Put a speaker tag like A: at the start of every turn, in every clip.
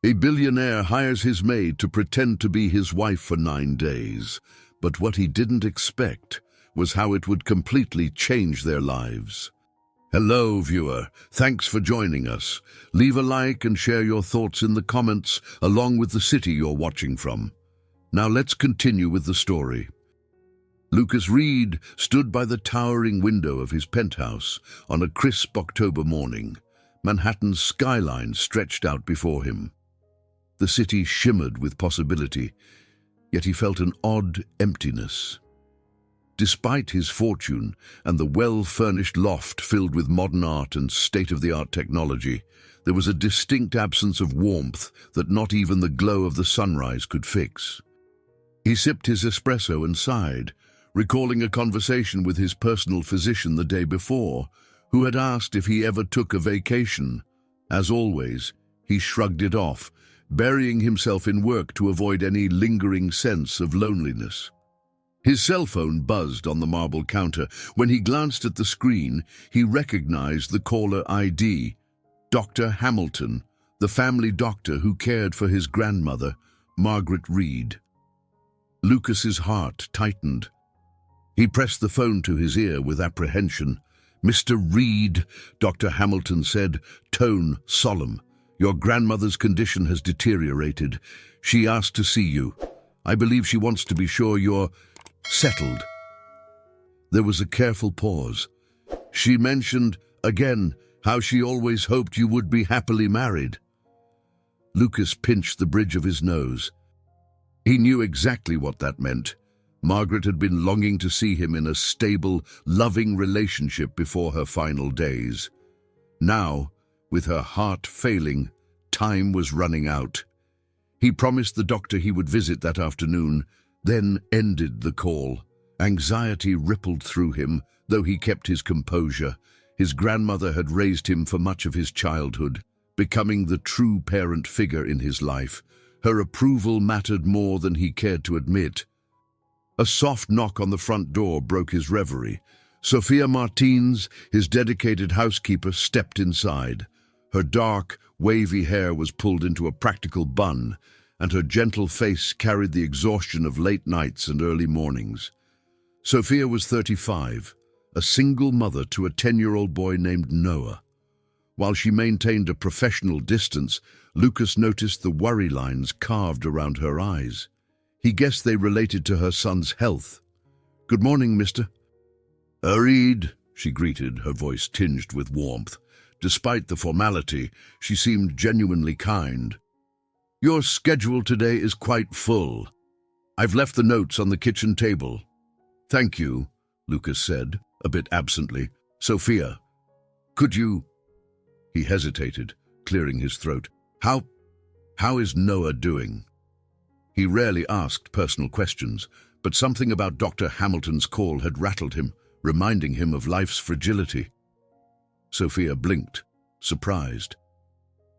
A: A billionaire hires his maid to pretend to be his wife for 9 days, but what he didn't expect was how it would completely change their lives. Hello, viewer. Thanks for joining us. Leave a like and share your thoughts in the comments, along with the city you're watching from. Now let's continue with the story. Lucas Reed stood by the towering window of his penthouse on a crisp October morning. Manhattan's skyline stretched out before him. The city shimmered with possibility, yet he felt an odd emptiness. Despite his fortune and the well-furnished loft filled with modern art and state-of-the-art technology, there was a distinct absence of warmth that not even the glow of the sunrise could fix. He sipped his espresso and sighed, recalling a conversation with his personal physician the day before, who had asked if he ever took a vacation. As always, he shrugged it off, burying himself in work to avoid any lingering sense of loneliness. His cell phone buzzed on the marble counter. When he glanced at the screen, he recognized the caller ID, Dr. Hamilton, the family doctor who cared for his grandmother, Margaret Reed. Lucas's heart tightened. He pressed the phone to his ear with apprehension. "Mr. Reed," Dr. Hamilton said, tone solemn. "Your grandmother's condition has deteriorated. She asked to see you. I believe she wants to be sure you're settled." There was a careful pause. "She mentioned, again, how she always hoped you would be happily married." Lucas pinched the bridge of his nose. He knew exactly what that meant. Margaret had been longing to see him in a stable, loving relationship before her final days. Now, with her heart failing, time was running out. He promised the doctor he would visit that afternoon, then ended the call. Anxiety rippled through him, though he kept his composure. His grandmother had raised him for much of his childhood, becoming the true parent figure in his life. Her approval mattered more than he cared to admit. A soft knock on the front door broke his reverie. Sofia Martins, his dedicated housekeeper, stepped inside. Her dark, wavy hair was pulled into a practical bun, and her gentle face carried the exhaustion of late nights and early mornings. Sofia was 35, a single mother to a 10-year-old boy named Noah. While she maintained a professional distance, Lucas noticed the worry lines carved around her eyes. He guessed they related to her son's health. "Good morning, mister." "Reed," she greeted, her voice tinged with warmth. Despite the formality, she seemed genuinely kind. "Your schedule today is quite full. I've left the notes on the kitchen table." "Thank you," Lucas said, a bit absently. "Sofia, could you—" He hesitated, clearing his throat. How is Noah doing?" He rarely asked personal questions, but something about Dr. Hamilton's call had rattled him, reminding him of life's fragility. Sofia blinked, surprised.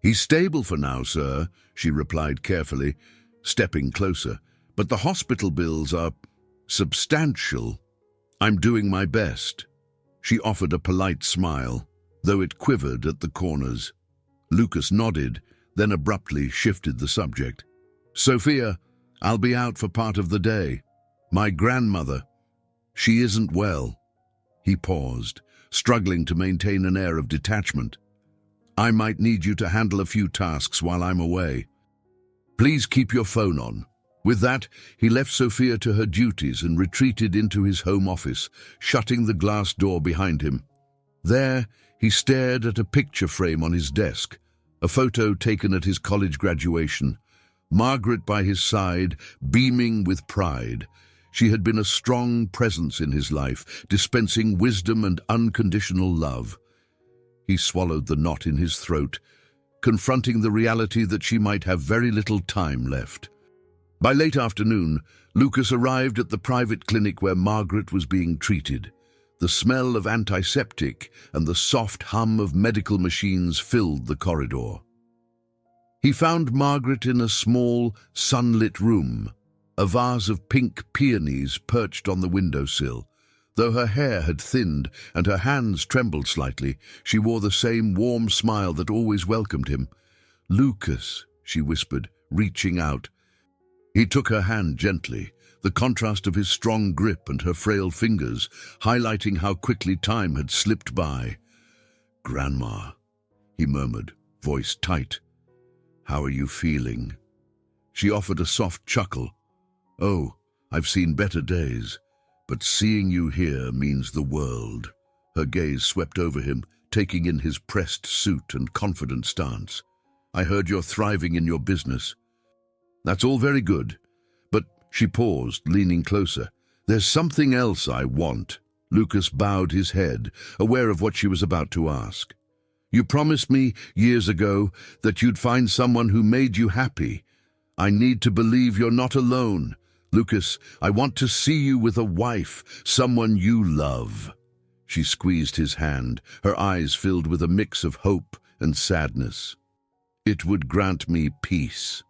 A: "He's stable for now, sir," she replied carefully, stepping closer. "But the hospital bills are substantial. I'm doing my best." She offered a polite smile, though it quivered at the corners. Lucas nodded, then abruptly shifted the subject. "Sofia, I'll be out for part of the day. My grandmother, she isn't well." He paused, struggling to maintain an air of detachment. "I might need you to handle a few tasks while I'm away. Please keep your phone on." With that, he left Sofia to her duties and retreated into his home office, shutting the glass door behind him. There, he stared at a picture frame on his desk, a photo taken at his college graduation. Margaret by his side, beaming with pride. She had been a strong presence in his life, dispensing wisdom and unconditional love. He swallowed the knot in his throat, confronting the reality that she might have very little time left. By late afternoon, Lucas arrived at the private clinic where Margaret was being treated. The smell of antiseptic and the soft hum of medical machines filled the corridor. He found Margaret in a small, sunlit room, a vase of pink peonies perched on the windowsill. Though her hair had thinned and her hands trembled slightly, she wore the same warm smile that always welcomed him. "Lucas," she whispered, reaching out. He took her hand gently, the contrast of his strong grip and her frail fingers, highlighting how quickly time had slipped by. "Grandma," he murmured, voice tight. "How are you feeling?" She offered a soft chuckle. "Oh, I've seen better days, but seeing you here means the world." Her gaze swept over him, taking in his pressed suit and confident stance. "I heard you're thriving in your business." "That's all very good, but—" She paused, leaning closer. "There's something else I want." Lucas bowed his head, aware of what she was about to ask. "You promised me years ago that you'd find someone who made you happy. I need to believe you're not alone. Lucas, I want to see you with a wife, someone you love." She squeezed his hand, her eyes filled with a mix of hope and sadness. "It would grant me peace."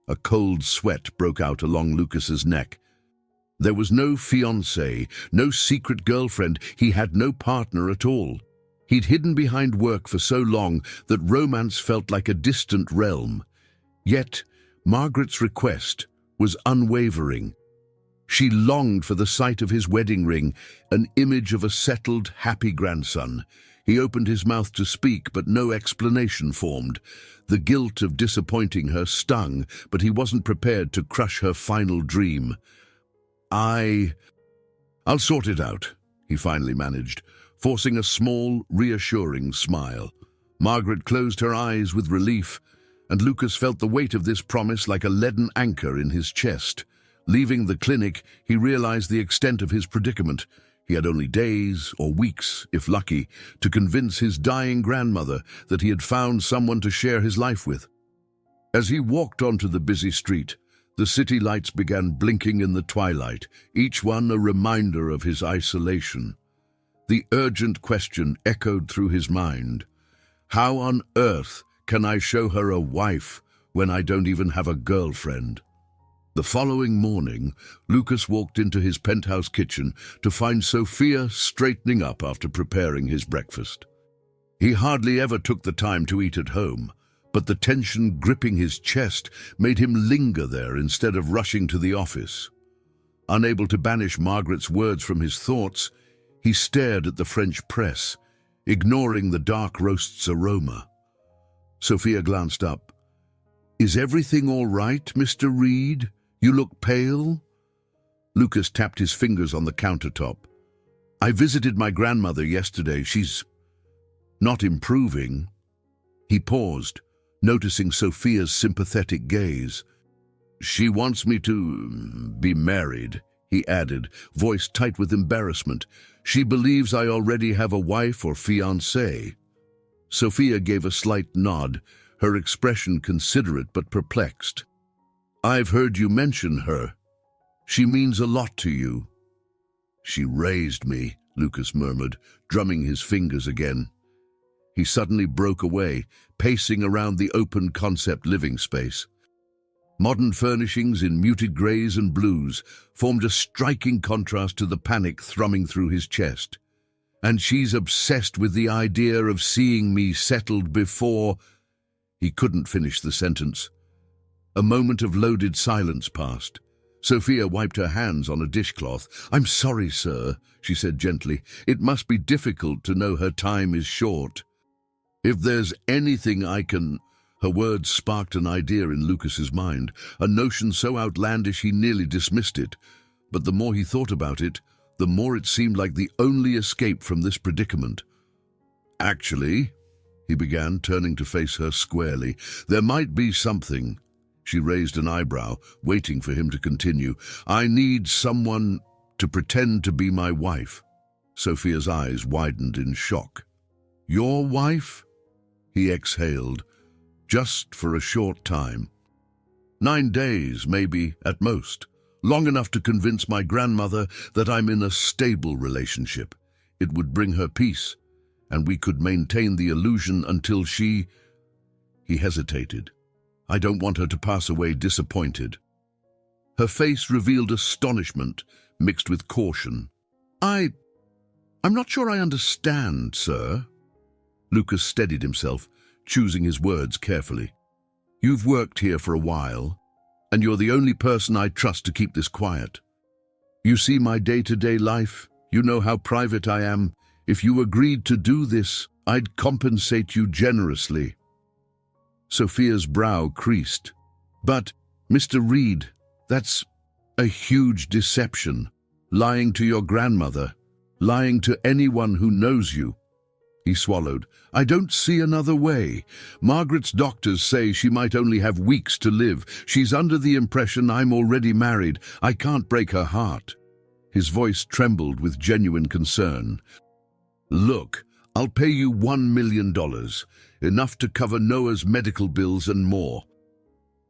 A: A cold sweat broke out along Lucas's neck. There was no fiancé, no secret girlfriend. He had no partner at all. He'd hidden behind work for so long that romance felt like a distant realm. Yet, Margaret's request was unwavering. She longed for the sight of his wedding ring, an image of a settled, happy grandson. He opened his mouth to speak, but no explanation formed. The guilt of disappointing her stung, but he wasn't prepared to crush her final dream. I'll sort it out," he finally managed, forcing a small, reassuring smile. Margaret closed her eyes with relief, and Lucas felt the weight of this promise like a leaden anchor in his chest. Leaving the clinic, he realized the extent of his predicament. He had only days, or weeks, if lucky, to convince his dying grandmother that he had found someone to share his life with. As he walked onto the busy street, the city lights began blinking in the twilight, each one a reminder of his isolation. The urgent question echoed through his mind. How on earth can I show her a wife when I don't even have a girlfriend? The following morning, Lucas walked into his penthouse kitchen to find Sofia straightening up after preparing his breakfast. He hardly ever took the time to eat at home, but the tension gripping his chest made him linger there instead of rushing to the office. Unable to banish Margaret's words from his thoughts, he stared at the French press, ignoring the dark roast's aroma. Sofia glanced up. "Is everything all right, Mr. Reed? You look pale." Lucas tapped his fingers on the countertop. "I visited my grandmother yesterday. She's not improving." He paused, noticing Sofia's sympathetic gaze. "She wants me to be married," he added, voice tight with embarrassment. "She believes I already have a wife or fiancé." Sofia gave a slight nod, her expression considerate but perplexed. "I've heard you mention her. She means a lot to you." "She raised me," Lucas murmured, drumming his fingers again. He suddenly broke away, pacing around the open concept living space. Modern furnishings in muted greys and blues formed a striking contrast to the panic thrumming through his chest. "And she's obsessed with the idea of seeing me settled before—" He couldn't finish the sentence. A moment of loaded silence passed. Sofia wiped her hands on a dishcloth. "I'm sorry, sir," she said gently. "It must be difficult to know her time is short. If there's anything I can—" Her words sparked an idea in Lucas's mind, a notion so outlandish he nearly dismissed it. But the more he thought about it, the more it seemed like the only escape from this predicament. "Actually," he began, turning to face her squarely, "there might be something." She raised an eyebrow, waiting for him to continue. "I need someone to pretend to be my wife." Sofia's eyes widened in shock. "Your wife?" He exhaled. "Just for a short time. 9 days, maybe, at most. Long enough to convince my grandmother that I'm in a stable relationship. It would bring her peace, and we could maintain the illusion until she—" He hesitated. "I don't want her to pass away disappointed." Her face revealed astonishment mixed with caution. I'm not sure I understand, sir." Lucas steadied himself, choosing his words carefully. You've worked here for a while, and you're the only person I trust to keep this quiet. You see my day-to-day life. You know how private I am. If you agreed to do this, I'd compensate you generously." Sofia's brow creased. "But, Mr. Reed, that's a huge deception. Lying to your grandmother, lying to anyone who knows you." He swallowed. "I don't see another way. Margaret's doctors say she might only have weeks to live. She's under the impression I'm already married. I can't break her heart." His voice trembled with genuine concern. "Look, I'll pay you $1 million, enough to cover Noah's medical bills and more."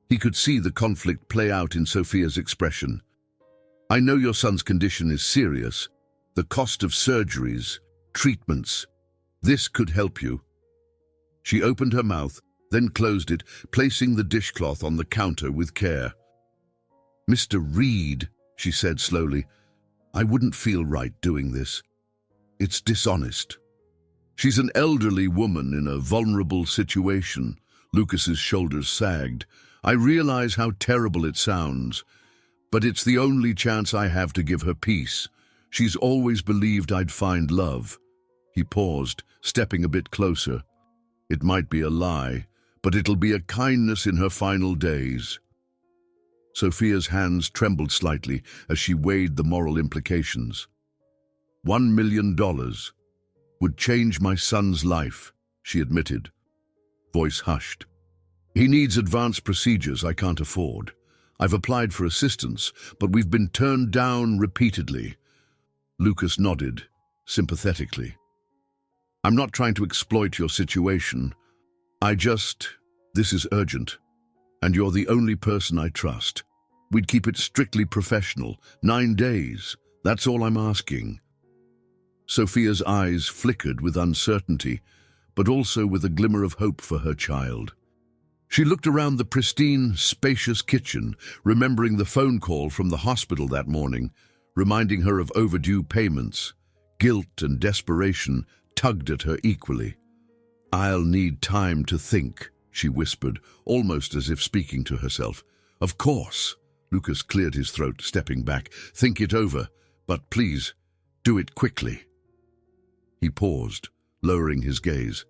A: He could see the conflict play out in Sofia's expression. "I know your son's condition is serious. The cost of surgeries, treatments. This could help you." She opened her mouth, then closed it, placing the dishcloth on the counter with care. "Mr. Reed," she said slowly, "I wouldn't feel right doing this. It's dishonest." "She's an elderly woman in a vulnerable situation." Lucas's shoulders sagged. "I realize how terrible it sounds, but it's the only chance I have to give her peace. She's always believed I'd find love." He paused, stepping a bit closer. "It might be a lie, but it'll be a kindness in her final days." Sofia's hands trembled slightly as she weighed the moral implications. $1 million would change my son's life, she admitted. Voice hushed. "He needs advanced procedures I can't afford. I've applied for assistance, but we've been turned down repeatedly." Lucas nodded, sympathetically. "I'm not trying to exploit your situation. This is urgent, and you're the only person I trust. We'd keep it strictly professional. 9 days, that's all I'm asking." Sofia's eyes flickered with uncertainty, but also with a glimmer of hope for her child. She looked around the pristine, spacious kitchen, remembering the phone call from the hospital that morning, reminding her of overdue payments. Guilt and desperation tugged at her equally. "I'll need time to think," she whispered, almost as if speaking to herself. "Of course." Lucas cleared his throat, stepping back. "Think it over, but please, do it quickly." He paused, lowering his gaze.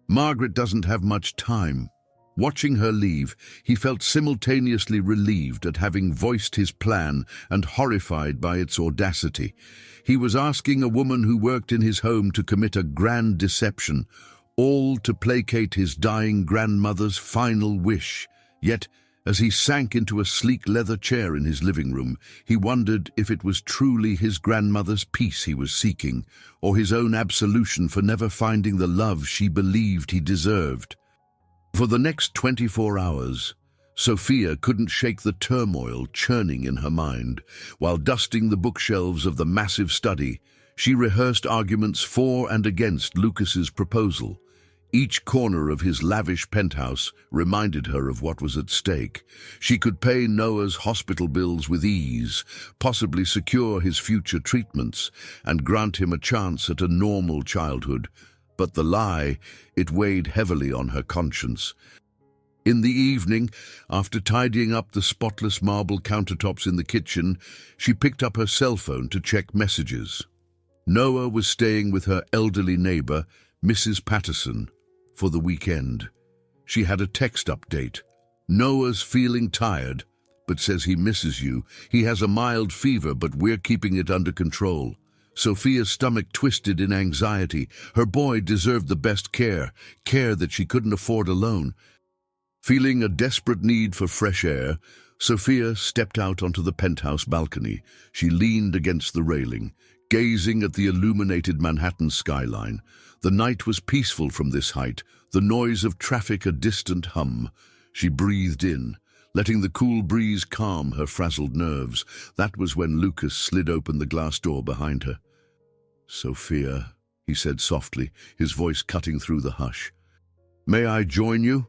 A: "Margaret doesn't have much time." Watching her leave, he felt simultaneously relieved at having voiced his plan and horrified by its audacity. He was asking a woman who worked in his home to commit a grand deception, all to placate his dying grandmother's final wish. Yet, as he sank into a sleek leather chair in his living room, he wondered if it was truly his grandmother's peace he was seeking, or his own absolution for never finding the love she believed he deserved. For the next 24 hours, Sofia couldn't shake the turmoil churning in her mind. While dusting the bookshelves of the massive study, she rehearsed arguments for and against Lucas's proposal. Each corner of his lavish penthouse reminded her of what was at stake. She could pay Noah's hospital bills with ease, possibly secure his future treatments, and grant him a chance at a normal childhood. But the lie, it weighed heavily on her conscience. In the evening, after tidying up the spotless marble countertops in the kitchen, she picked up her cell phone to check messages. Noah was staying with her elderly neighbor, Mrs. Patterson, for the weekend. She had a text update. "Noah's feeling tired, but says he misses you. He has a mild fever, but we're keeping it under control." Sofia's stomach twisted in anxiety. Her boy deserved the best care that she couldn't afford alone. Feeling a desperate need for fresh air, Sofia stepped out onto the penthouse balcony. She leaned against the railing, gazing at the illuminated Manhattan skyline. The night was peaceful from this height, the noise of traffic a distant hum. She breathed in, letting the cool breeze calm her frazzled nerves. That was when Lucas slid open the glass door behind her. "Sofia," he said softly, his voice cutting through the hush. "May I join you?"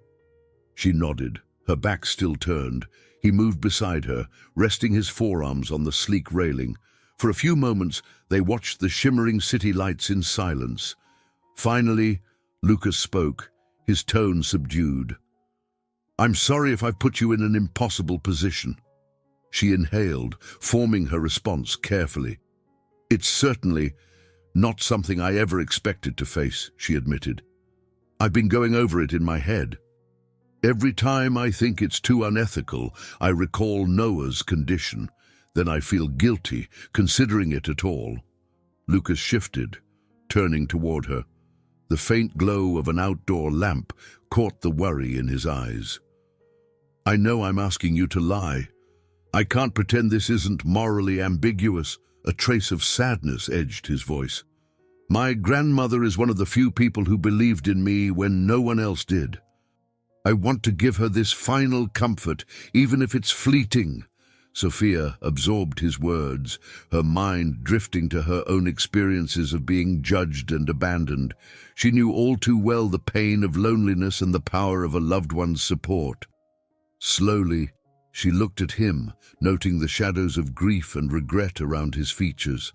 A: She nodded, her back still turned. He moved beside her, resting his forearms on the sleek railing. For a few moments, they watched the shimmering city lights in silence. Finally, Lucas spoke, his tone subdued. I'm sorry if I've put you in an impossible position. She inhaled, forming her response carefully. It's certainly not something I ever expected to face, she admitted. I've been going over it in my head. Every time I think it's too unethical, I recall Noah's condition. Then I feel guilty, considering it at all. Lucas shifted, turning toward her. The faint glow of an outdoor lamp caught the worry in his eyes. I know I'm asking you to lie. I can't pretend this isn't morally ambiguous. A trace of sadness edged his voice. My grandmother is one of the few people who believed in me when no one else did. I want to give her this final comfort, even if it's fleeting. Sofia absorbed his words, her mind drifting to her own experiences of being judged and abandoned. She knew all too well the pain of loneliness and the power of a loved one's support. Slowly, she looked at him, noting the shadows of grief and regret around his features.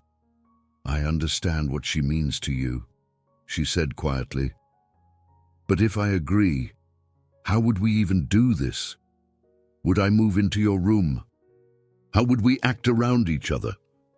A: I understand what she means to you, she said quietly. But if I agree, how would we even do this? Would I move into your room? How would we act around each other?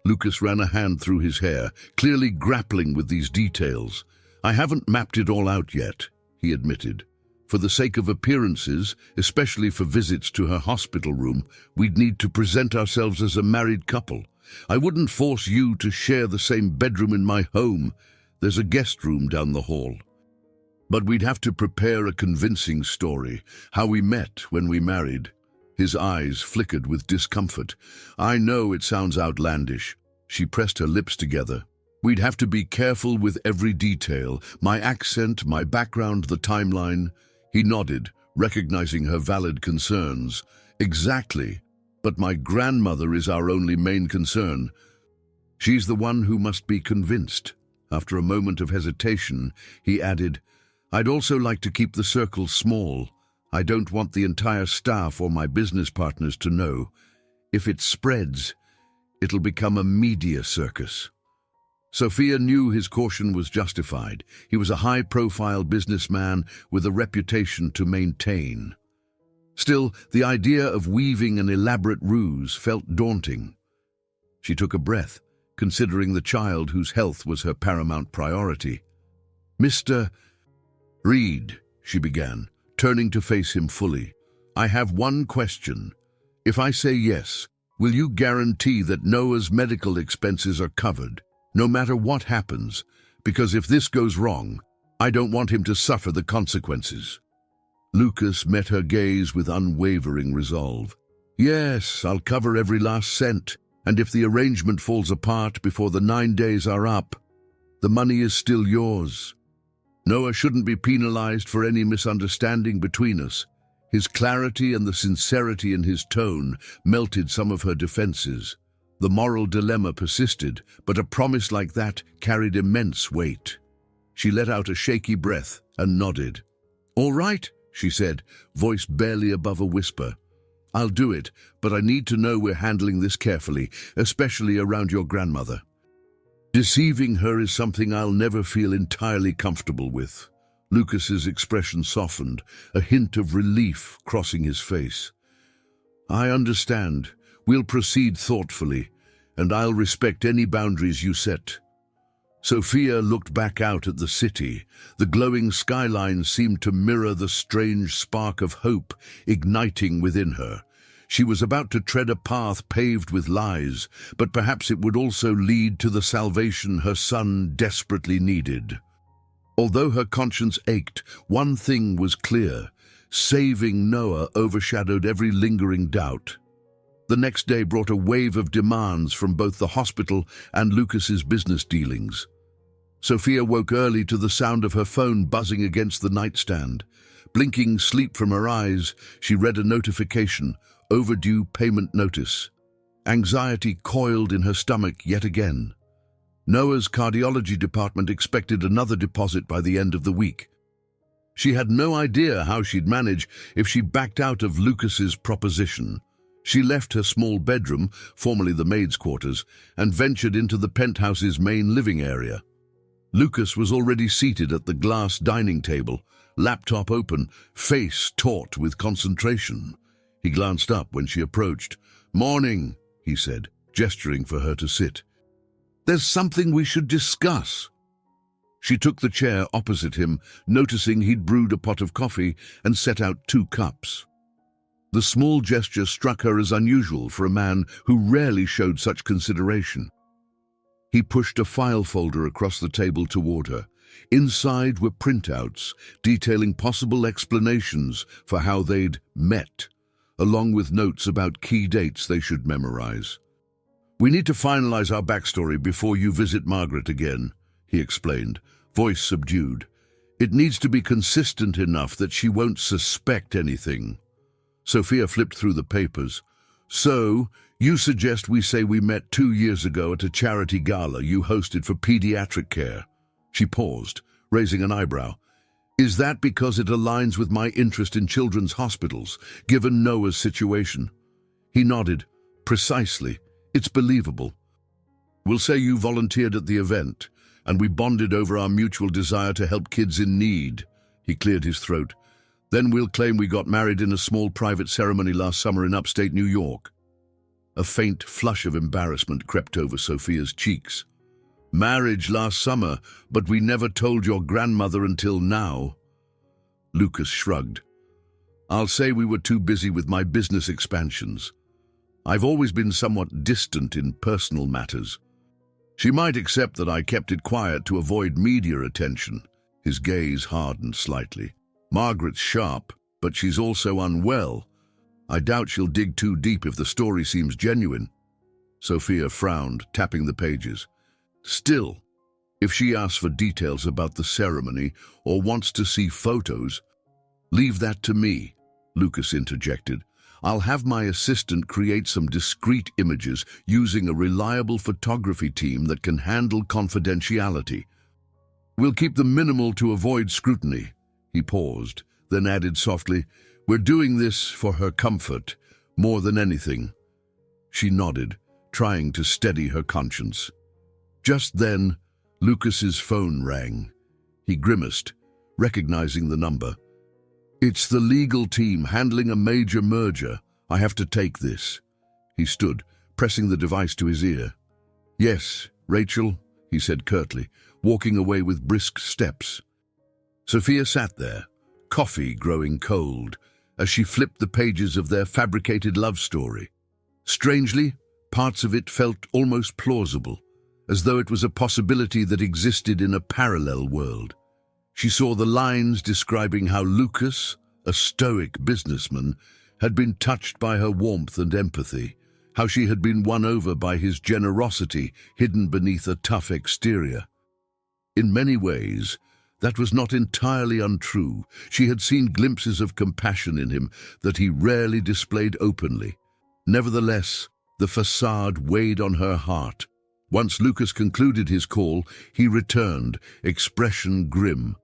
A: Lucas ran a hand through his hair, clearly grappling with these details. I haven't mapped it all out yet, he admitted. For the sake of appearances, especially for visits to her hospital room, we'd need to present ourselves as a married couple. I wouldn't force you to share the same bedroom in my home. There's a guest room down the hall. But we'd have to prepare a convincing story, how we met when we married. His eyes flickered with discomfort. I know it sounds outlandish. She pressed her lips together. We'd have to be careful with every detail, my accent, my background, the timeline. He nodded, recognizing her valid concerns. Exactly. But my grandmother is our only main concern. She's the one who must be convinced. After a moment of hesitation, he added, I'd also like to keep the circle small. I don't want the entire staff or my business partners to know. If it spreads, it'll become a media circus. Sofia knew his caution was justified. He was a high-profile businessman with a reputation to maintain. Still, the idea of weaving an elaborate ruse felt daunting. She took a breath, considering the child whose health was her paramount priority. Mr. Reed, she began, turning to face him fully. I have one question. If I say yes, will you guarantee that Noah's medical expenses are covered, no matter what happens? Because if this goes wrong, I don't want him to suffer the consequences. Lucas met her gaze with unwavering resolve. Yes, I'll cover every last cent, and if the arrangement falls apart before the 9 days are up, the money is still yours. Noah shouldn't be penalized for any misunderstanding between us. His clarity and the sincerity in his tone melted some of her defenses. The moral dilemma persisted, but a promise like that carried immense weight. She let out a shaky breath and nodded. All right, she said, voice barely above a whisper. I'll do it, but I need to know we're handling this carefully, especially around your grandmother. Deceiving her is something I'll never feel entirely comfortable with. Lucas's expression softened, a hint of relief crossing his face. I understand. We'll proceed thoughtfully, and I'll respect any boundaries you set. Sofia looked back out at the city. The glowing skyline seemed to mirror the strange spark of hope igniting within her. She was about to tread a path paved with lies, but perhaps it would also lead to the salvation her son desperately needed. Although her conscience ached, one thing was clear. Saving Noah overshadowed every lingering doubt. The next day brought a wave of demands from both the hospital and Lucas's business dealings. Sofia woke early to the sound of her phone buzzing against the nightstand. Blinking sleep from her eyes, she read a notification, overdue payment notice. Anxiety coiled in her stomach yet again. Noah's cardiology department expected another deposit by the end of the week. She had no idea how she'd manage if she backed out of Lucas's proposition. She left her small bedroom, formerly the maid's quarters, and ventured into the penthouse's main living area. Lucas was already seated at the glass dining table, laptop open, face taut with concentration. He glanced up when she approached. "Morning," he said, gesturing for her to sit. "There's something we should discuss." She took the chair opposite him, noticing he'd brewed a pot of coffee and set out 2 cups. The small gesture struck her as unusual for a man who rarely showed such consideration. He pushed a file folder across the table toward her. Inside were printouts detailing possible explanations for how they'd met, along with notes about key dates they should memorize. "We need to finalize our backstory before you visit Margaret again," he explained, voice subdued. "It needs to be consistent enough that she won't suspect anything." Sofia flipped through the papers. "So, you suggest we say we met 2 years ago at a charity gala you hosted for pediatric care?" She paused, raising an eyebrow. "Is that because it aligns with my interest in children's hospitals, given Noah's situation?" He nodded. "Precisely. It's believable. We'll say you volunteered at the event, and we bonded over our mutual desire to help kids in need." He cleared his throat. "Then we'll claim we got married in a small private ceremony last summer in upstate New York." A faint flush of embarrassment crept over Sofia's cheeks. "Marriage last summer, but we never told your grandmother until now." Lucas shrugged. "I'll say we were too busy with my business expansions. I've always been somewhat distant in personal matters." She might accept that I kept it quiet to avoid media attention. His gaze hardened slightly. "Margaret's sharp, but she's also unwell. I doubt she'll dig too deep if the story seems genuine." Sofia frowned, tapping the pages. "Still, if she asks for details about the ceremony or wants to see photos—" "Leave that to me," Lucas interjected. "I'll have my assistant create some discreet images using a reliable photography team that can handle confidentiality. We'll keep them minimal to avoid scrutiny." He paused, then added softly, "We're doing this for her comfort, more than anything." She nodded, trying to steady her conscience. Just then, Lucas's phone rang. He grimaced, recognizing the number. "It's the legal team handling a major merger. I have to take this." He stood, pressing the device to his ear. "Yes, Rachel," he said curtly, walking away with brisk steps. Sofia sat there, coffee growing cold, as she flipped the pages of their fabricated love story. Strangely, parts of it felt almost plausible, as though it was a possibility that existed in a parallel world. She saw the lines describing how Lucas, a stoic businessman, had been touched by her warmth and empathy, how she had been won over by his generosity hidden beneath a tough exterior. In many ways, that was not entirely untrue. She had seen glimpses of compassion in him that he rarely displayed openly. Nevertheless, the facade weighed on her heart. Once Lucas concluded his call, he returned, expression grim.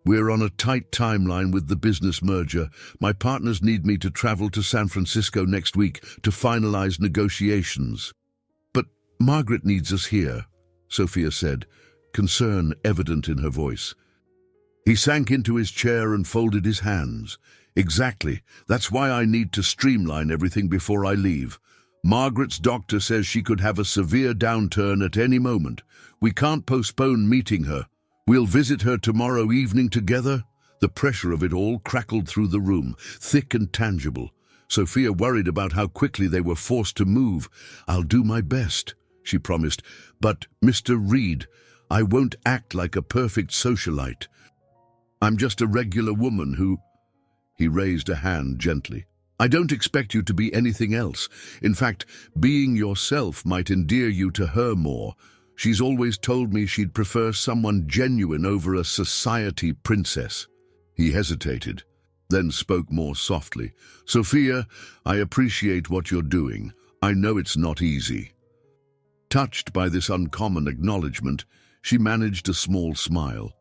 A: "We're on a tight timeline with the business merger. My partners need me to travel to San Francisco next week to finalize negotiations." "But Margaret needs us here," Sofia said, concern evident in her voice. He sank into his chair and folded his hands. "Exactly. That's why I need to streamline everything before I leave. Margaret's doctor says she could have a severe downturn at any moment. We can't postpone meeting her. We'll visit her tomorrow evening together." The pressure of it all crackled through the room, thick and tangible. Sofia worried about how quickly they were forced to move. "I'll do my best," she promised. "But, Mr. Reed, I won't act like a perfect socialite. I'm just a regular woman who—" He raised a hand gently. "I don't expect you to be anything else. In fact, being yourself might endear you to her more. She's always told me she'd prefer someone genuine over a society princess." He hesitated, then spoke more softly. "Sofia, I appreciate what you're doing. I know it's not easy." Touched by this uncommon acknowledgement, she managed a small smile.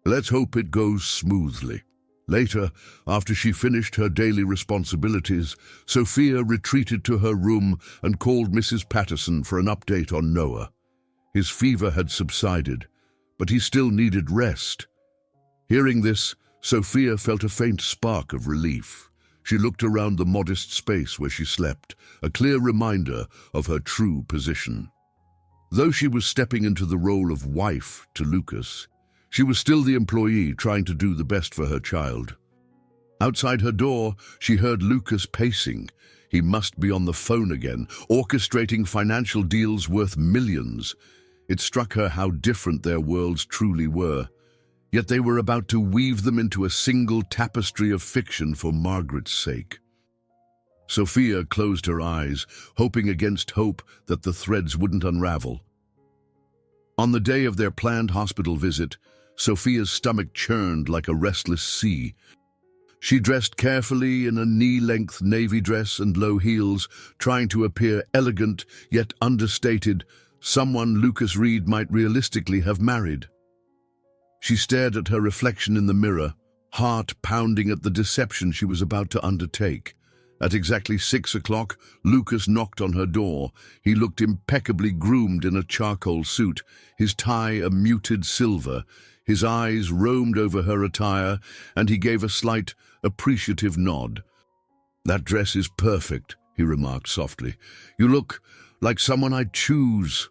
A: "Let's hope it goes smoothly." Later, after she finished her daily responsibilities, Sofia retreated to her room and called Mrs. Patterson for an update on Noah. His fever had subsided, but he still needed rest. Hearing this, Sofia felt a faint spark of relief. She looked around the modest space where she slept, a clear reminder of her true position. Though she was stepping into the role of wife to Lucas, she was still the employee trying to do the best for her child. Outside her door, she heard Lucas pacing. He must be on the phone again, orchestrating financial deals worth millions. It struck her how different their worlds truly were. Yet they were about to weave them into a single tapestry of fiction for Margaret's sake. Sofia closed her eyes, hoping against hope that the threads wouldn't unravel. On the day of their planned hospital visit, Sofia's stomach churned like a restless sea. She dressed carefully in a knee-length navy dress and low heels, trying to appear elegant yet understated, someone Lucas Reed might realistically have married. She stared at her reflection in the mirror, heart pounding at the deception she was about to undertake. At exactly 6 o'clock, Lucas knocked on her door. He looked impeccably groomed in a charcoal suit, his tie a muted silver. His eyes roamed over her attire, and he gave a slight, appreciative nod. "That dress is perfect," he remarked softly. "You look like someone I'd choose."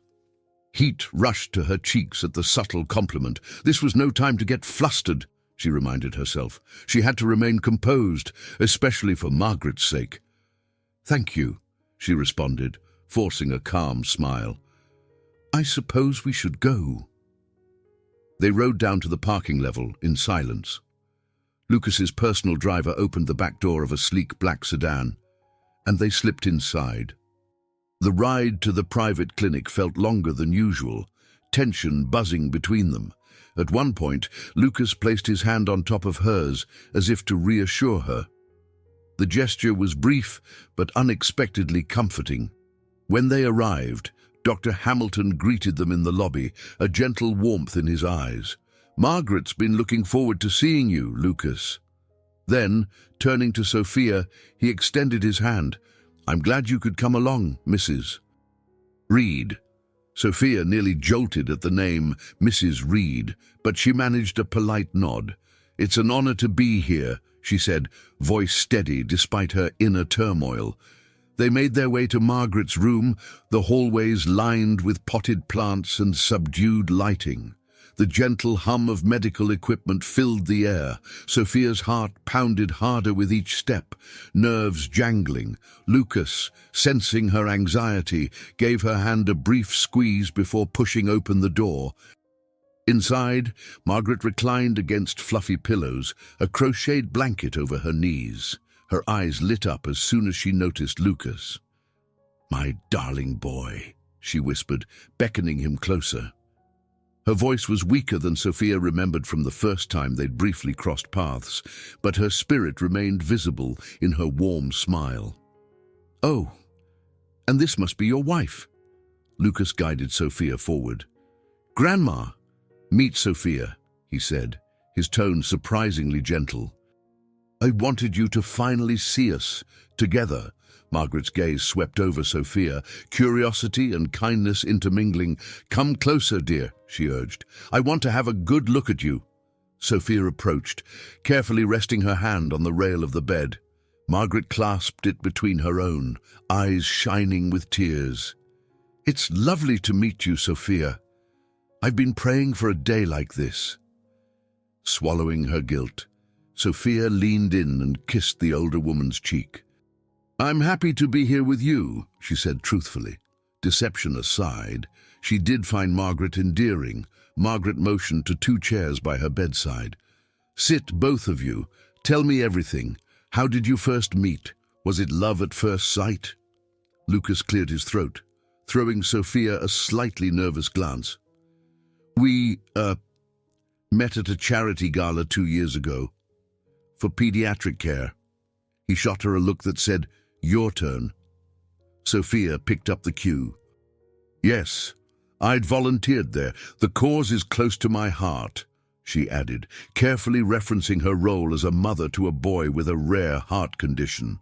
A: Heat rushed to her cheeks at the subtle compliment. This was no time to get flustered, she reminded herself. She had to remain composed, especially for Margaret's sake. "Thank you," she responded, forcing a calm smile. "I suppose we should go." They rode down to the parking level in silence. Lucas's personal driver opened the back door of a sleek black sedan, and they slipped inside. The ride to the private clinic felt longer than usual, tension buzzing between them. At one point, Lucas placed his hand on top of hers, as if to reassure her. The gesture was brief, but unexpectedly comforting. When they arrived, Dr. Hamilton greeted them in the lobby, a gentle warmth in his eyes. "Margaret's been looking forward to seeing you, Lucas." Then, turning to Sofia, he extended his hand. "I'm glad you could come along, Mrs. Reed." Sofia nearly jolted at the name Mrs. Reed, but she managed a polite nod. "It's an honor to be here," she said, voice steady despite her inner turmoil. They made their way to Margaret's room, the hallways lined with potted plants and subdued lighting. The gentle hum of medical equipment filled the air. Sofia's heart pounded harder with each step, nerves jangling. Lucas, sensing her anxiety, gave her hand a brief squeeze before pushing open the door. Inside, Margaret reclined against fluffy pillows, a crocheted blanket over her knees. Her eyes lit up as soon as she noticed Lucas. "My darling boy," she whispered, beckoning him closer. Her voice was weaker than Sofia remembered from the first time they'd briefly crossed paths, but her spirit remained visible in her warm smile. "Oh, and this must be your wife." Lucas guided Sofia forward. "Grandma, meet Sofia," he said, his tone surprisingly gentle. "I wanted you to finally see us together." Margaret's gaze swept over Sofia, curiosity and kindness intermingling. "Come closer, dear," she urged. "I want to have a good look at you." Sofia approached, carefully resting her hand on the rail of the bed. Margaret clasped it between her own, eyes shining with tears. "It's lovely to meet you, Sofia. I've been praying for a day like this." Swallowing her guilt, Sofia leaned in and kissed the older woman's cheek. "I'm happy to be here with you," she said truthfully. Deception aside, she did find Margaret endearing. Margaret motioned to 2 chairs by her bedside. "Sit, both of you. Tell me everything. How did you first meet? Was it love at first sight?" Lucas cleared his throat, throwing Sofia a slightly nervous glance. "We, met at a charity gala 2 years ago. For pediatric care." He shot her a look that said, "Your turn." Sofia picked up the cue. "Yes, I'd volunteered there. The cause is close to my heart," she added, carefully referencing her role as a mother to a boy with a rare heart condition.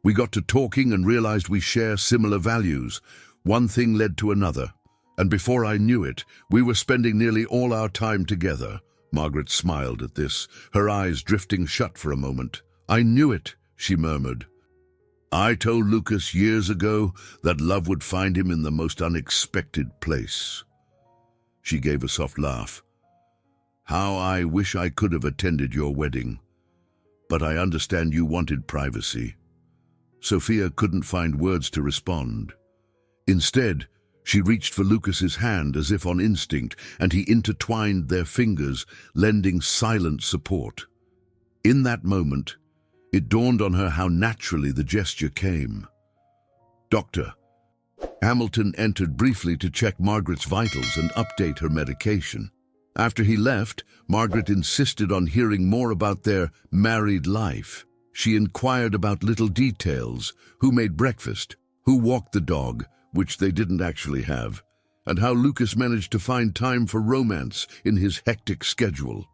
A: "We got to talking and realized we share similar values. One thing led to another, and before I knew it, we were spending nearly all our time together." Margaret smiled at this, her eyes drifting shut for a moment. "I knew it," she murmured. "I told Lucas years ago that love would find him in the most unexpected place." She gave a soft laugh. "How I wish I could have attended your wedding. But I understand you wanted privacy." Sofia couldn't find words to respond. Instead, she reached for Lucas's hand as if on instinct, and he intertwined their fingers, lending silent support. In that moment, it dawned on her how naturally the gesture came. Dr. Hamilton entered briefly to check Margaret's vitals and update her medication. After he left, Margaret insisted on hearing more about their married life. She inquired about little details: who made breakfast, who walked the dog, which they didn't actually have, and how Lucas managed to find time for romance in his hectic schedule.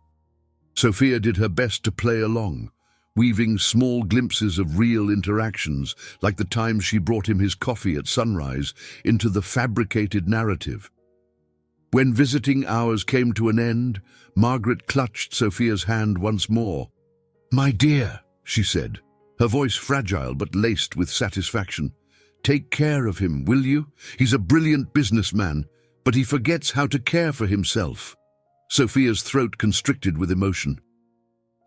A: Sofia did her best to play along, weaving small glimpses of real interactions, like the time she brought him his coffee at sunrise, into the fabricated narrative. When visiting hours came to an end, Margaret clutched Sofia's hand once more. "My dear," she said, her voice fragile but laced with satisfaction, "take care of him, will you? He's a brilliant businessman, but he forgets how to care for himself." Sofia's throat constricted with emotion.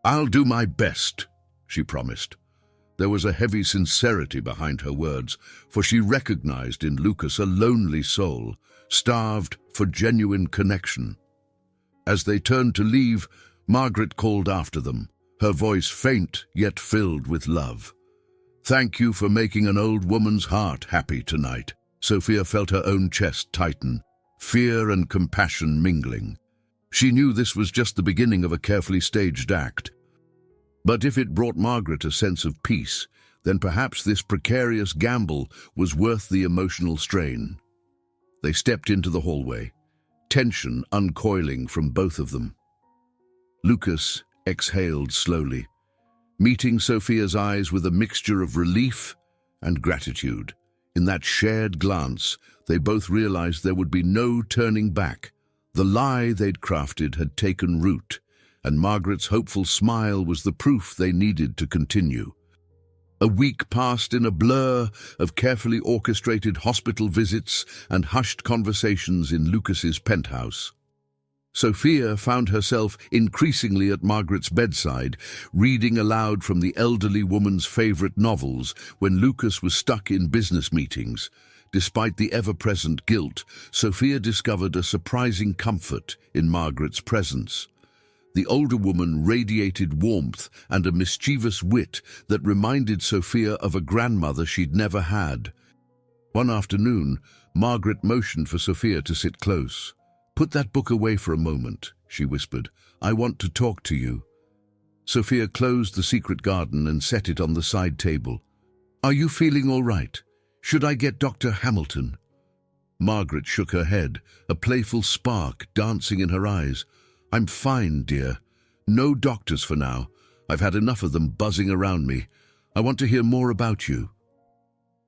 A: "I'll do my best," she promised. There was a heavy sincerity behind her words, for she recognized in Lucas a lonely soul, starved for genuine connection. As they turned to leave, Margaret called after them, her voice faint yet filled with love. "Thank you for making an old woman's heart happy tonight." Sofia felt her own chest tighten, fear and compassion mingling. She knew this was just the beginning of a carefully staged act. But if it brought Margaret a sense of peace, then perhaps this precarious gamble was worth the emotional strain. They stepped into the hallway, tension uncoiling from both of them. Lucas exhaled slowly, meeting Sofia's eyes with a mixture of relief and gratitude. In that shared glance, they both realized there would be no turning back. The lie they'd crafted had taken root, and Margaret's hopeful smile was the proof they needed to continue. A week passed in a blur of carefully orchestrated hospital visits and hushed conversations in Lucas's penthouse. Sofia found herself increasingly at Margaret's bedside, reading aloud from the elderly woman's favorite novels when Lucas was stuck in business meetings. Despite the ever-present guilt, Sofia discovered a surprising comfort in Margaret's presence. The older woman radiated warmth and a mischievous wit that reminded Sofia of a grandmother she'd never had. One afternoon, Margaret motioned for Sofia to sit close. "Put that book away for a moment," she whispered. "I want to talk to you." Sofia closed The Secret Garden and set it on the side table. "Are you feeling all right? Should I get Dr. Hamilton?" Margaret shook her head, a playful spark dancing in her eyes. "I'm fine, dear. No doctors for now. I've had enough of them buzzing around me. I want to hear more about you."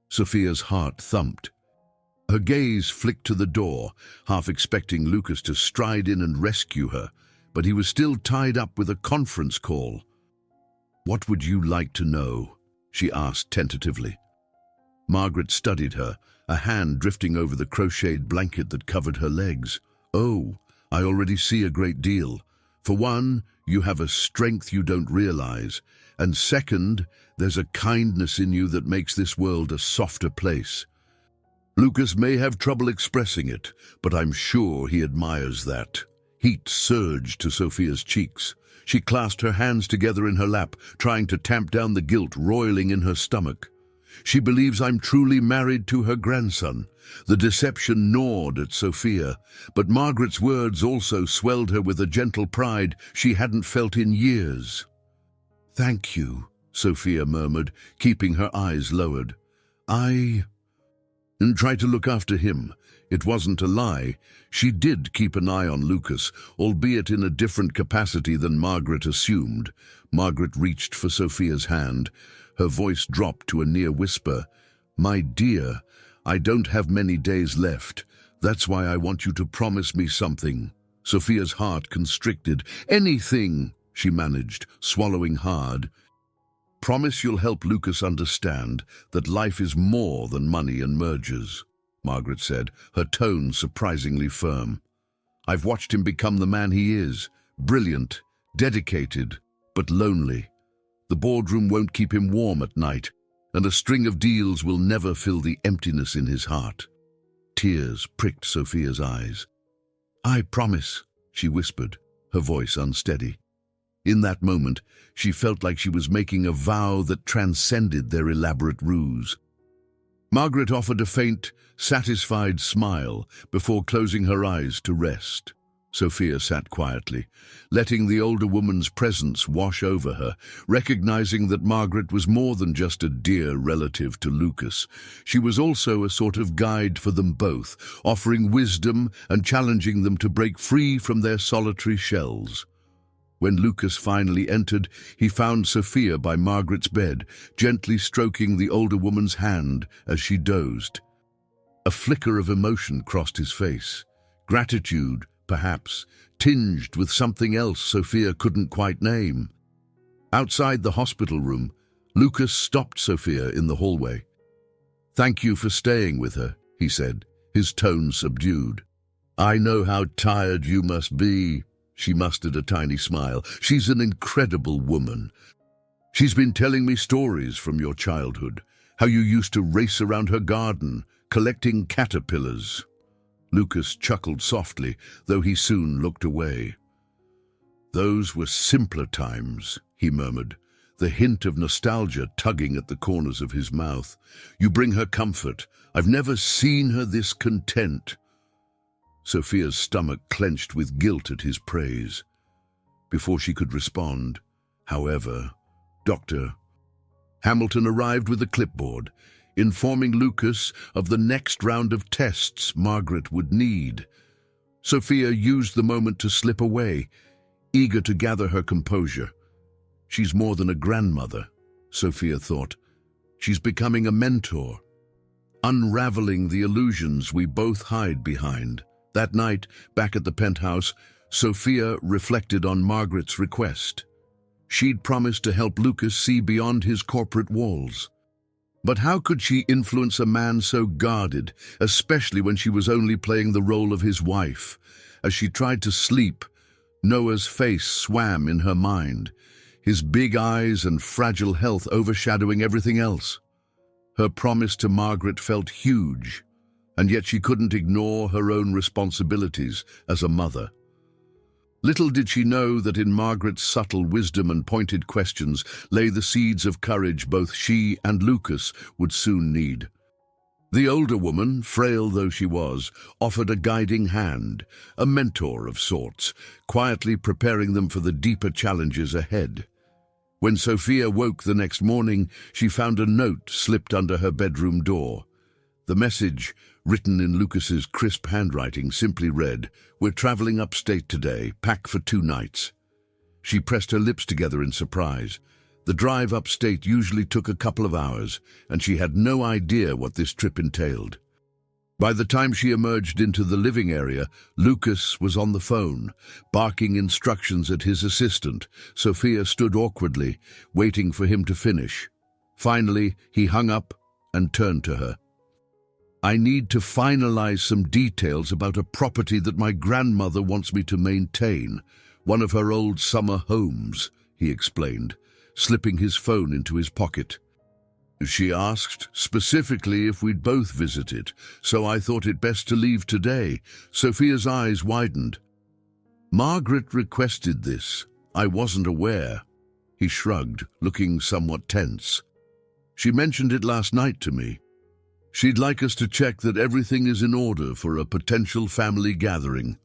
A: Sofia's heart thumped. Her gaze flicked to the door, half expecting Lucas to stride in and rescue her, but he was still tied up with a conference call. "What would you like to know?" she asked tentatively. Margaret studied her, a hand drifting over the crocheted blanket that covered her legs. "Oh, I already see a great deal. For one, you have a strength you don't realize, and second, there's a kindness in you that makes this world a softer place. Lucas may have trouble expressing it, but I'm sure he admires that." Heat surged to Sofia's cheeks. She clasped her hands together in her lap, trying to tamp down the guilt roiling in her stomach. "She believes I'm truly married to her grandson." The deception gnawed at Sofia, but Margaret's words also swelled her with a gentle pride she hadn't felt in years. "Thank you," Sofia murmured, keeping her eyes lowered. And try to look after him." It wasn't a lie. She did keep an eye on Lucas, albeit in a different capacity than Margaret assumed. Margaret reached for Sofia's hand. Her voice dropped to a near whisper. "My dear, I don't have many days left. That's why I want you to promise me something." Sophia's heart constricted. "Anything," she managed, swallowing hard. "Promise you'll help Lucas understand that life is more than money and mergers," Margaret said, her tone surprisingly firm. "I've watched him become the man he is, brilliant, dedicated, but lonely. The boardroom won't keep him warm at night, and a string of deals will never fill the emptiness in his heart." Tears pricked Sophia's eyes. "I promise," she whispered, her voice unsteady. In that moment, she felt like she was making a vow that transcended their elaborate ruse. Margaret offered a faint, satisfied smile before closing her eyes to rest. Sophia sat quietly, letting the older woman's presence wash over her, recognizing that Margaret was more than just a dear relative to Lucas. She was also a sort of guide for them both, offering wisdom and challenging them to break free from their solitary shells. When Lucas finally entered, he found Sofia by Margaret's bed, gently stroking the older woman's hand as she dozed. A flicker of emotion crossed his face. Gratitude, perhaps, tinged with something else Sofia couldn't quite name. Outside the hospital room, Lucas stopped Sofia in the hallway. "Thank you for staying with her," he said, his tone subdued. "I know how tired you must be." She mustered a tiny smile. "She's an incredible woman. She's been telling me stories from your childhood, how you used to race around her garden, collecting caterpillars." Lucas chuckled softly, though he soon looked away. "Those were simpler times," he murmured, the hint of nostalgia tugging at the corners of his mouth. "You bring her comfort. I've never seen her this content." Sophia's stomach clenched with guilt at his praise. Before she could respond, however, Dr. Hamilton arrived with a clipboard, informing Lucas of the next round of tests Margaret would need. Sophia used the moment to slip away, eager to gather her composure. She's more than a grandmother, Sophia thought. She's becoming a mentor, unraveling the illusions we both hide behind. That night, back at the penthouse, Sophia reflected on Margaret's request. She'd promised to help Lucas see beyond his corporate walls. But how could she influence a man so guarded, especially when she was only playing the role of his wife? As she tried to sleep, Noah's face swam in her mind, his big eyes and fragile health overshadowing everything else. Her promise to Margaret felt huge, and yet she couldn't ignore her own responsibilities as a mother. Little did she know that in Margaret's subtle wisdom and pointed questions lay the seeds of courage both she and Lucas would soon need. The older woman, frail though she was, offered a guiding hand, a mentor of sorts, quietly preparing them for the deeper challenges ahead. When Sophia woke the next morning, she found a note slipped under her bedroom door. The message, written in Lucas's crisp handwriting, simply read, "We're traveling upstate today, pack for 2 nights." She pressed her lips together in surprise. The drive upstate usually took a couple of hours, and she had no idea what this trip entailed. By the time she emerged into the living area, Lucas was on the phone, barking instructions at his assistant. Sophia stood awkwardly, waiting for him to finish. Finally, he hung up and turned to her. "I need to finalize some details about a property that my grandmother wants me to maintain, one of her old summer homes," he explained, slipping his phone into his pocket. "She asked specifically if we'd both visit it, so I thought it best to leave today." Sophia's eyes widened. "Margaret requested this. I wasn't aware." He shrugged, looking somewhat tense. "She mentioned it last night to me. She'd like us to check that everything is in order for a potential family gathering.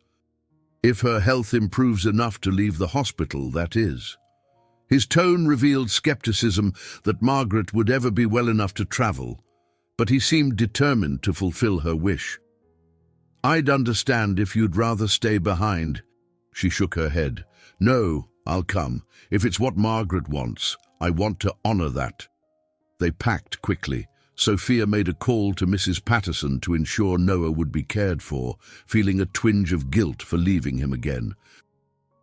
A: If her health improves enough to leave the hospital, that is." His tone revealed skepticism that Margaret would ever be well enough to travel, but he seemed determined to fulfill her wish. "I'd understand if you'd rather stay behind." She shook her head. "No, I'll come. If it's what Margaret wants, I want to honor that." They packed quickly, Sophia made a call to Mrs. Patterson to ensure Noah would be cared for, feeling a twinge of guilt for leaving him again.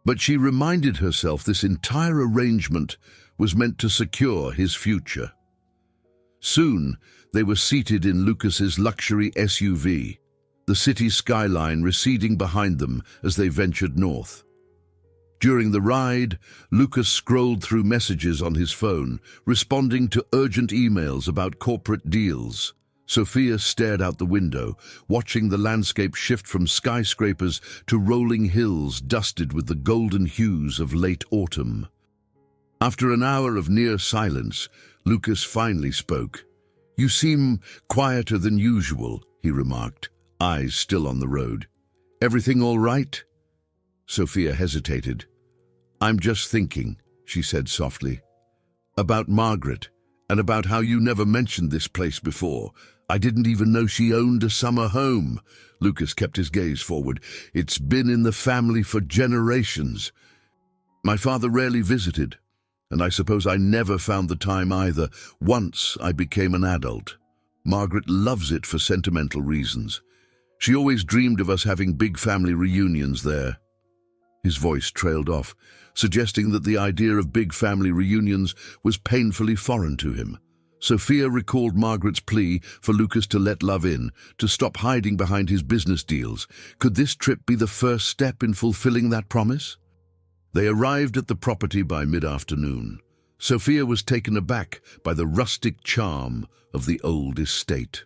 A: But she reminded herself this entire arrangement was meant to secure his future. Soon, they were seated in Lucas's luxury SUV, the city skyline receding behind them as they ventured north. During the ride, Lucas scrolled through messages on his phone, responding to urgent emails about corporate deals. Sophia stared out the window, watching the landscape shift from skyscrapers to rolling hills dusted with the golden hues of late autumn. After an hour of near silence, Lucas finally spoke. "You seem quieter than usual," he remarked, eyes still on the road. "Everything all right?" Sophia hesitated. "I'm just thinking," she said softly, "about Margaret, and about how you never mentioned this place before. I didn't even know she owned a summer home." Lucas kept his gaze forward. "It's been in the family for generations. My father rarely visited, and I suppose I never found the time either, once I became an adult. Margaret loves it for sentimental reasons. She always dreamed of us having big family reunions there." His voice trailed off, suggesting that the idea of big family reunions was painfully foreign to him. Sophia recalled Margaret's plea for Lucas to let love in, to stop hiding behind his business deals. Could this trip be the first step in fulfilling that promise? They arrived at the property by mid-afternoon. Sophia was taken aback by the rustic charm of the old estate.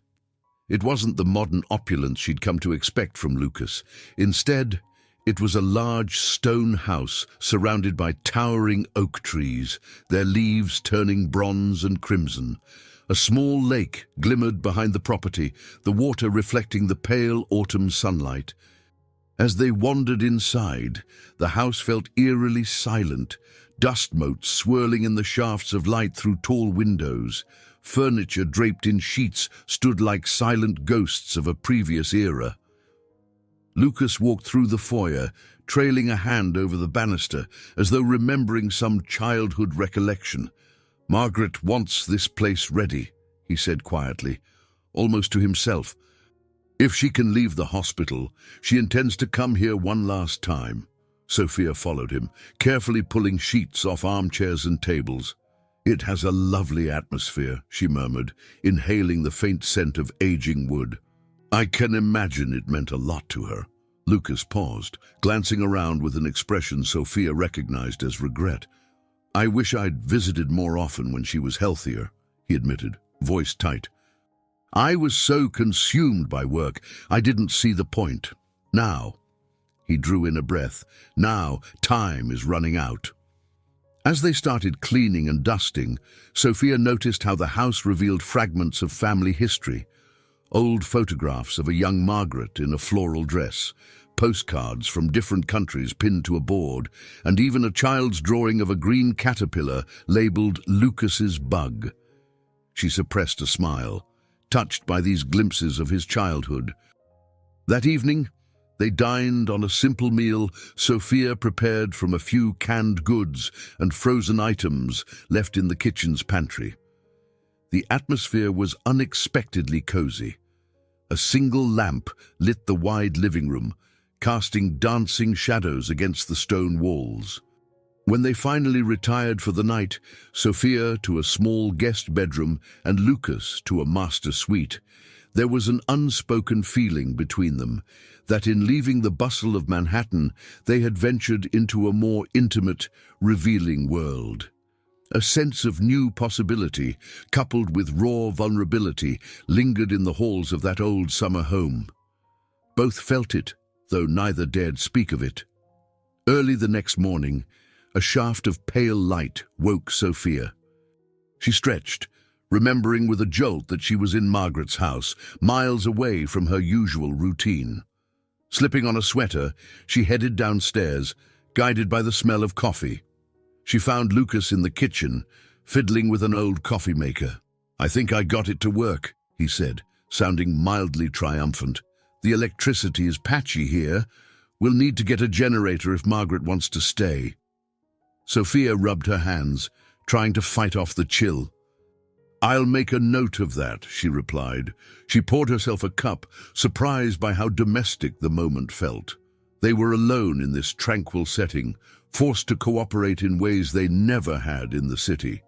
A: It wasn't the modern opulence she'd come to expect from Lucas. Instead, it was a large stone house surrounded by towering oak trees, their leaves turning bronze and crimson. A small lake glimmered behind the property, the water reflecting the pale autumn sunlight. As they wandered inside, the house felt eerily silent, dust motes swirling in the shafts of light through tall windows. Furniture draped in sheets stood like silent ghosts of a previous era. Lucas walked through the foyer, trailing a hand over the banister, as though remembering some childhood recollection. "Margaret wants this place ready," he said quietly, almost to himself. "If she can leave the hospital, she intends to come here one last time." Sophia followed him, carefully pulling sheets off armchairs and tables. "It has a lovely atmosphere," she murmured, inhaling the faint scent of aging wood. "I can imagine it meant a lot to her." Lucas paused, glancing around with an expression Sophia recognized as regret. "I wish I'd visited more often when she was healthier," he admitted, voice tight. "I was so consumed by work, I didn't see the point. Now," he drew in a breath, "now time is running out." As they started cleaning and dusting, Sophia noticed how the house revealed fragments of family history. Old photographs of a young Margaret in a floral dress, postcards from different countries pinned to a board, and even a child's drawing of a green caterpillar labeled Lucas's bug. She suppressed a smile, touched by these glimpses of his childhood. That evening, they dined on a simple meal Sophia prepared from a few canned goods and frozen items left in the kitchen's pantry. The atmosphere was unexpectedly cozy. A single lamp lit the wide living room, casting dancing shadows against the stone walls. When they finally retired for the night, Sophia to a small guest bedroom and Lucas to a master suite, there was an unspoken feeling between them that in leaving the bustle of Manhattan, they had ventured into a more intimate, revealing world. A sense of new possibility, coupled with raw vulnerability, lingered in the halls of that old summer home. Both felt it, though neither dared speak of it. Early the next morning, a shaft of pale light woke Sophia. She stretched, remembering with a jolt that she was in Margaret's house, miles away from her usual routine. Slipping on a sweater, she headed downstairs, guided by the smell of coffee. She found Lucas in the kitchen, fiddling with an old coffee maker. "I think I got it to work," he said, sounding mildly triumphant. "The electricity is patchy here. We'll need to get a generator if Margaret wants to stay." Sophia rubbed her hands, trying to fight off the chill. "I'll make a note of that," she replied. She poured herself a cup, surprised by how domestic the moment felt. They were alone in this tranquil setting, forced to cooperate in ways they never had in the city.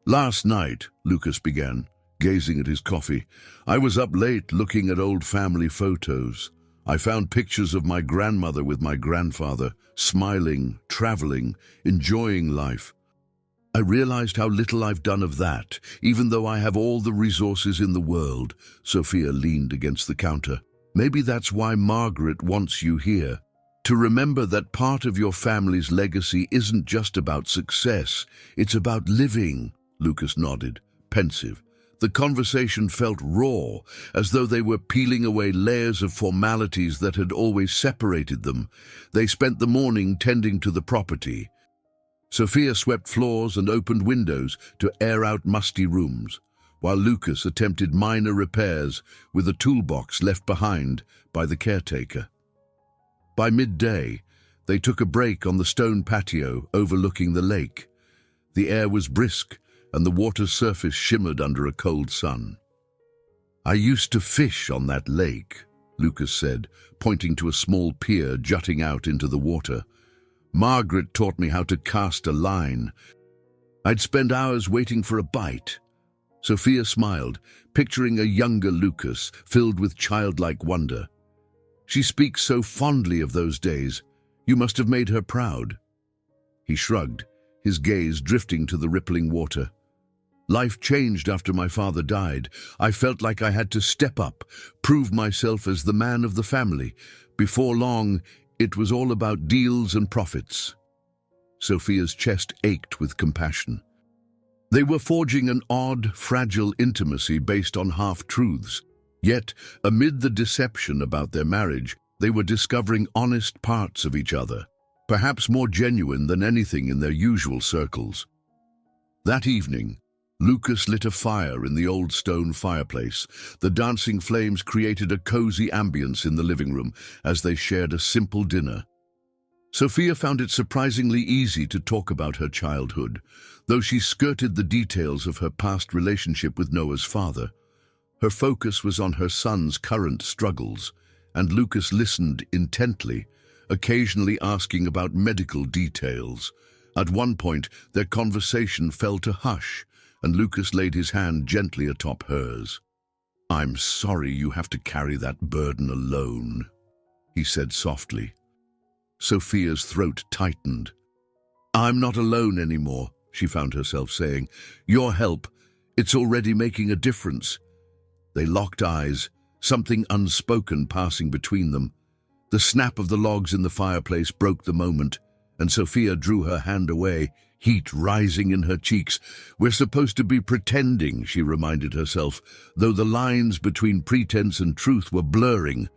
A: "Last night," Lucas began, gazing at his coffee, "I was up late looking at old family photos. I found pictures of my grandmother with my grandfather, smiling, traveling, enjoying life. I realized how little I've done of that, even though I have all the resources in the world." Sofia leaned against the counter. "Maybe that's why Margaret wants you here. To remember that part of your family's legacy isn't just about success, it's about living." Lucas nodded, pensive. The conversation felt raw, as though they were peeling away layers of formalities that had always separated them. They spent the morning tending to the property. Sofia swept floors and opened windows to air out musty rooms, while Lucas attempted minor repairs with a toolbox left behind by the caretaker. By midday, they took a break on the stone patio overlooking the lake. The air was brisk, and the water's surface shimmered under a cold sun. "I used to fish on that lake," Lucas said, pointing to a small pier jutting out into the water. "Margaret taught me how to cast a line. I'd spend hours waiting for a bite." Sofia smiled, picturing a younger Lucas filled with childlike wonder. "She speaks so fondly of those days. You must have made her proud." He shrugged, his gaze drifting to the rippling water. "Life changed after my father died. I felt like I had to step up, prove myself as the man of the family. Before long, it was all about deals and profits." Sofia's chest ached with compassion. They were forging an odd, fragile intimacy based on half-truths. Yet, amid the deception about their marriage, they were discovering honest parts of each other, perhaps more genuine than anything in their usual circles. That evening, Lucas lit a fire in the old stone fireplace. The dancing flames created a cozy ambience in the living room as they shared a simple dinner. Sofia found it surprisingly easy to talk about her childhood, though she skirted the details of her past relationship with Noah's father. Her focus was on her son's current struggles, and Lucas listened intently, occasionally asking about medical details. At one point, their conversation fell to hush, and Lucas laid his hand gently atop hers. "I'm sorry you have to carry that burden alone," he said softly. Sofia's throat tightened. "I'm not alone anymore," she found herself saying. "Your help, it's already making a difference." They locked eyes, something unspoken passing between them. The snap of the logs in the fireplace broke the moment, and Sofia drew her hand away, heat rising in her cheeks. "We're supposed to be pretending," she reminded herself, though the lines between pretense and truth were blurring.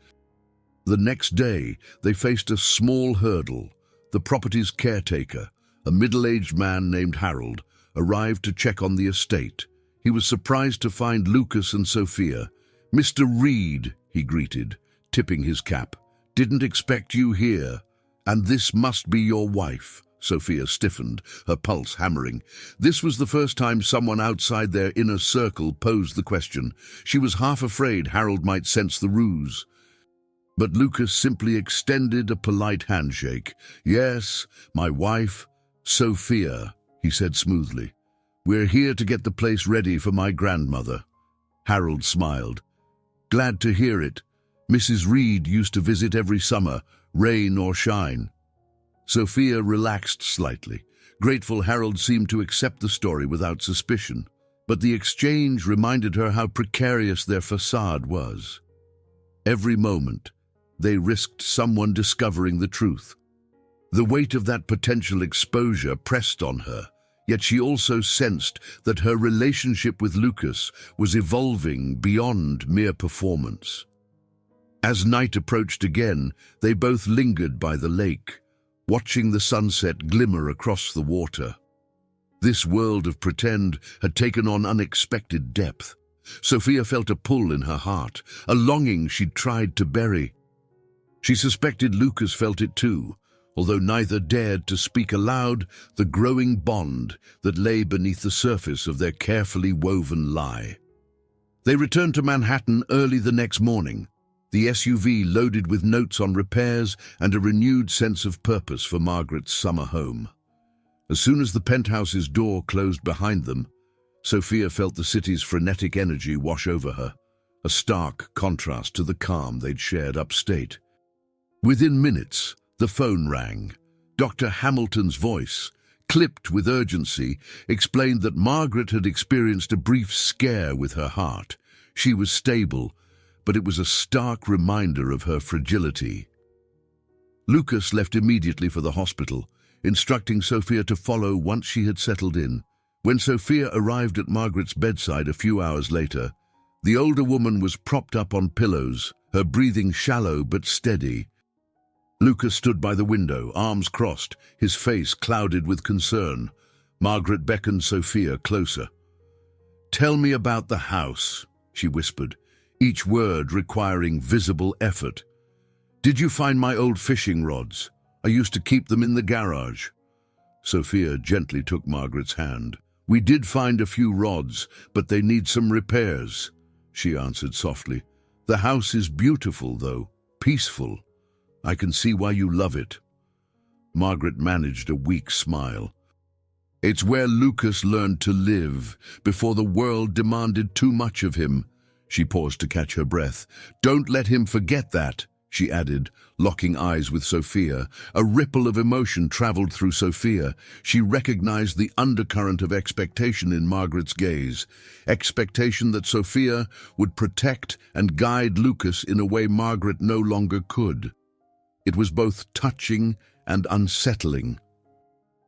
A: The next day, they faced a small hurdle. The property's caretaker, a middle-aged man named Harold, arrived to check on the estate. He was surprised to find Lucas and Sofia. "Mr. Reed," he greeted, tipping his cap. "Didn't expect you here. And this must be your wife." Sofia stiffened, her pulse hammering. This was the first time someone outside their inner circle posed the question. She was half afraid Harold might sense the ruse. But Lucas simply extended a polite handshake. "Yes, my wife, Sofia," he said smoothly. "We're here to get the place ready for my grandmother." Harold smiled. "Glad to hear it. Mrs. Reed used to visit every summer, rain or shine." Sofia relaxed slightly. Grateful Harold seemed to accept the story without suspicion. But the exchange reminded her how precarious their facade was. Every moment, they risked someone discovering the truth. The weight of that potential exposure pressed on her, yet she also sensed that her relationship with Lucas was evolving beyond mere performance. As night approached again, they both lingered by the lake, watching the sunset glimmer across the water. This world of pretend had taken on unexpected depth. Sofia felt a pull in her heart, a longing she'd tried to bury. She suspected Lucas felt it too, although neither dared to speak aloud the growing bond that lay beneath the surface of their carefully woven lie. They returned to Manhattan early the next morning, the SUV loaded with notes on repairs and a renewed sense of purpose for Margaret's summer home. As soon as the penthouse's door closed behind them, Sofia felt the city's frenetic energy wash over her, a stark contrast to the calm they'd shared upstate. Within minutes, the phone rang. Dr. Hamilton's voice, clipped with urgency, explained that Margaret had experienced a brief scare with her heart. She was stable, but it was a stark reminder of her fragility. Lucas left immediately for the hospital, instructing Sofia to follow once she had settled in. When Sofia arrived at Margaret's bedside a few hours later, the older woman was propped up on pillows, her breathing shallow but steady. Lucas stood by the window, arms crossed, his face clouded with concern. Margaret beckoned Sofia closer. "Tell me about the house," she whispered, each word requiring visible effort. "Did you find my old fishing rods? I used to keep them in the garage." Sofia gently took Margaret's hand. "We did find a few rods, but they need some repairs," she answered softly. "The house is beautiful, though, peaceful. I can see why you love it." Margaret managed a weak smile. "It's where Lucas learned to live, before the world demanded too much of him." She paused to catch her breath. "Don't let him forget that," she added, locking eyes with Sofia. A ripple of emotion traveled through Sofia. She recognized the undercurrent of expectation in Margaret's gaze. Expectation that Sofia would protect and guide Lucas in a way Margaret no longer could. It was both touching and unsettling.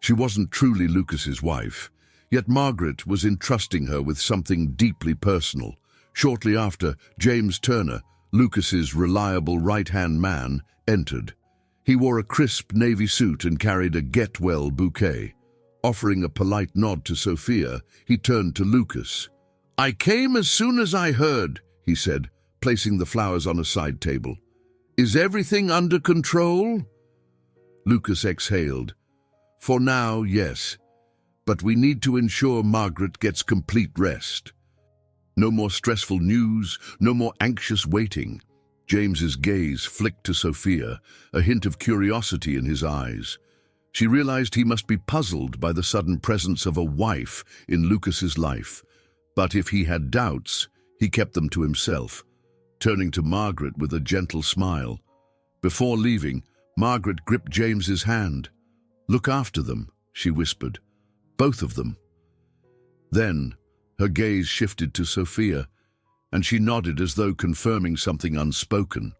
A: She wasn't truly Lucas's wife, yet Margaret was entrusting her with something deeply personal. Shortly after, James Turner, Lucas's reliable right-hand man, entered. He wore a crisp navy suit and carried a get-well bouquet. Offering a polite nod to Sofia, he turned to Lucas. "I came as soon as I heard," he said, placing the flowers on a side table. "Is everything under control?" Lucas exhaled. "For now, yes. But we need to ensure Margaret gets complete rest. No more stressful news, no more anxious waiting." James's gaze flicked to Sofia, a hint of curiosity in his eyes. She realized he must be puzzled by the sudden presence of a wife in Lucas's life. But if he had doubts, he kept them to himself, turning to Margaret with a gentle smile. Before leaving, Margaret gripped James's hand. "Look after them," she whispered. "Both of them." Then, her gaze shifted to Sofia, and she nodded as though confirming something unspoken.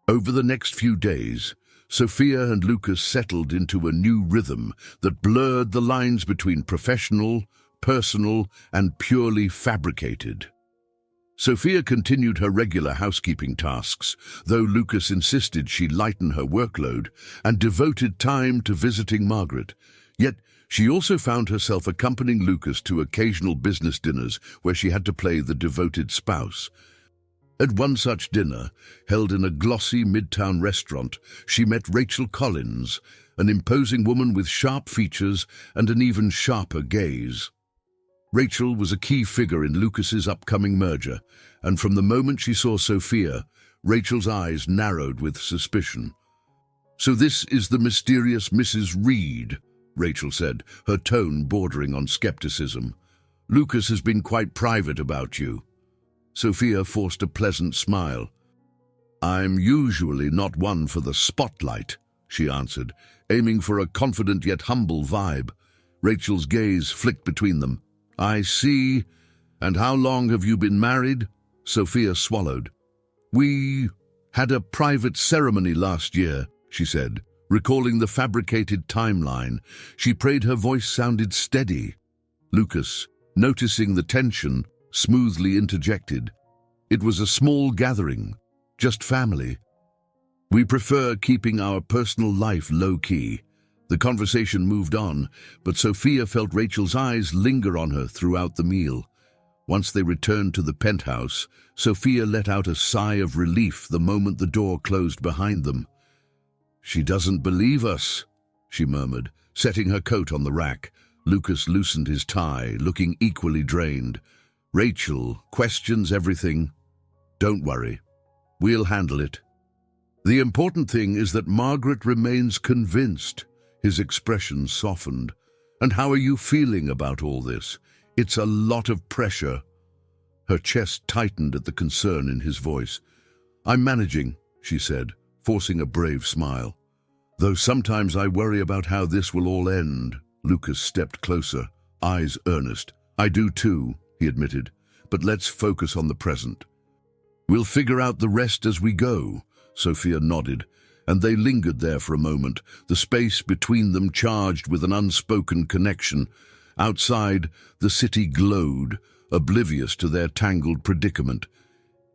A: Over the next few days, Sofia and Lucas settled into a new rhythm that blurred the lines between professional, personal, and purely fabricated. Sofia continued her regular housekeeping tasks, though Lucas insisted she lighten her workload and devoted time to visiting Margaret. Yet she also found herself accompanying Lucas to occasional business dinners where she had to play the devoted spouse. At one such dinner, held in a glossy midtown restaurant, she met Rachel Collins, an imposing woman with sharp features and an even sharper gaze. Rachel was a key figure in Lucas's upcoming merger, and from the moment she saw Sofia, Rachel's eyes narrowed with suspicion. "So this is the mysterious Mrs. Reed," Rachel said, her tone bordering on skepticism. "Lucas has been quite private about you." Sofia forced a pleasant smile. "I'm usually not one for the spotlight," she answered, aiming for a confident yet humble vibe. Rachel's gaze flicked between them. "I see. And how long have you been married?" Sofia swallowed. "We had a private ceremony last year," she said, recalling the fabricated timeline. She prayed her voice sounded steady. Lucas, noticing the tension, smoothly interjected. "It was a small gathering, just family. We prefer keeping our personal life low-key." The conversation moved on, but Sofia felt Rachel's eyes linger on her throughout the meal. Once they returned to the penthouse, Sofia let out a sigh of relief the moment the door closed behind them. She doesn't believe us, she murmured, setting her coat on the rack. Lucas loosened his tie, looking equally drained. Rachel questions everything. Don't worry. We'll handle it. The important thing is that Margaret remains convinced. His expression softened. And how are you feeling about all this? It's a lot of pressure. Her chest tightened at the concern in his voice. I'm managing, she said, forcing a brave smile. Though sometimes I worry about how this will all end. Lucas stepped closer, eyes earnest. I do too, he admitted, but let's focus on the present. We'll figure out the rest as we go, Sofia nodded, and they lingered there for a moment, the space between them charged with an unspoken connection. Outside, the city glowed, oblivious to their tangled predicament.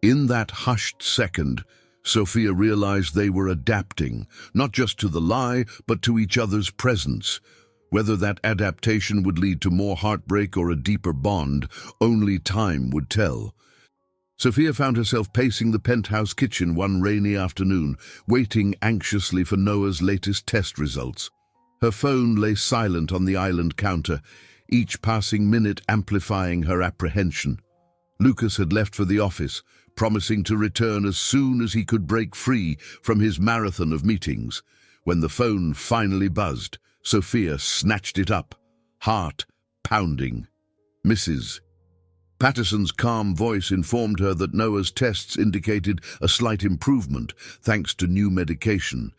A: In that hushed second, Sofia realized they were adapting, not just to the lie, but to each other's presence. Whether that adaptation would lead to more heartbreak or a deeper bond, only time would tell. Sofia found herself pacing the penthouse kitchen one rainy afternoon, waiting anxiously for Noah's latest test results. Her phone lay silent on the island counter, each passing minute amplifying her apprehension. Lucas had left for the office, promising to return as soon as he could break free from his marathon of meetings. When the phone finally buzzed, Sofia snatched it up, heart pounding. Mrs. Patterson's calm voice informed her that Noah's tests indicated a slight improvement thanks to new medication,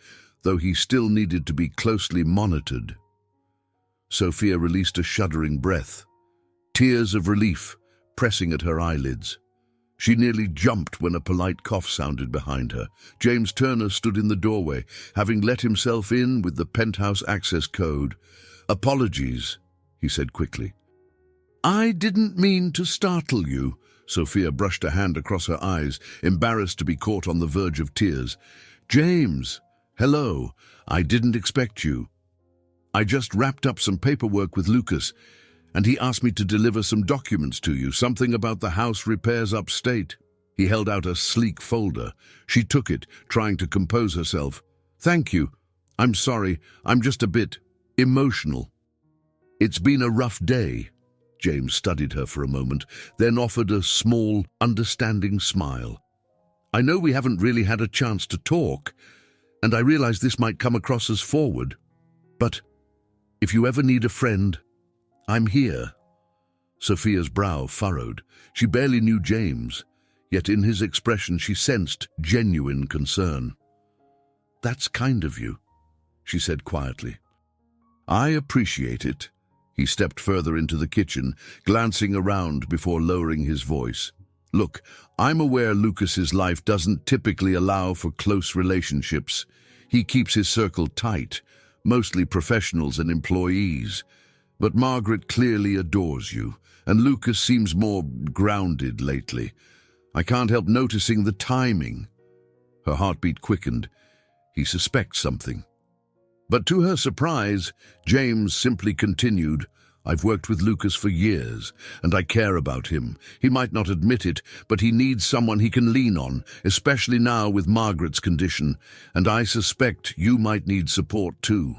A: though he still needed to be closely monitored. Sofia released a shuddering breath, tears of relief pressing at her eyelids. She nearly jumped when a polite cough sounded behind her. James Turner stood in the doorway, having let himself in with the penthouse access code. "Apologies," he said quickly. "I didn't mean to startle you." Sofia brushed a hand across her eyes, embarrassed to be caught on the verge of tears. "James, hello. I didn't expect you. I just wrapped up some paperwork with Lucas, and he asked me to deliver some documents to you, something about the house repairs upstate." He held out a sleek folder. She took it, trying to compose herself. "Thank you. I'm sorry. I'm just a bit emotional." "It's been a rough day." James studied her for a moment, then offered a small, understanding smile. "I know we haven't really had a chance to talk, and I realize this might come across as forward, but if you ever need a friend, I'm here." Sofia's brow furrowed. She barely knew James, yet in his expression she sensed genuine concern. "That's kind of you," she said quietly. "I appreciate it." He stepped further into the kitchen, glancing around before lowering his voice. "Look, I'm aware Lucas's life doesn't typically allow for close relationships. He keeps his circle tight, mostly professionals and employees. But Margaret clearly adores you, and Lucas seems more grounded lately. I can't help noticing the timing." Her heartbeat quickened. He suspects something. But to her surprise, James simply continued, "I've worked with Lucas for years, and I care about him. He might not admit it, but he needs someone he can lean on, especially now with Margaret's condition, and I suspect you might need support too."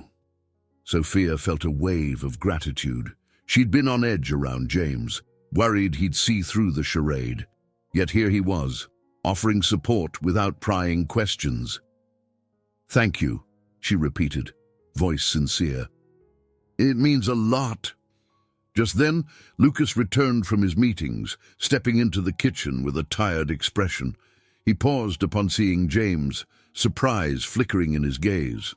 A: Sofia felt a wave of gratitude. She'd been on edge around James, worried he'd see through the charade. Yet here he was, offering support without prying questions. "Thank you," she repeated, voice sincere. "It means a lot." Just then, Lucas returned from his meetings, stepping into the kitchen with a tired expression. He paused upon seeing James, surprise flickering in his gaze.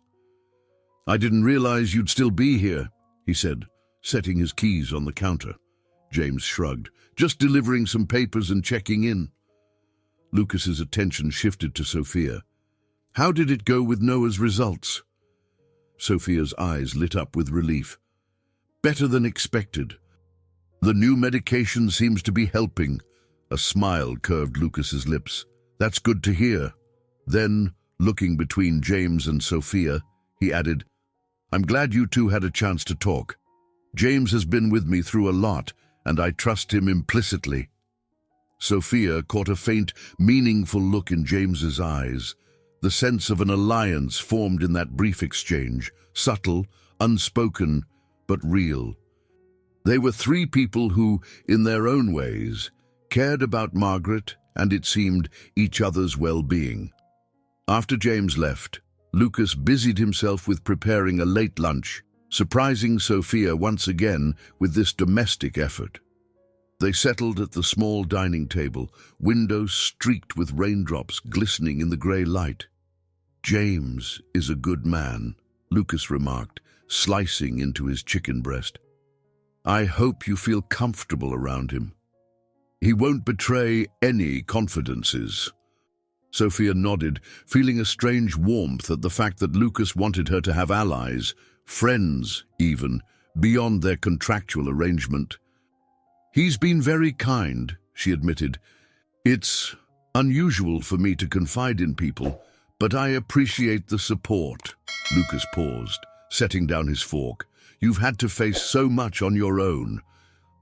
A: "I didn't realize you'd still be here," he said, setting his keys on the counter. James shrugged. "Just delivering some papers and checking in." Lucas's attention shifted to Sofia. "How did it go with Noah's results?" Sofia's eyes lit up with relief. "Better than expected. The new medication seems to be helping." A smile curved Lucas's lips. "That's good to hear." Then, looking between James and Sofia, he added, "I'm glad you two had a chance to talk. James has been with me through a lot, and I trust him implicitly." Sofia caught a faint, meaningful look in James's eyes, The sense of an alliance formed in that brief exchange, subtle, unspoken, but real. They were three people who, in their own ways, cared about Margaret and, it seemed, each other's well-being. After James left, Lucas busied himself with preparing a late lunch, surprising Sofia once again with this domestic effort. They settled at the small dining table, windows streaked with raindrops glistening in the grey light. "James is a good man," Lucas remarked, slicing into his chicken breast. "I hope you feel comfortable around him. He won't betray any confidences." Sofia nodded, feeling a strange warmth at the fact that Lucas wanted her to have allies, friends even, beyond their contractual arrangement. "He's been very kind," she admitted. "It's unusual for me to confide in people, but I appreciate the support." Lucas paused, setting down his fork. "You've had to face so much on your own.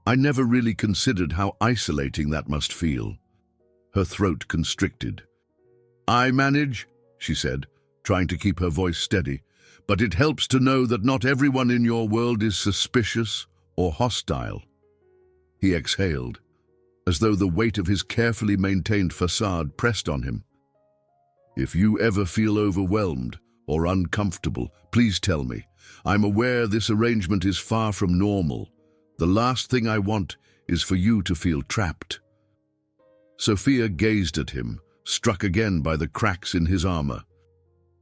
A: I never really considered how isolating that must feel." Her throat constricted. "I manage," she said, trying to keep her voice steady, "but it helps to know that not everyone in your world is suspicious or hostile." He exhaled, as though the weight of his carefully maintained facade pressed on him. "If you ever feel overwhelmed or uncomfortable, please tell me. I'm aware this arrangement is far from normal. The last thing I want is for you to feel trapped." Sofia gazed at him, struck again by the cracks in his armor.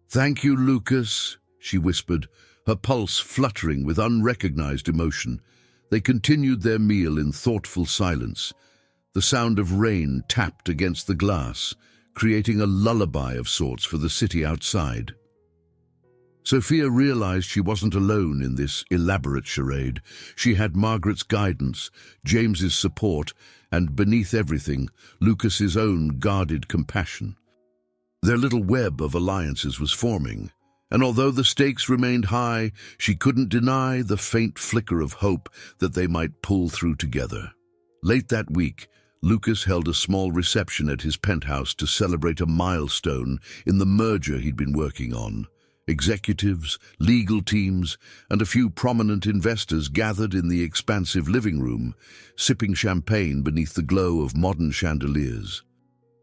A: "Thank you, Lucas," she whispered, her pulse fluttering with unrecognized emotion. They continued their meal in thoughtful silence. The sound of rain tapped against the glass, creating a lullaby of sorts for the city outside. Sofia realized she wasn't alone in this elaborate charade. She had Margaret's guidance, James's support, and beneath everything, Lucas's own guarded compassion. Their little web of alliances was forming, and although the stakes remained high, she couldn't deny the faint flicker of hope that they might pull through together. Late that week, Lucas held a small reception at his penthouse to celebrate a milestone in the merger he'd been working on. Executives, legal teams, and a few prominent investors gathered in the expansive living room, sipping champagne beneath the glow of modern chandeliers.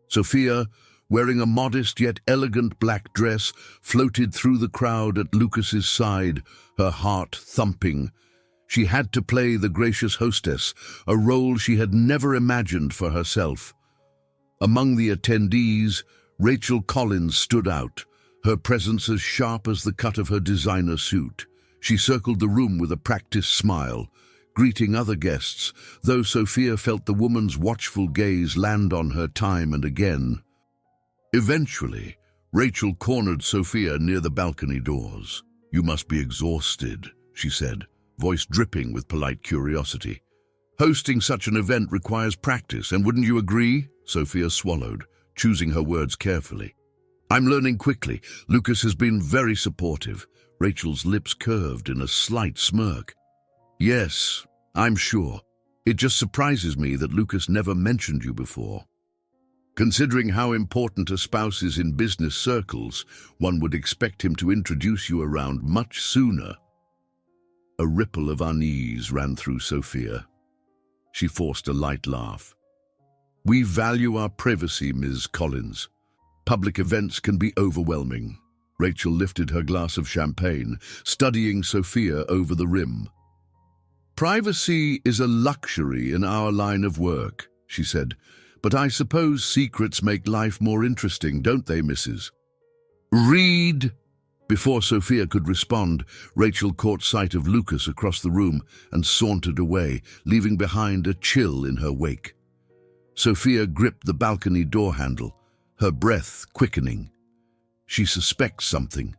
A: Sofia, wearing a modest yet elegant black dress, floated through the crowd at Lucas's side, her heart thumping. She had to play the gracious hostess, a role she had never imagined for herself. Among the attendees, Rachel Collins stood out, her presence as sharp as the cut of her designer suit. She circled the room with a practiced smile, greeting other guests, though Sofia felt the woman's watchful gaze land on her time and again. Eventually, Rachel cornered Sofia near the balcony doors. "You must be exhausted," she said, voice dripping with polite curiosity. "Hosting such an event requires practice, and wouldn't you agree?" Sofia swallowed, choosing her words carefully. "I'm learning quickly. Lucas has been very supportive." Rachel's lips curved in a slight smirk. "Yes, I'm sure. It just surprises me that Lucas never mentioned you before. Considering how important a spouse is in business circles, one would expect him to introduce you around much sooner." A ripple of unease ran through Sofia. She forced a light laugh. "We value our privacy, Ms. Collins. Public events can be overwhelming." Rachel lifted her glass of champagne, studying Sofia over the rim. "Privacy is a luxury in our line of work," she said, "but I suppose secrets make life more interesting, don't they, Mrs. Reed?" Before Sofia could respond, Rachel caught sight of Lucas across the room and sauntered away, leaving behind a chill in her wake. Sofia gripped the balcony door handle, her breath quickening. She suspects something,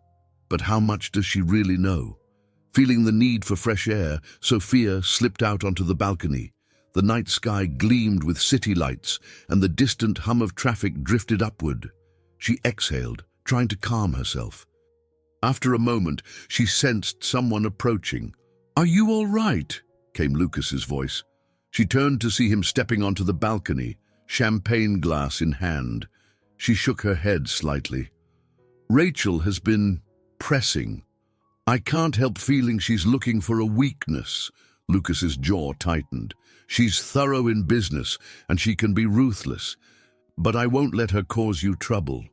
A: but how much does she really know? Feeling the need for fresh air, Sofia slipped out onto the balcony. The night sky gleamed with city lights, and the distant hum of traffic drifted upward. She exhaled, trying to calm herself. After a moment, she sensed someone approaching. "Are you all right?" came Lucas's voice. She turned to see him stepping onto the balcony, champagne glass in hand. She shook her head slightly. Rachel has been pressing. I can't help feeling she's looking for a weakness. Lucas's jaw tightened. She's thorough in business, and she can be ruthless. But I won't let her cause you trouble.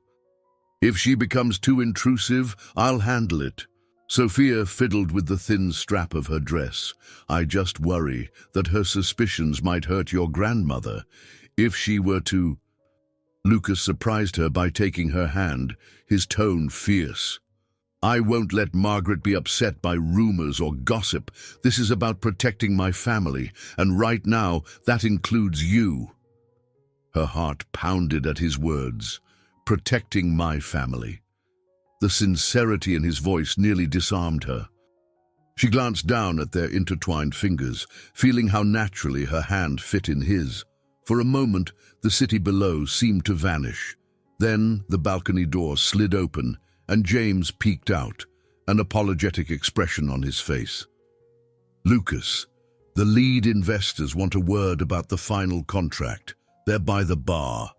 A: If she becomes too intrusive, I'll handle it. Sofia fiddled with the thin strap of her dress. I just worry that her suspicions might hurt your grandmother. If she were to... Lucas surprised her by taking her hand, his tone fierce. I won't let Margaret be upset by rumors or gossip. This is about protecting my family, and right now, that includes you. Her heart pounded at his words. Protecting my family. The sincerity in his voice nearly disarmed her. She glanced down at their intertwined fingers, feeling how naturally her hand fit in his. For a moment, the city below seemed to vanish. Then the balcony door slid open, and James peeked out, an apologetic expression on his face. Lucas, the lead investors want a word about the final contract. They're by the bar.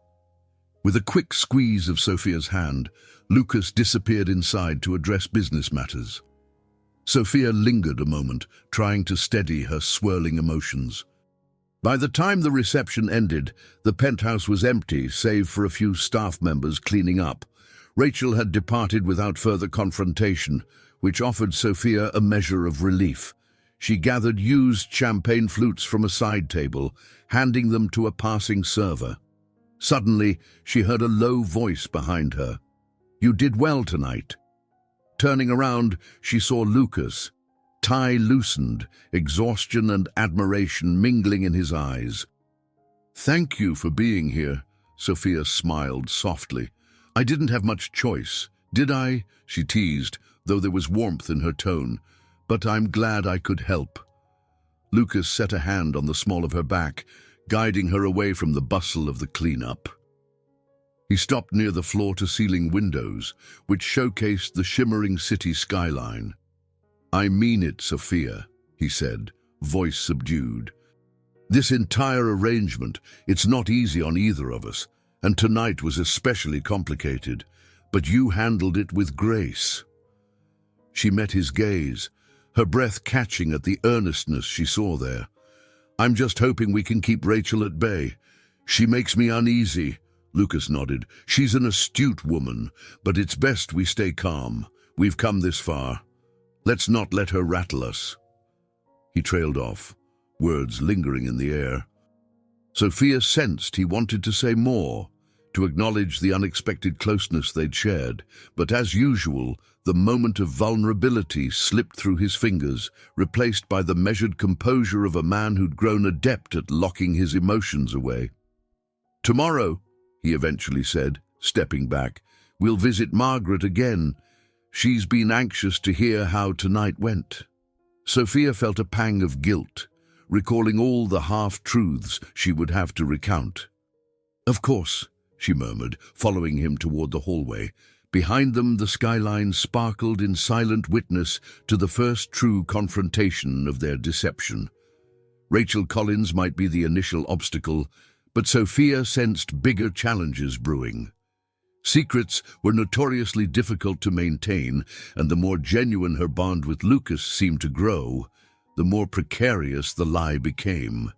A: With a quick squeeze of Sofia's hand, Lucas disappeared inside to address business matters. Sofia lingered a moment, trying to steady her swirling emotions. By the time the reception ended, the penthouse was empty, save for a few staff members cleaning up. Rachel had departed without further confrontation, which offered Sofia a measure of relief. She gathered used champagne flutes from a side table, handing them to a passing server. Suddenly, she heard a low voice behind her. You did well tonight. Turning around, she saw Lucas. Tie loosened, exhaustion and admiration mingling in his eyes. Thank you for being here, Sofia smiled softly. I didn't have much choice, did I? She teased, though there was warmth in her tone. But I'm glad I could help. Lucas set a hand on the small of her back, guiding her away from the bustle of the cleanup. He stopped near the floor-to-ceiling windows, which showcased the shimmering city skyline. I mean it, Sofia, he said, voice subdued. This entire arrangement, it's not easy on either of us, and tonight was especially complicated, but you handled it with grace. She met his gaze, her breath catching at the earnestness she saw there. I'm just hoping we can keep Rachel at bay. She makes me uneasy. Lucas nodded. She's an astute woman, but it's best we stay calm. We've come this far. Let's not let her rattle us. He trailed off, words lingering in the air. Sofia sensed he wanted to say more, to acknowledge the unexpected closeness they'd shared, but as usual, the moment of vulnerability slipped through his fingers, replaced by the measured composure of a man who'd grown adept at locking his emotions away. Tomorrow, he eventually said, stepping back, we'll visit Margaret again. She's been anxious to hear how tonight went. Sofia felt a pang of guilt, recalling all the half-truths she would have to recount. Of course, she murmured, following him toward the hallway. Behind them, the skyline sparkled in silent witness to the first true confrontation of their deception. Rachel Collins might be the initial obstacle, but Sofia sensed bigger challenges brewing. Secrets were notoriously difficult to maintain, and the more genuine her bond with Lucas seemed to grow, the more precarious the lie became.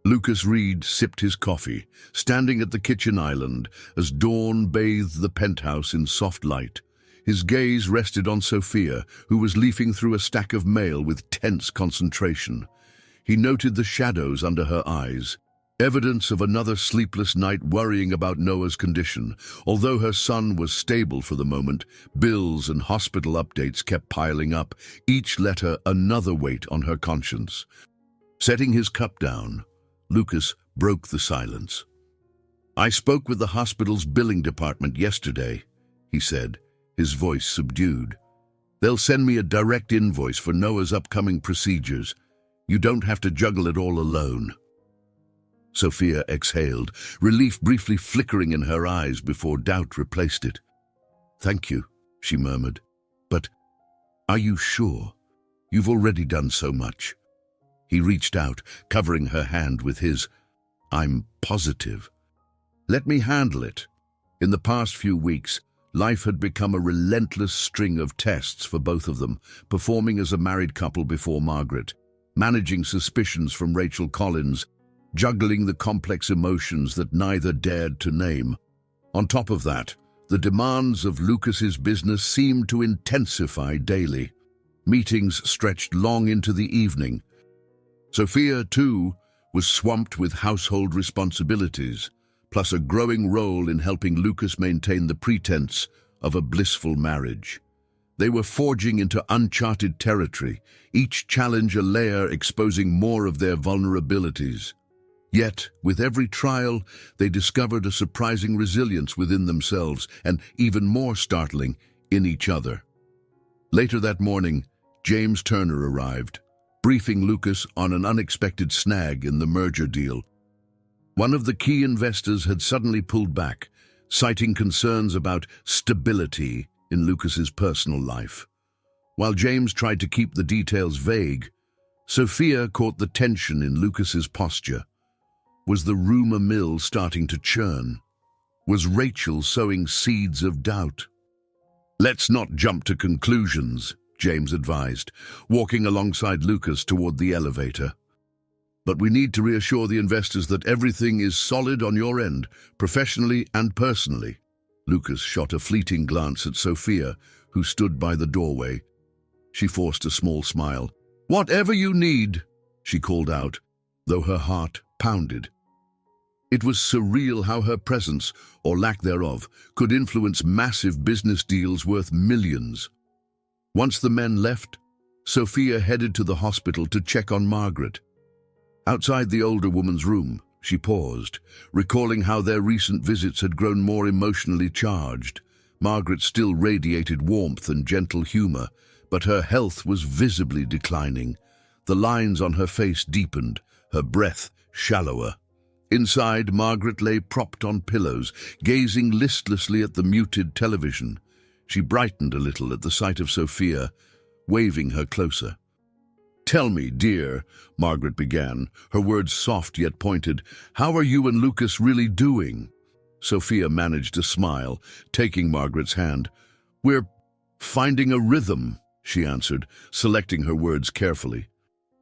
A: Lucas Reed sipped his coffee, standing at the kitchen island as dawn bathed the penthouse in soft light. His gaze rested on Sofia, who was leafing through a stack of mail with tense concentration. He noted the shadows under her eyes, evidence of another sleepless night worrying about Noah's condition. Although her son was stable for the moment, bills and hospital updates kept piling up, each letter another weight on her conscience. Setting his cup down, Lucas broke the silence. I spoke with the hospital's billing department yesterday, he said, his voice subdued. They'll send me a direct invoice for Noah's upcoming procedures. You don't have to juggle it all alone. Sofia exhaled, relief briefly flickering in her eyes before doubt replaced it. Thank you, she murmured. But are you sure? You've already done so much. He reached out, covering her hand with his. I'm positive. Let me handle it. In the past few weeks, Life had become a relentless string of tests for both of them, performing as a married couple before Margaret, managing suspicions from Rachel Collins, juggling the complex emotions that neither dared to name. On top of that, the demands of Lucas's business seemed to intensify daily. Meetings stretched long into the evening. Sofia, too, was swamped with household responsibilities, plus a growing role in helping Lucas maintain the pretense of a blissful marriage. They were forging into uncharted territory, each challenge a layer exposing more of their vulnerabilities. Yet, with every trial, they discovered a surprising resilience within themselves and, even more startling, in each other. Later that morning, James Turner arrived, briefing Lucas on an unexpected snag in the merger deal. One of the key investors had suddenly pulled back, citing concerns about stability in Lucas's personal life. While James tried to keep the details vague, Sofia caught the tension in Lucas's posture. Was the rumor mill starting to churn? Was Rachel sowing seeds of doubt? "Let's not jump to conclusions," James advised, walking alongside Lucas toward the elevator. "But we need to reassure the investors that everything is solid on your end, professionally and personally." Lucas shot a fleeting glance at Sofia, who stood by the doorway. She forced a small smile. "Whatever you need," she called out, though her heart pounded. It was surreal how her presence, or lack thereof, could influence massive business deals worth millions. Once the men left, Sofia headed to the hospital to check on Margaret. Outside the older woman's room, she paused, recalling how their recent visits had grown more emotionally charged. Margaret still radiated warmth and gentle humor, but her health was visibly declining. The lines on her face deepened, her breath shallower. Inside, Margaret lay propped on pillows, gazing listlessly at the muted television. She brightened a little at the sight of Sofia, waving her closer. "Tell me, dear," Margaret began, her words soft yet pointed, "how are you and Lucas really doing?" Sofia managed to smile, taking Margaret's hand. "We're finding a rhythm," she answered, selecting her words carefully.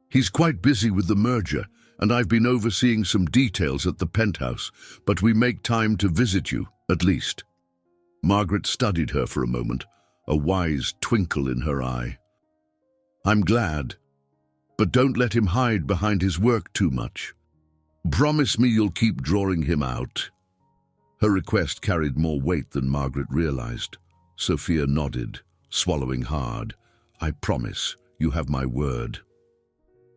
A: "He's quite busy with the merger, and I've been overseeing some details at the penthouse, but we make time to visit you, at least." Margaret studied her for a moment, a wise twinkle in her eye. "I'm glad, but don't let him hide behind his work too much. Promise me you'll keep drawing him out." Her request carried more weight than Margaret realized. Sofia nodded, swallowing hard. "I promise, you have my word."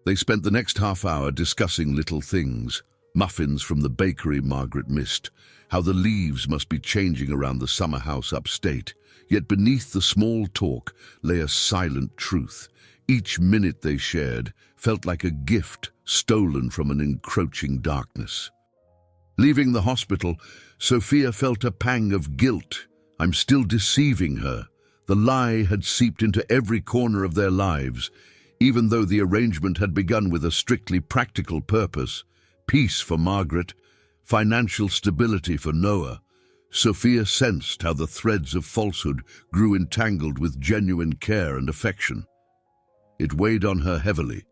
A: They spent the next half hour discussing little things, muffins from the bakery Margaret missed, how the leaves must be changing around the summer house upstate. Yet beneath the small talk lay a silent truth. Each minute they shared felt like a gift stolen from an encroaching darkness. Leaving the hospital, Sofia felt a pang of guilt. I'm still deceiving her. The lie had seeped into every corner of their lives. Even though the arrangement had begun with a strictly practical purpose, peace for Margaret, financial stability for Noah, Sofia sensed how the threads of falsehood grew entangled with genuine care and affection. It weighed on her heavily.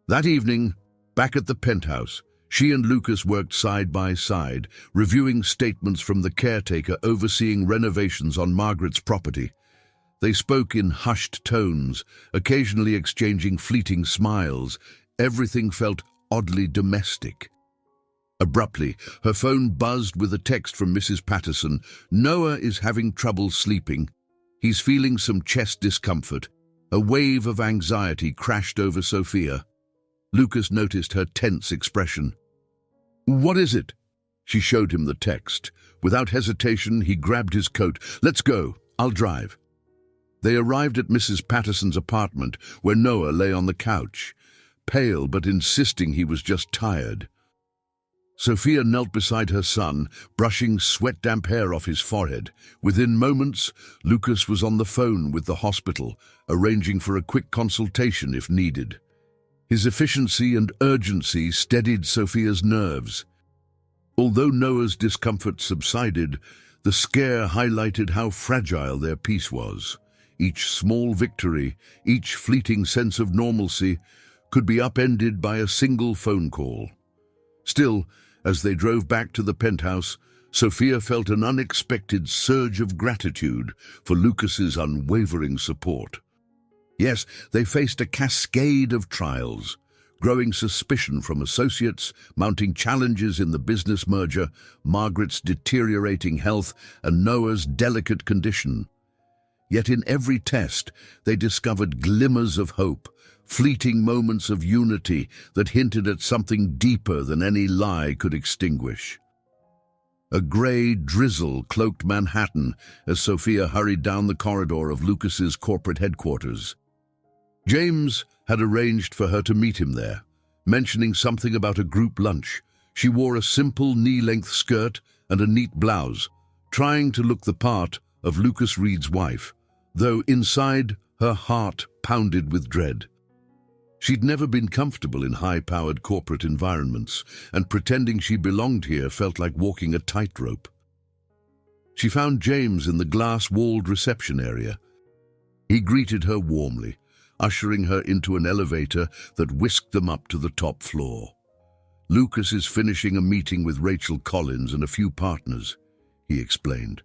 A: That evening, back at the penthouse, she and Lucas worked side by side, reviewing statements from the caretaker overseeing renovations on Margaret's property. They spoke in hushed tones, occasionally exchanging fleeting smiles. Everything felt oddly domestic. Abruptly, her phone buzzed with a text from Mrs. Patterson. "Noah is having trouble sleeping. He's feeling some chest discomfort." A wave of anxiety crashed over Sofia. Lucas noticed her tense expression. "What is it?" She showed him the text. Without hesitation, he grabbed his coat. "Let's go. I'll drive." They arrived at Mrs. Patterson's apartment, where Noah lay on the couch, pale but insisting he was just tired. Sofia knelt beside her son, brushing sweat-damp hair off his forehead. Within moments, Lucas was on the phone with the hospital, arranging for a quick consultation if needed. His efficiency and urgency steadied Sofia's nerves. Although Noah's discomfort subsided, The scare highlighted how fragile their peace was. Each small victory, each fleeting sense of normalcy, could be upended by a single phone call. Still, as they drove back to the penthouse, Sofia felt an unexpected surge of gratitude for Lucas's unwavering support. Yes, they faced a cascade of trials, growing suspicion from associates, mounting challenges in the business merger, Margaret's deteriorating health, and Noah's delicate condition. Yet in every test, they discovered glimmers of hope, fleeting moments of unity that hinted at something deeper than any lie could extinguish. A grey drizzle cloaked Manhattan as Sofia hurried down the corridor of Lucas's corporate headquarters. James had arranged for her to meet him there, mentioning something about a group lunch. She wore a simple knee-length skirt and a neat blouse, trying to look the part of Lucas Reed's wife, though inside her heart pounded with dread. She'd never been comfortable in high-powered corporate environments, and pretending she belonged here felt like walking a tightrope. She found James in the glass-walled reception area. He greeted her warmly, ushering her into an elevator that whisked them up to the top floor. "Lucas is finishing a meeting with Rachel Collins and a few partners," he explained.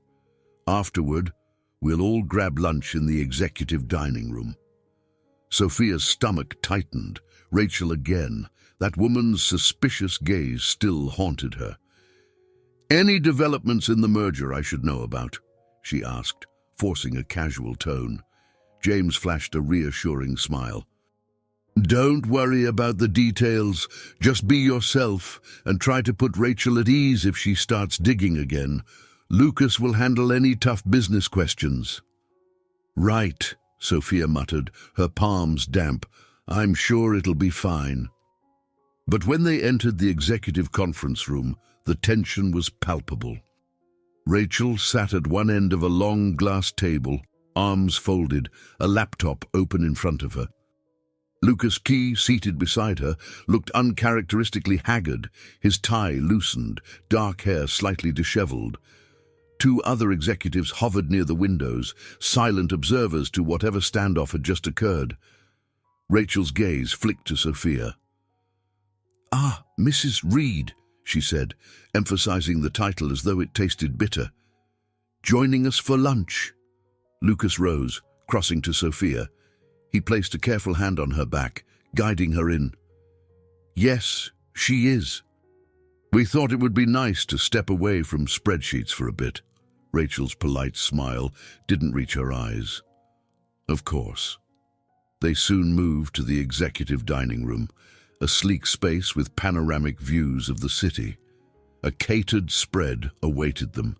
A: "Afterward, we'll all grab lunch in the executive dining room." Sofia's stomach tightened. Rachel again. That woman's suspicious gaze still haunted her. "Any developments in the merger I should know about?" she asked, forcing a casual tone. James flashed a reassuring smile. "Don't worry about the details. Just be yourself and try to put Rachel at ease if she starts digging again. Lucas will handle any tough business questions." "Right," Sofia muttered, her palms damp. "I'm sure it'll be fine." But when they entered the executive conference room, the tension was palpable. Rachel sat at one end of a long glass table, arms folded, a laptop open in front of her. Lucas Key, seated beside her, looked uncharacteristically haggard, his tie loosened, dark hair slightly disheveled. Two other executives hovered near the windows, silent observers to whatever standoff had just occurred. Rachel's gaze flicked to Sofia. "Ah, Mrs. Reed," she said, emphasizing the title as though it tasted bitter. "Joining us for lunch." Lucas rose, crossing to Sofia. He placed a careful hand on her back, guiding her in. "Yes, she is. We thought it would be nice to step away from spreadsheets for a bit." Rachel's polite smile didn't reach her eyes. "Of course." They soon moved to the executive dining room, a sleek space with panoramic views of the city. A catered spread awaited them,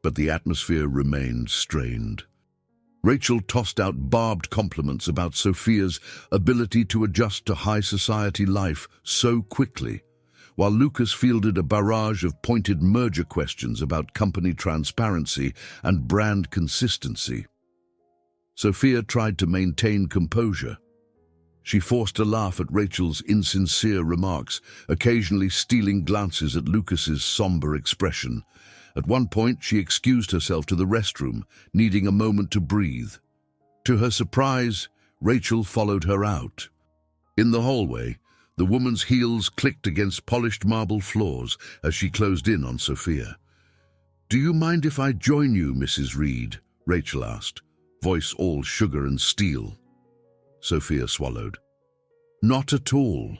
A: but the atmosphere remained strained. Rachel tossed out barbed compliments about Sofia's ability to adjust to high society life so quickly, while Lucas fielded a barrage of pointed merger questions about company transparency and brand consistency. Sofia tried to maintain composure. She forced a laugh at Rachel's insincere remarks, occasionally stealing glances at Lucas's somber expression. At one point, she excused herself to the restroom, needing a moment to breathe. To her surprise, Rachel followed her out. In the hallway, the woman's heels clicked against polished marble floors as she closed in on Sofia. "Do you mind if I join you, Mrs. Reed?" Rachel asked, voice all sugar and steel. Sofia swallowed. "Not at all."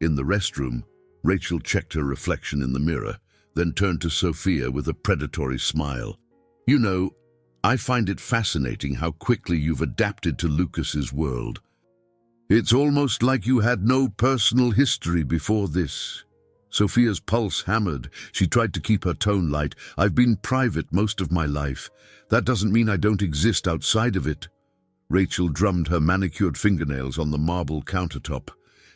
A: In the restroom, Rachel checked her reflection in the mirror, then turned to Sofia with a predatory smile. "You know, I find it fascinating how quickly you've adapted to Lucas's world. It's almost like you had no personal history before this." Sofia's pulse hammered. She tried to keep her tone light. "I've been private most of my life. That doesn't mean I don't exist outside of it." Rachel drummed her manicured fingernails on the marble countertop.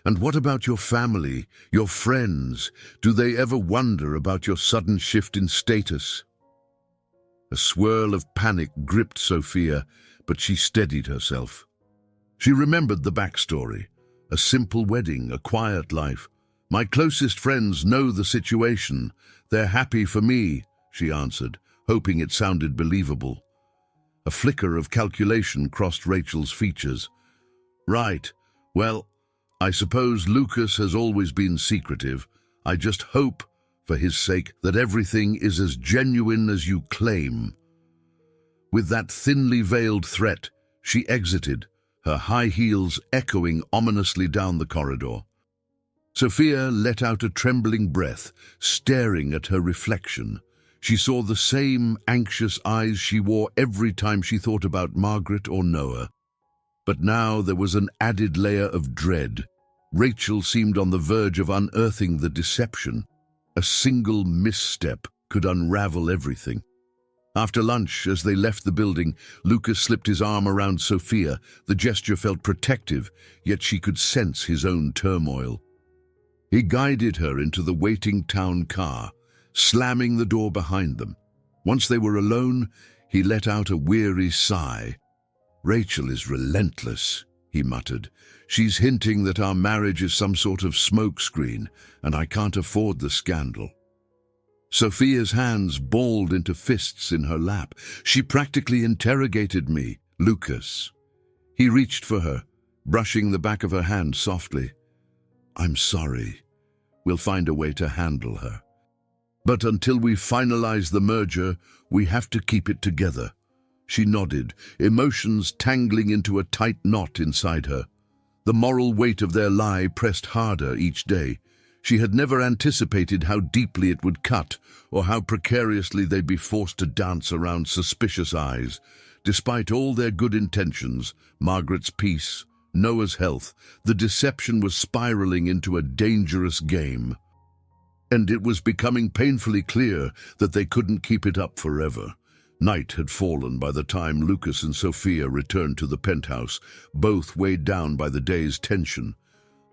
A: "And what about your family, your friends? Do they ever wonder about your sudden shift in status?" A swirl of panic gripped Sofia, but she steadied herself. She remembered the backstory. A simple wedding, a quiet life. "My closest friends know the situation. They're happy for me," she answered, hoping it sounded believable. A flicker of calculation crossed Rachel's features. Right. Well, I suppose Lucas has always been secretive. I just hope, for his sake, that everything is as genuine as you claim. With that thinly veiled threat, she exited, her high heels echoing ominously down the corridor. Sofia let out a trembling breath, staring at her reflection. She saw the same anxious eyes she wore every time she thought about Margaret or Noah. But now there was an added layer of dread. Rachel seemed on the verge of unearthing the deception. A single misstep could unravel everything. After lunch, as they left the building, Lucas slipped his arm around Sofia. The gesture felt protective, yet she could sense his own turmoil. He guided her into the waiting town car, slamming the door behind them. Once they were alone, he let out a weary sigh. "Rachel is relentless," he muttered. "She's hinting that our marriage is some sort of smokescreen, and I can't afford the scandal." Sofia's hands balled into fists in her lap. "She practically interrogated me, Lucas." He reached for her, brushing the back of her hand softly. "I'm sorry. We'll find a way to handle her. But until we finalize the merger, we have to keep it together." She nodded, emotions tangling into a tight knot inside her. The moral weight of their lie pressed harder each day. She had never anticipated how deeply it would cut, or how precariously they'd be forced to dance around suspicious eyes. Despite all their good intentions, Margaret's peace, Noah's health, the deception was spiraling into a dangerous game. And it was becoming painfully clear that they couldn't keep it up forever. Night had fallen by the time Lucas and Sofia returned to the penthouse, both weighed down by the day's tension.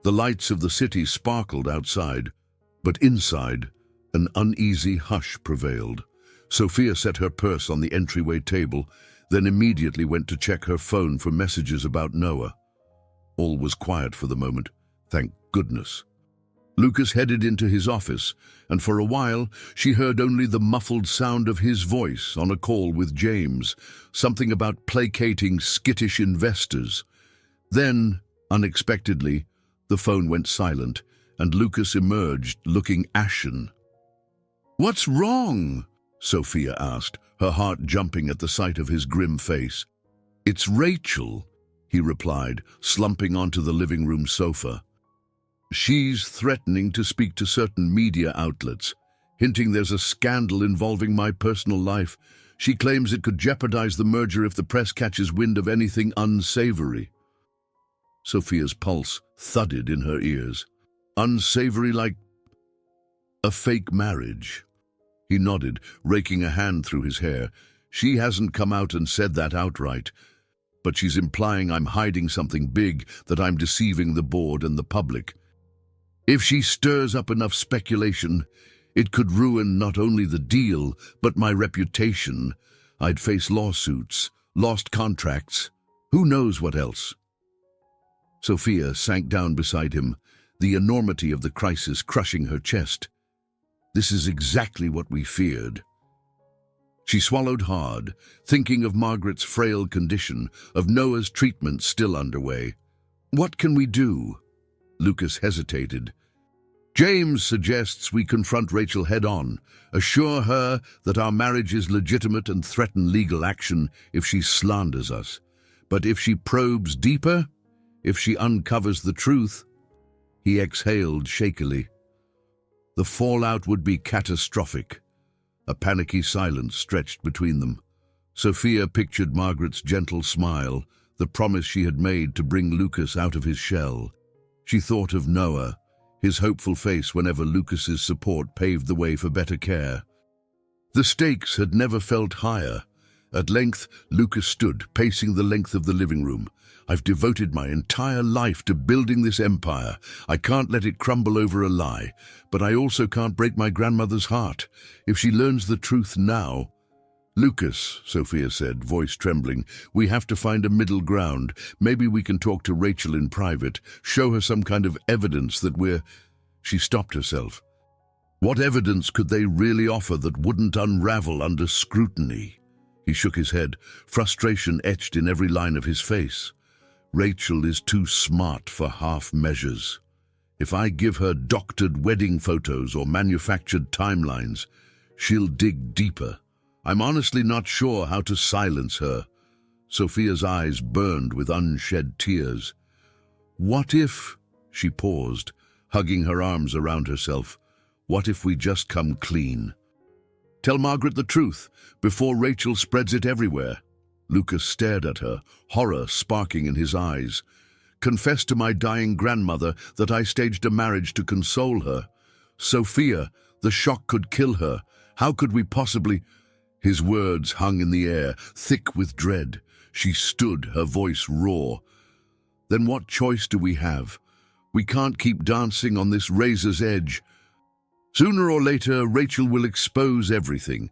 A: The lights of the city sparkled outside, but inside, an uneasy hush prevailed. Sofia set her purse on the entryway table, then immediately went to check her phone for messages about Noah. All was quiet for the moment, thank goodness. Lucas headed into his office, and for a while she heard only the muffled sound of his voice on a call with James, something about placating skittish investors. Then, unexpectedly, the phone went silent, and Lucas emerged looking ashen. "What's wrong?" Sofia asked, her heart jumping at the sight of his grim face. "It's Rachel," he replied, slumping onto the living room sofa. "She's threatening to speak to certain media outlets, hinting there's a scandal involving my personal life. She claims it could jeopardize the merger if the press catches wind of anything unsavory." Sofia's pulse thudded in her ears. "Unsavory like a fake marriage?" He nodded, raking a hand through his hair. "She hasn't come out and said that outright, but she's implying I'm hiding something big, that I'm deceiving the board and the public. If she stirs up enough speculation, it could ruin not only the deal, but my reputation. I'd face lawsuits, lost contracts, who knows what else." Sofia sank down beside him, the enormity of the crisis crushing her chest. "This is exactly what we feared." She swallowed hard, thinking of Margaret's frail condition, of Noah's treatment still underway. "What can we do?" Lucas hesitated. "James suggests we confront Rachel head-on, assure her that our marriage is legitimate and threaten legal action if she slanders us. But if she probes deeper, if she uncovers the truth—" He exhaled shakily. "The fallout would be catastrophic." A panicky silence stretched between them. Sofia pictured Margaret's gentle smile, the promise she had made to bring Lucas out of his shell. She thought of Noah, his hopeful face whenever Lucas's support paved the way for better care. The stakes had never felt higher. At length, Lucas stood, pacing the length of the living room. "I've devoted my entire life to building this empire. I can't let it crumble over a lie, but I also can't break my grandmother's heart. If she learns the truth now—" "Lucas," Sofia said, voice trembling, "we have to find a middle ground. Maybe we can talk to Rachel in private, show her some kind of evidence that we're—" She stopped herself. What evidence could they really offer that wouldn't unravel under scrutiny? He shook his head, frustration etched in every line of his face. Rachel is too smart for half measures. If I give her doctored wedding photos or manufactured timelines, she'll dig deeper. I'm honestly not sure how to silence her. Sofia's eyes burned with unshed tears. What if, she paused, hugging her arms around herself, what if we just come clean? Tell Margaret the truth, before Rachel spreads it everywhere. Lucas stared at her, horror sparking in his eyes. Confess to my dying grandmother that I staged a marriage to console her. Sofia, the shock could kill her. How could we possibly... His words hung in the air, thick with dread. She stood, her voice raw. Then what choice do we have? We can't keep dancing on this razor's edge. Sooner or later, Rachel will expose everything.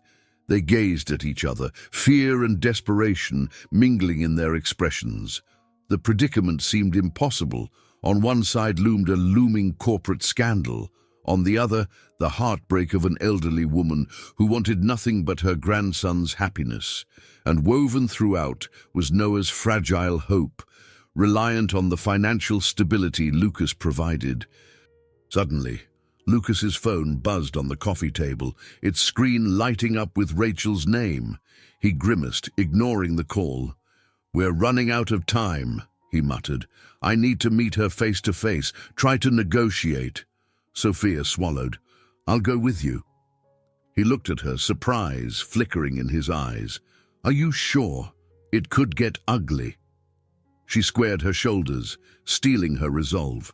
A: They gazed at each other, fear and desperation mingling in their expressions. The predicament seemed impossible. On one side loomed a looming corporate scandal. On the other, the heartbreak of an elderly woman who wanted nothing but her grandson's happiness. And woven throughout was Noah's fragile hope, reliant on the financial stability Lucas provided. Suddenly, Lucas's phone buzzed on the coffee table, its screen lighting up with Rachel's name. He grimaced, ignoring the call. "We're running out of time," he muttered. "I need to meet her face to face, try to negotiate." Sofia swallowed. "I'll go with you." He looked at her, surprise flickering in his eyes. "Are you sure? It could get ugly." She squared her shoulders, steeling her resolve.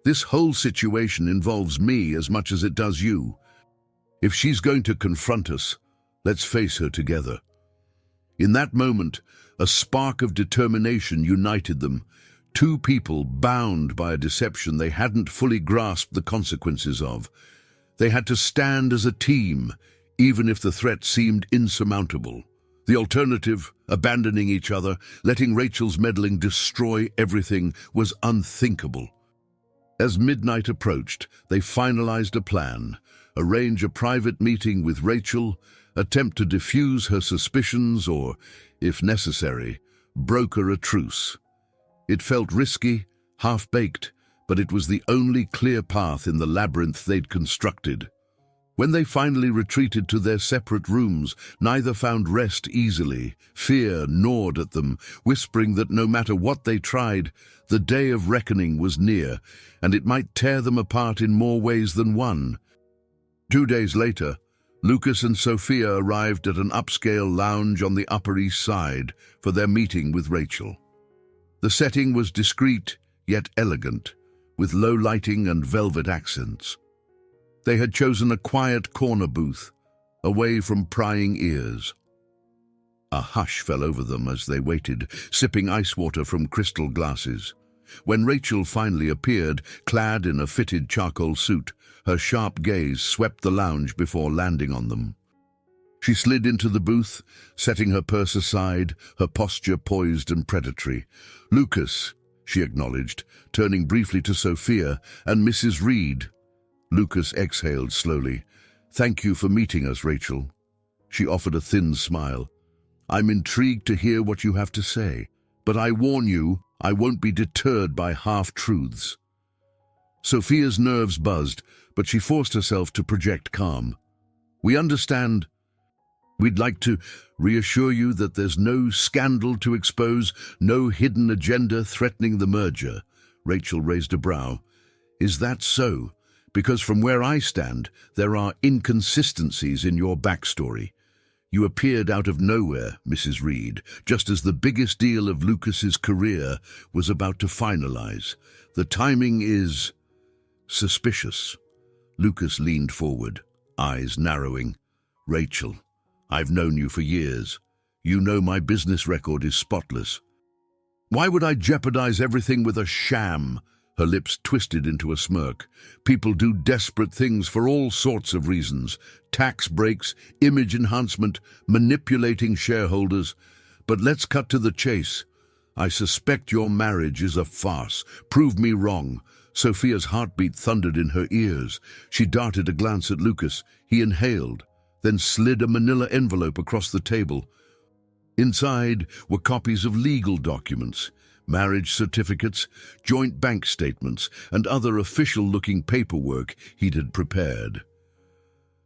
A: "This whole situation involves me as much as it does you. If she's going to confront us, let's face her together." In that moment, a spark of determination united them. Two people bound by a deception they hadn't fully grasped the consequences of. They had to stand as a team, even if the threat seemed insurmountable. The alternative, abandoning each other, letting Rachel's meddling destroy everything, was unthinkable. As midnight approached, they finalized a plan: arrange a private meeting with Rachel, attempt to diffuse her suspicions or, if necessary, broker a truce. It felt risky, half-baked, but it was the only clear path in the labyrinth they'd constructed. When they finally retreated to their separate rooms, neither found rest easily. Fear gnawed at them, whispering that no matter what they tried, the day of reckoning was near, and it might tear them apart in more ways than one. 2 days later, Lucas and Sofia arrived at an upscale lounge on the Upper East Side for their meeting with Rachel. The setting was discreet, yet elegant, with low lighting and velvet accents. They had chosen a quiet corner booth, away from prying ears. A hush fell over them as they waited, sipping ice water from crystal glasses. When Rachel finally appeared, clad in a fitted charcoal suit, her sharp gaze swept the lounge before landing on them. She slid into the booth, setting her purse aside, her posture poised and predatory. "Lucas," she acknowledged, turning briefly to Sofia and Mrs. Reed. Lucas exhaled slowly. "Thank you for meeting us, Rachel." She offered a thin smile. "I'm intrigued to hear what you have to say, but I warn you, I won't be deterred by half-truths." Sofia's nerves buzzed, but she forced herself to project calm. "We understand. We'd like to reassure you that there's no scandal to expose, no hidden agenda threatening the merger." Rachel raised a brow. "Is that so? Because from where I stand, there are inconsistencies in your backstory. You appeared out of nowhere, Mrs. Reed, just as the biggest deal of Lucas's career was about to finalize. The timing is suspicious." Lucas leaned forward, eyes narrowing. "Rachel, I've known you for years. You know my business record is spotless. Why would I jeopardize everything with a sham?" Her lips twisted into a smirk. "People do desperate things for all sorts of reasons. Tax breaks, image enhancement, manipulating shareholders. But let's cut to the chase. I suspect your marriage is a farce. Prove me wrong." Sofia's heartbeat thundered in her ears. She darted a glance at Lucas. He inhaled, then slid a manila envelope across the table. Inside were copies of legal documents, marriage certificates, joint bank statements, and other official-looking paperwork he'd had prepared.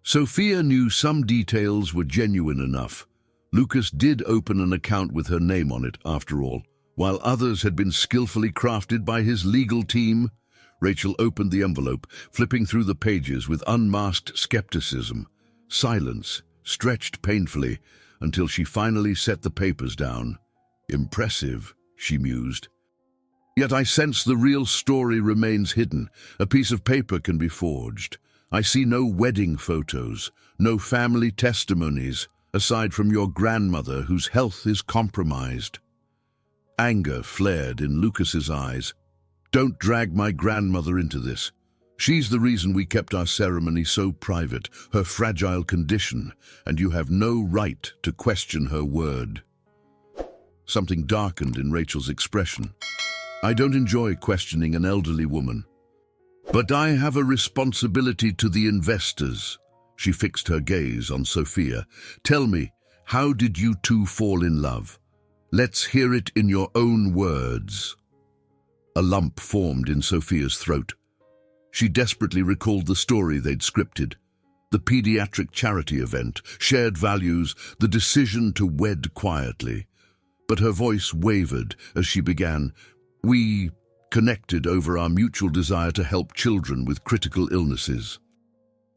A: Sofia knew some details were genuine enough. Lucas did open an account with her name on it, after all. While others had been skillfully crafted by his legal team, Rachel opened the envelope, flipping through the pages with unmasked skepticism. Silence stretched painfully until she finally set the papers down. Impressive, she mused. Yet I sense the real story remains hidden. A piece of paper can be forged. I see no wedding photos, no family testimonies, aside from your grandmother whose health is compromised. Anger flared in Lucas's eyes. Don't drag my grandmother into this. She's the reason we kept our ceremony so private, her fragile condition, and you have no right to question her word. Something darkened in Rachel's expression. I don't enjoy questioning an elderly woman. But I have a responsibility to the investors. She fixed her gaze on Sofia. Tell me, how did you two fall in love? Let's hear it in your own words. A lump formed in Sofia's throat. She desperately recalled the story they'd scripted. The pediatric charity event, shared values, the decision to wed quietly. But her voice wavered as she began. We connected over our mutual desire to help children with critical illnesses.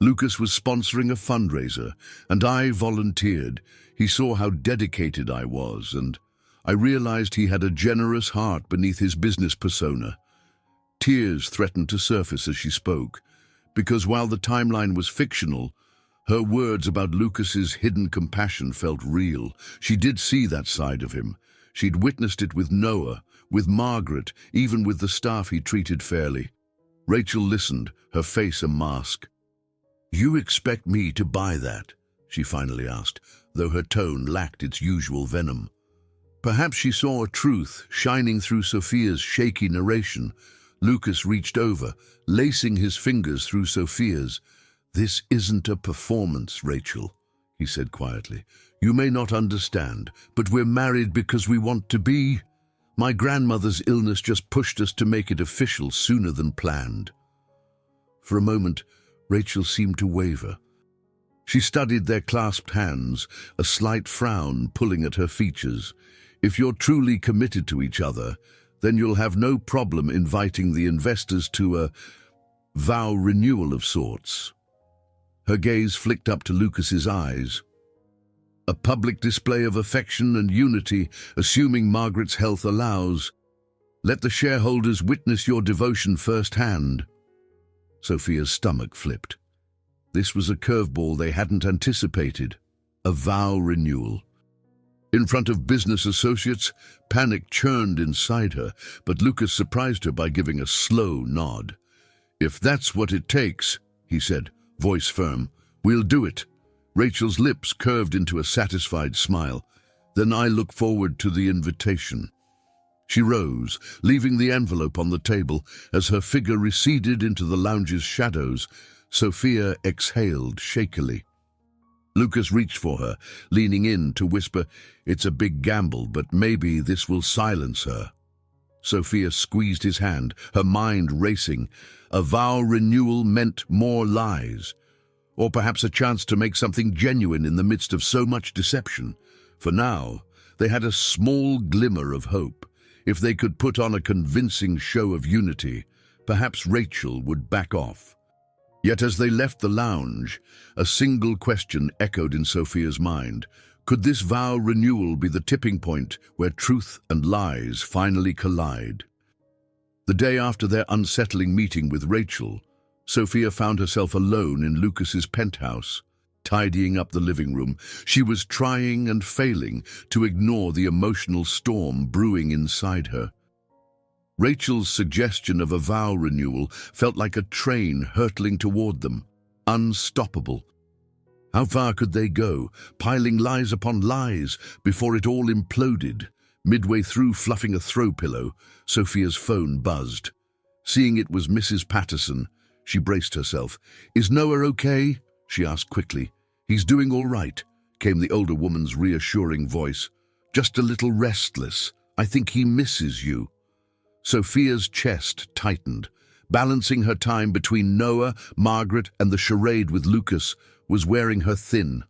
A: Lucas was sponsoring a fundraiser, and I volunteered. He saw how dedicated I was, and I realized he had a generous heart beneath his business persona. Tears threatened to surface as she spoke, because while the timeline was fictional, her words about Lucas's hidden compassion felt real. She did see that side of him. She'd witnessed it with Noah, with Margaret, even with the staff he treated fairly. Rachel listened, her face a mask. You expect me to buy that? She finally asked, though her tone lacked its usual venom. Perhaps she saw a truth shining through Sofia's shaky narration. Lucas reached over, lacing his fingers through Sofia's. This isn't a performance, Rachel, he said quietly. You may not understand, but we're married because we want to be. My grandmother's illness just pushed us to make it official sooner than planned. For a moment, Rachel seemed to waver. She studied their clasped hands, a slight frown pulling at her features. If you're truly committed to each other, then you'll have no problem inviting the investors to a vow renewal of sorts. Her gaze flicked up to Lucas's eyes. A public display of affection and unity, assuming Margaret's health allows. Let the shareholders witness your devotion firsthand. Sofia's stomach flipped. This was a curveball they hadn't anticipated. A vow renewal. In front of business associates, panic churned inside her, but Lucas surprised her by giving a slow nod. If that's what it takes, he said, voice firm, we'll do it. Rachel's lips curved into a satisfied smile. Then I look forward to the invitation. She rose, leaving the envelope on the table. As her figure receded into the lounge's shadows, Sofia exhaled shakily. Lucas reached for her, leaning in to whisper, It's a big gamble, but maybe this will silence her. Sofia squeezed his hand, her mind racing. A vow renewal meant more lies. Or perhaps a chance to make something genuine in the midst of so much deception. For now, they had a small glimmer of hope. If they could put on a convincing show of unity, perhaps Rachel would back off. Yet as they left the lounge, a single question echoed in Sofia's mind. Could this vow renewal be the tipping point where truth and lies finally collide? The day after their unsettling meeting with Rachel, Sofia found herself alone in Lucas's penthouse. Tidying up the living room, she was trying and failing to ignore the emotional storm brewing inside her. Rachel's suggestion of a vow renewal felt like a train hurtling toward them, unstoppable. How far could they go, piling lies upon lies, before it all imploded? Midway through fluffing a throw pillow, Sofia's phone buzzed. Seeing it was Mrs. Patterson, she braced herself. "Is Noah okay?" she asked quickly. "He's doing all right," came the older woman's reassuring voice. "Just a little restless. I think he misses you." Sofia's chest tightened. Balancing her time between Noah, Margaret, and the charade with Lucas was wearing her thin.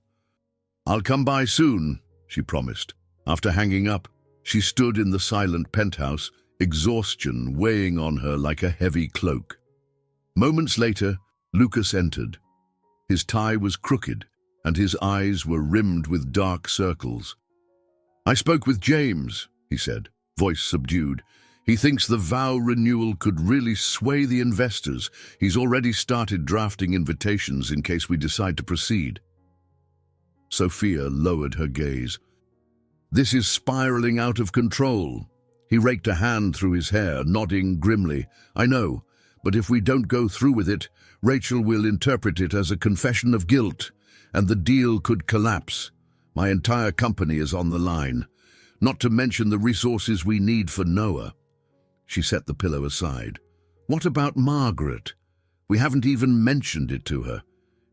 A: "I'll come by soon," she promised. After hanging up, she stood in the silent penthouse, exhaustion weighing on her like a heavy cloak. Moments later, Lucas entered. His tie was crooked, and his eyes were rimmed with dark circles. "I spoke with James," he said, voice subdued. "He thinks the vow renewal could really sway the investors. He's already started drafting invitations in case we decide to proceed." Sofia lowered her gaze. "This is spiraling out of control." He raked a hand through his hair, nodding grimly. "I know, but if we don't go through with it, Rachel will interpret it as a confession of guilt, and the deal could collapse. My entire company is on the line, not to mention the resources we need for Noah." She set the pillow aside. "What about Margaret? We haven't even mentioned it to her.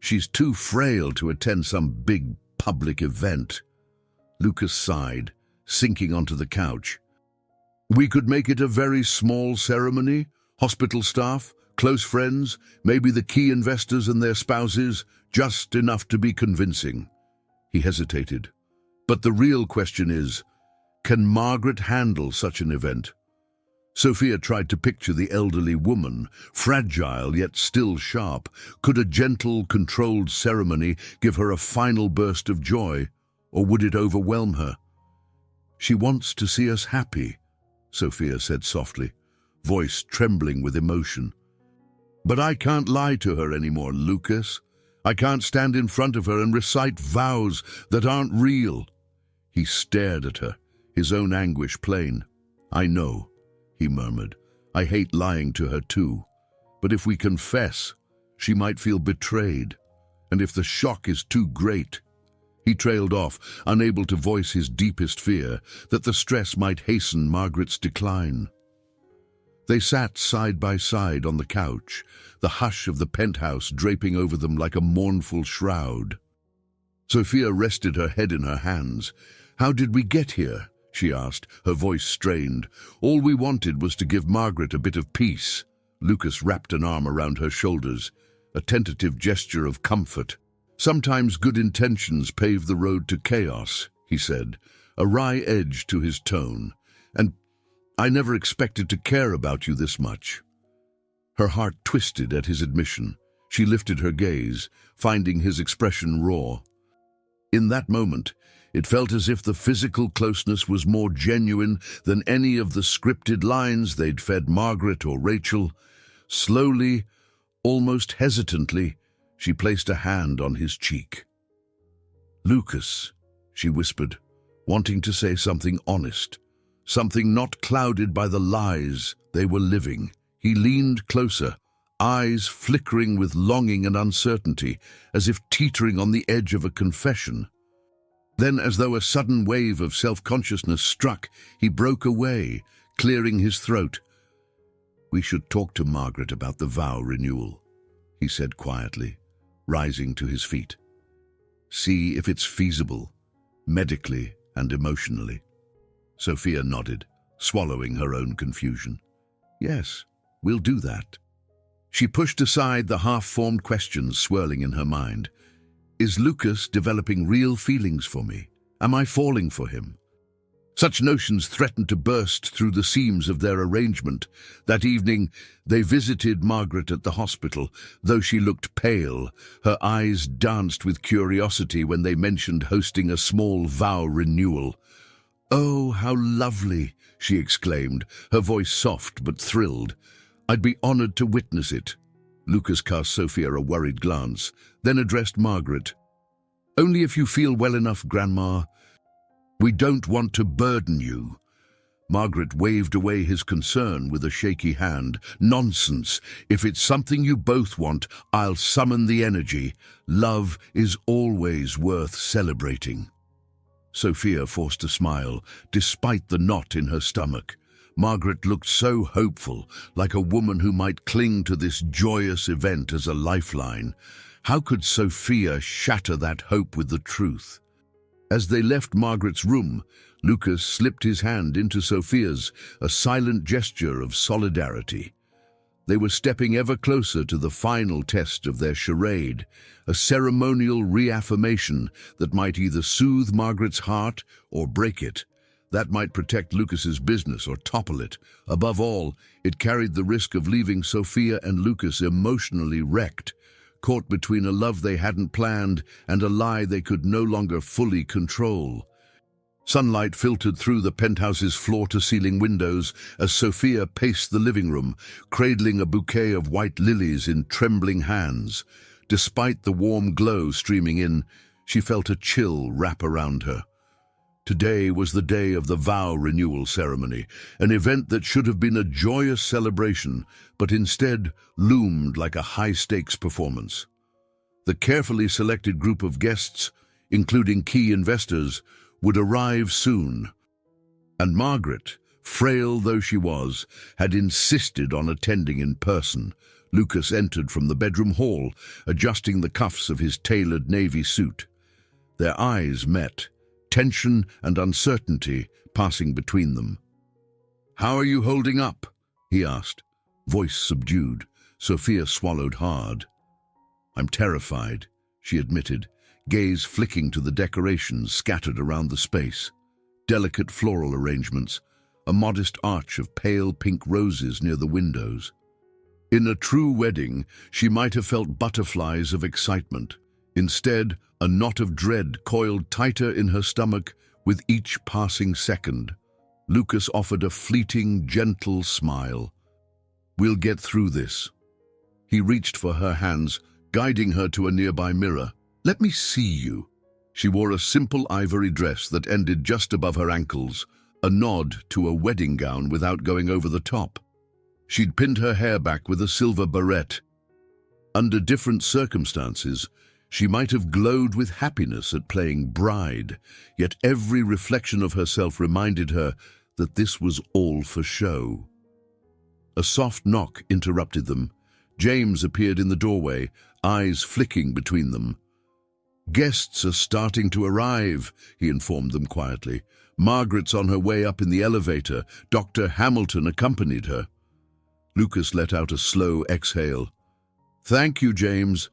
A: She's too frail to attend some big public event." Lucas sighed, sinking onto the couch. "We could make it a very small ceremony. Hospital staff, close friends, maybe the key investors and their spouses, just enough to be convincing." He hesitated. "But the real question is, can Margaret handle such an event?" Sofia tried to picture the elderly woman, fragile yet still sharp. Could a gentle, controlled ceremony give her a final burst of joy, or would it overwhelm her? "She wants to see us happy," Sofia said softly, voice trembling with emotion. "But I can't lie to her anymore, Lucas. I can't stand in front of her and recite vows that aren't real." He stared at her, his own anguish plain. "I know," he murmured. "I hate lying to her too. But if we confess, she might feel betrayed. And if the shock is too great—" He trailed off, unable to voice his deepest fear, that the stress might hasten Margaret's decline. They sat side by side on the couch, the hush of the penthouse draping over them like a mournful shroud. Sofia rested her head in her hands. "How did we get here?" she asked, her voice strained. "All we wanted was to give Margaret a bit of peace." Lucas wrapped an arm around her shoulders, a tentative gesture of comfort. "Sometimes good intentions pave the road to chaos," he said, a wry edge to his tone. "And I never expected to care about you this much." Her heart twisted at his admission. She lifted her gaze, finding his expression raw. In that moment, it felt as if the physical closeness was more genuine than any of the scripted lines they'd fed Margaret or Rachel. Slowly, almost hesitantly, she placed a hand on his cheek. "Lucas," she whispered, wanting to say something honest, something not clouded by the lies they were living. He leaned closer, eyes flickering with longing and uncertainty, as if teetering on the edge of a confession. Then, as though a sudden wave of self-consciousness struck, he broke away, clearing his throat. "We should talk to Margaret about the vow renewal," he said quietly, rising to his feet. "See if it's feasible, medically and emotionally." Sofia nodded, swallowing her own confusion. "Yes, we'll do that." She pushed aside the half-formed questions swirling in her mind. Is Lucas developing real feelings for me? Am I falling for him? Such notions threatened to burst through the seams of their arrangement. That evening, they visited Margaret at the hospital. Though she looked pale, her eyes danced with curiosity when they mentioned hosting a small vow renewal. "Oh, how lovely!" she exclaimed, her voice soft but thrilled. "I'd be honored to witness it." Lucas cast Sofia a worried glance, then addressed Margaret. "Only if you feel well enough, Grandma. We don't want to burden you." Margaret waved away his concern with a shaky hand. "Nonsense. If it's something you both want, I'll summon the energy. Love is always worth celebrating." Sofia forced a smile, despite the knot in her stomach. Margaret looked so hopeful, like a woman who might cling to this joyous event as a lifeline. How could Sofia shatter that hope with the truth? As they left Margaret's room, Lucas slipped his hand into Sofia's, a silent gesture of solidarity. They were stepping ever closer to the final test of their charade, a ceremonial reaffirmation that might either soothe Margaret's heart or break it. That might protect Lucas's business or topple it. Above all, it carried the risk of leaving Sofia and Lucas emotionally wrecked, caught between a love they hadn't planned and a lie they could no longer fully control. Sunlight filtered through the penthouse's floor-to-ceiling windows as Sofia paced the living room, cradling a bouquet of white lilies in trembling hands. Despite the warm glow streaming in, she felt a chill wrap around her. Today was the day of the vow renewal ceremony, an event that should have been a joyous celebration, but instead loomed like a high-stakes performance. The carefully selected group of guests, including key investors, would arrive soon. And Margaret, frail though she was, had insisted on attending in person. Lucas entered from the bedroom hall, adjusting the cuffs of his tailored navy suit. Their eyes met, tension and uncertainty passing between them. "How are you holding up?" he asked, voice subdued. Sofia swallowed hard. "I'm terrified," she admitted, gaze flicking to the decorations scattered around the space. Delicate floral arrangements, a modest arch of pale pink roses near the windows. In a true wedding, she might have felt butterflies of excitement. Instead, a knot of dread coiled tighter in her stomach with each passing second. Lucas offered a fleeting, gentle smile. "We'll get through this." He reached for her hands, guiding her to a nearby mirror. "Let me see you." She wore a simple ivory dress that ended just above her ankles, a nod to a wedding gown without going over the top. She'd pinned her hair back with a silver barrette. Under different circumstances, she might have glowed with happiness at playing bride, yet every reflection of herself reminded her that this was all for show. A soft knock interrupted them. James appeared in the doorway, eyes flicking between them. "Guests are starting to arrive," he informed them quietly. "Margaret's on her way up in the elevator. Dr. Hamilton accompanied her." Lucas let out a slow exhale. "Thank you, James.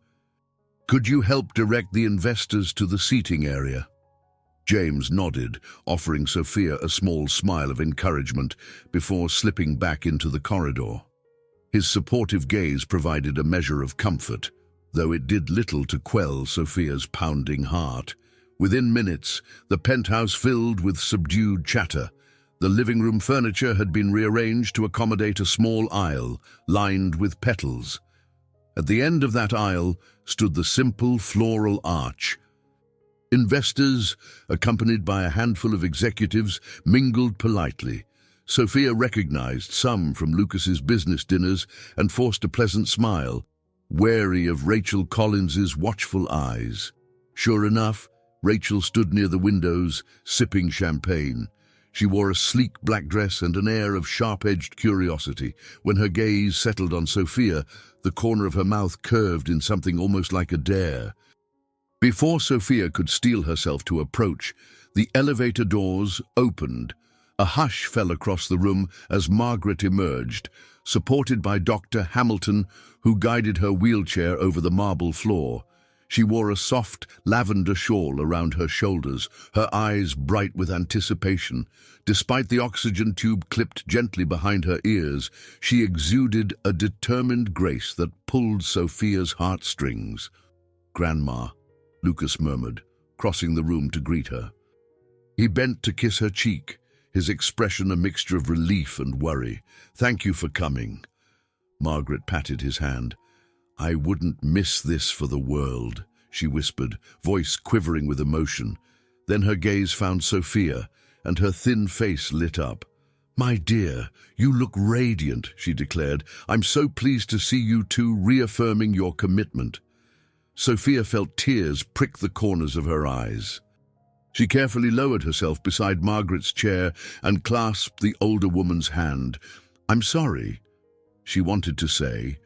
A: Could you help direct the investors to the seating area?" James nodded, offering Sofia a small smile of encouragement before slipping back into the corridor. His supportive gaze provided a measure of comfort, though it did little to quell Sofia's pounding heart. Within minutes, the penthouse filled with subdued chatter. The living room furniture had been rearranged to accommodate a small aisle lined with petals. At the end of that aisle stood the simple floral arch. Investors, accompanied by a handful of executives, mingled politely. Sofia recognized some from Lucas's business dinners and forced a pleasant smile, wary of Rachel Collins's watchful eyes. Sure enough, Rachel stood near the windows, sipping champagne. She wore a sleek black dress and an air of sharp-edged curiosity. When her gaze settled on Sofia, the corner of her mouth curved in something almost like a dare. Before Sofia could steel herself to approach, the elevator doors opened. A hush fell across the room as Margaret emerged, supported by Dr. Hamilton, who guided her wheelchair over the marble floor. She wore a soft lavender shawl around her shoulders, her eyes bright with anticipation. Despite the oxygen tube clipped gently behind her ears, she exuded a determined grace that pulled Sofia's heartstrings. "Grandma," Lucas murmured, crossing the room to greet her. He bent to kiss her cheek, his expression a mixture of relief and worry. "Thank you for coming." Margaret patted his hand. "I wouldn't miss this for the world," she whispered, voice quivering with emotion. Then her gaze found Sofia, and her thin face lit up. "My dear, you look radiant," she declared. "I'm so pleased to see you two reaffirming your commitment." Sofia felt tears prick the corners of her eyes. She carefully lowered herself beside Margaret's chair and clasped the older woman's hand. "I'm sorry," she wanted to say,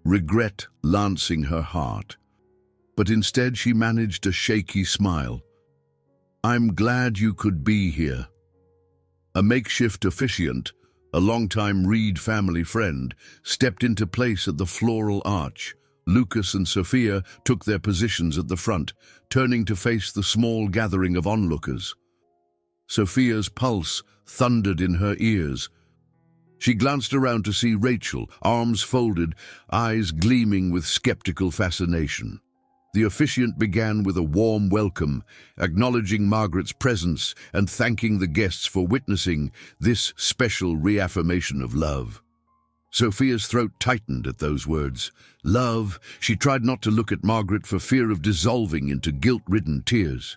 A: regret lancing her heart. But instead she managed a shaky smile. "I'm glad you could be here." A makeshift officiant, a longtime Reed family friend, stepped into place at the floral arch. Lucas and Sofia took their positions at the front, turning to face the small gathering of onlookers. Sofia's pulse thundered in her ears. She glanced around to see Rachel, arms folded, eyes gleaming with skeptical fascination. The officiant began with a warm welcome, acknowledging Margaret's presence and thanking the guests for witnessing this special reaffirmation of love. Sofia's throat tightened at those words. Love. She tried not to look at Margaret for fear of dissolving into guilt-ridden tears.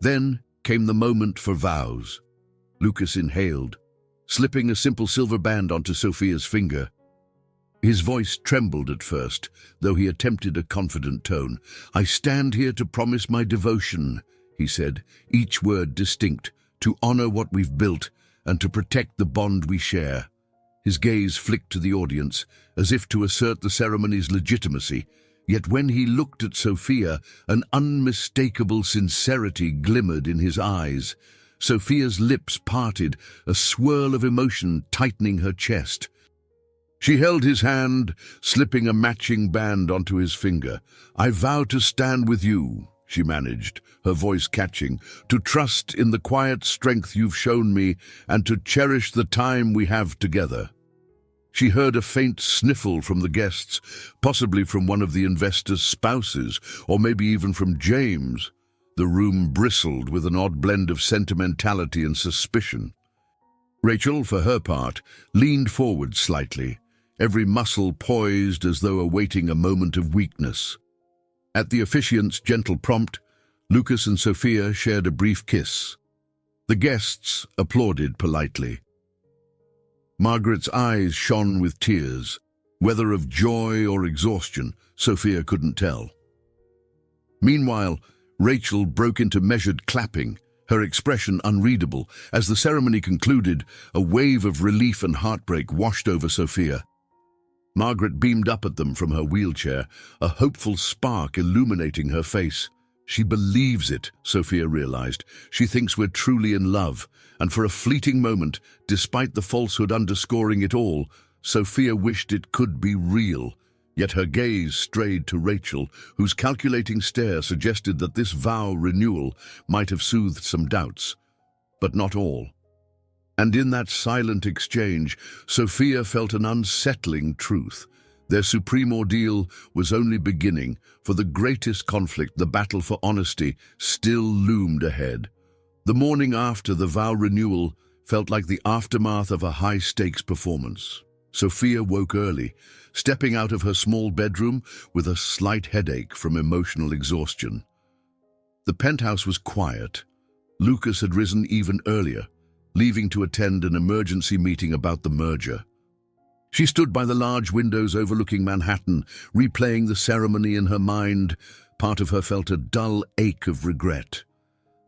A: Then came the moment for vows. Lucas inhaled, slipping a simple silver band onto Sofia's finger. His voice trembled at first, though he attempted a confident tone. "I stand here to promise my devotion," he said, each word distinct, "to honor what we've built and to protect the bond we share." His gaze flicked to the audience, as if to assert the ceremony's legitimacy. Yet when he looked at Sofia, an unmistakable sincerity glimmered in his eyes. Sofia's lips parted, a swirl of emotion tightening her chest. She held his hand, slipping a matching band onto his finger. "I vow to stand with you," she managed, her voice catching, "to trust in the quiet strength you've shown me and to cherish the time we have together." She heard a faint sniffle from the guests, possibly from one of the investors' spouses, or maybe even from James. The room bristled with an odd blend of sentimentality and suspicion. Rachel, for her part, leaned forward slightly, every muscle poised as though awaiting a moment of weakness. At the officiant's gentle prompt, Lucas and Sofia shared a brief kiss. The guests applauded politely. Margaret's eyes shone with tears, whether of joy or exhaustion, Sofia couldn't tell. Meanwhile, Rachel broke into measured clapping, her expression unreadable. As the ceremony concluded, a wave of relief and heartbreak washed over Sofia. Margaret beamed up at them from her wheelchair, a hopeful spark illuminating her face. "She believes it," Sofia realized. "She thinks we're truly in love." And for a fleeting moment, despite the falsehood underscoring it all, Sofia wished it could be real. Yet her gaze strayed to Rachel, whose calculating stare suggested that this vow renewal might have soothed some doubts. But not all. And in that silent exchange, Sofia felt an unsettling truth. Their supreme ordeal was only beginning, for the greatest conflict, the battle for honesty, still loomed ahead. The morning after the vow renewal felt like the aftermath of a high-stakes performance. Sofia woke early, stepping out of her small bedroom with a slight headache from emotional exhaustion. The penthouse was quiet. Lucas had risen even earlier, leaving to attend an emergency meeting about the merger. She stood by the large windows overlooking Manhattan, replaying the ceremony in her mind. Part of her felt a dull ache of regret.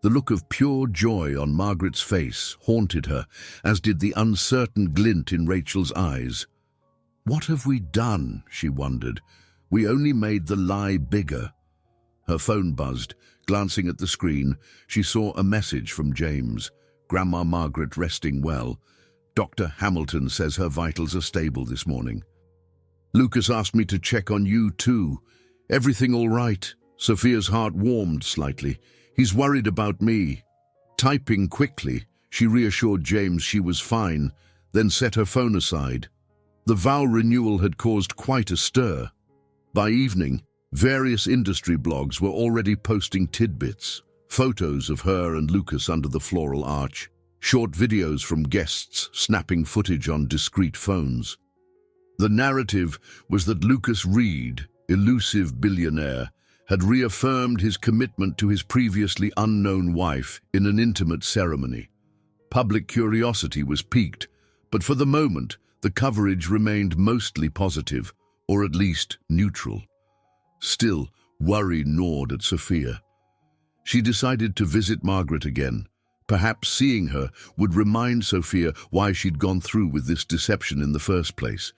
A: The look of pure joy on Margaret's face haunted her, as did the uncertain glint in Rachel's eyes. "What have we done?" she wondered. "We only made the lie bigger." Her phone buzzed. Glancing at the screen, she saw a message from James. "Grandma Margaret resting well. Dr. Hamilton says her vitals are stable this morning. Lucas asked me to check on you too. Everything all right?" Sofia's heart warmed slightly. "He's worried about me." Typing quickly, she reassured James she was fine, then set her phone aside. The vow renewal had caused quite a stir. By evening, various industry blogs were already posting tidbits, photos of her and Lucas under the floral arch, short videos from guests snapping footage on discreet phones. The narrative was that Lucas Reed, elusive billionaire, had reaffirmed his commitment to his previously unknown wife in an intimate ceremony. Public curiosity was piqued, but for the moment, the coverage remained mostly positive, or at least neutral. Still, worry gnawed at Sofia. She decided to visit Margaret again. Perhaps seeing her would remind Sofia why she'd gone through with this deception in the first place.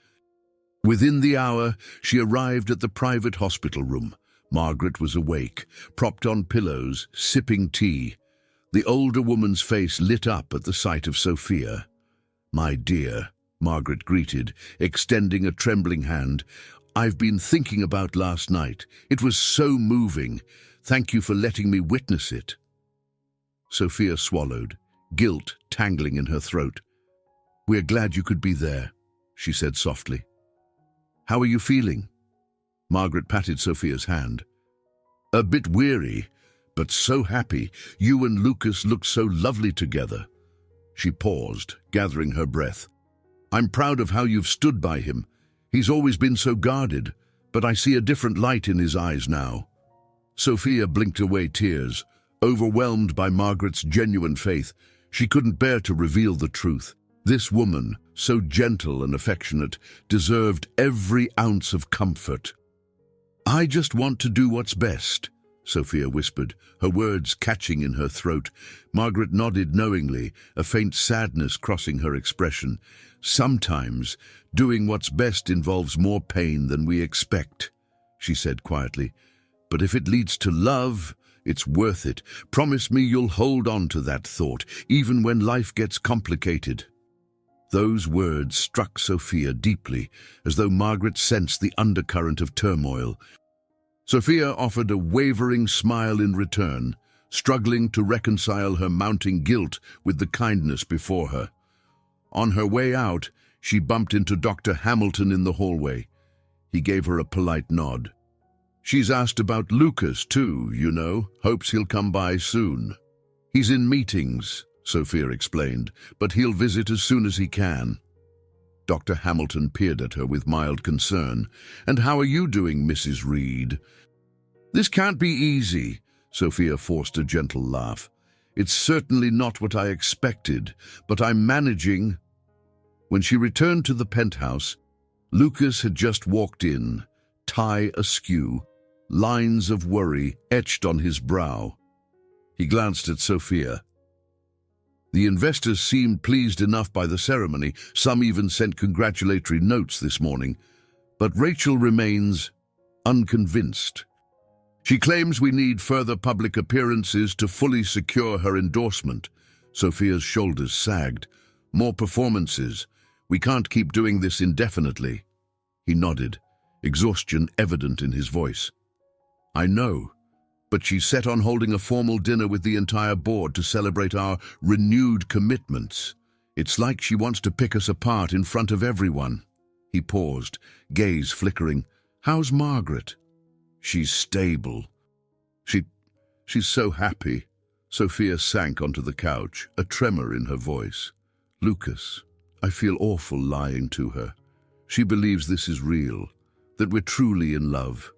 A: Within the hour, she arrived at the private hospital room. Margaret was awake, propped on pillows, sipping tea. The older woman's face lit up at the sight of Sofia. "My dear," Margaret greeted, extending a trembling hand. "I've been thinking about last night. It was so moving. Thank you for letting me witness it." Sofia swallowed, guilt tangling in her throat. "We're glad you could be there," she said softly. "How are you feeling?" Margaret patted Sofia's hand. "A bit weary, but so happy. You and Lucas look so lovely together." She paused, gathering her breath. "I'm proud of how you've stood by him. He's always been so guarded, but I see a different light in his eyes now." Sofia blinked away tears, overwhelmed by Margaret's genuine faith. She couldn't bear to reveal the truth. This woman, so gentle and affectionate, deserved every ounce of comfort. "I just want to do what's best," Sofia whispered, her words catching in her throat. Margaret nodded knowingly, a faint sadness crossing her expression. "Sometimes, doing what's best involves more pain than we expect," she said quietly. "But if it leads to love, it's worth it. Promise me you'll hold on to that thought, even when life gets complicated." Those words struck Sofia deeply, as though Margaret sensed the undercurrent of turmoil. Sofia offered a wavering smile in return, struggling to reconcile her mounting guilt with the kindness before her. On her way out, she bumped into Dr. Hamilton in the hallway. He gave her a polite nod. "She's asked about Lucas too, you know. Hopes he'll come by soon." "He's in meetings," Sofia explained, "but he'll visit as soon as he can." Dr. Hamilton peered at her with mild concern. "And how are you doing, Mrs. Reed?" "This can't be easy," Sofia forced a gentle laugh. "It's certainly not what I expected, but I'm managing." When she returned to the penthouse, Lucas had just walked in, tie askew, lines of worry etched on his brow. He glanced at Sofia. The investors seemed pleased enough by the ceremony. Some even sent congratulatory notes this morning. But Rachel remains unconvinced. She claims we need further public appearances to fully secure her endorsement. Sofia's shoulders sagged. "More performances. We can't keep doing this indefinitely." He nodded, exhaustion evident in his voice. "I know. But she's set on holding a formal dinner with the entire board to celebrate our renewed commitments. It's like she wants to pick us apart in front of everyone." He paused, gaze flickering. "How's Margaret?" "She's stable. She's so happy." Sofia sank onto the couch, a tremor in her voice. "Lucas, I feel awful lying to her. She believes this is real, that we're truly in love."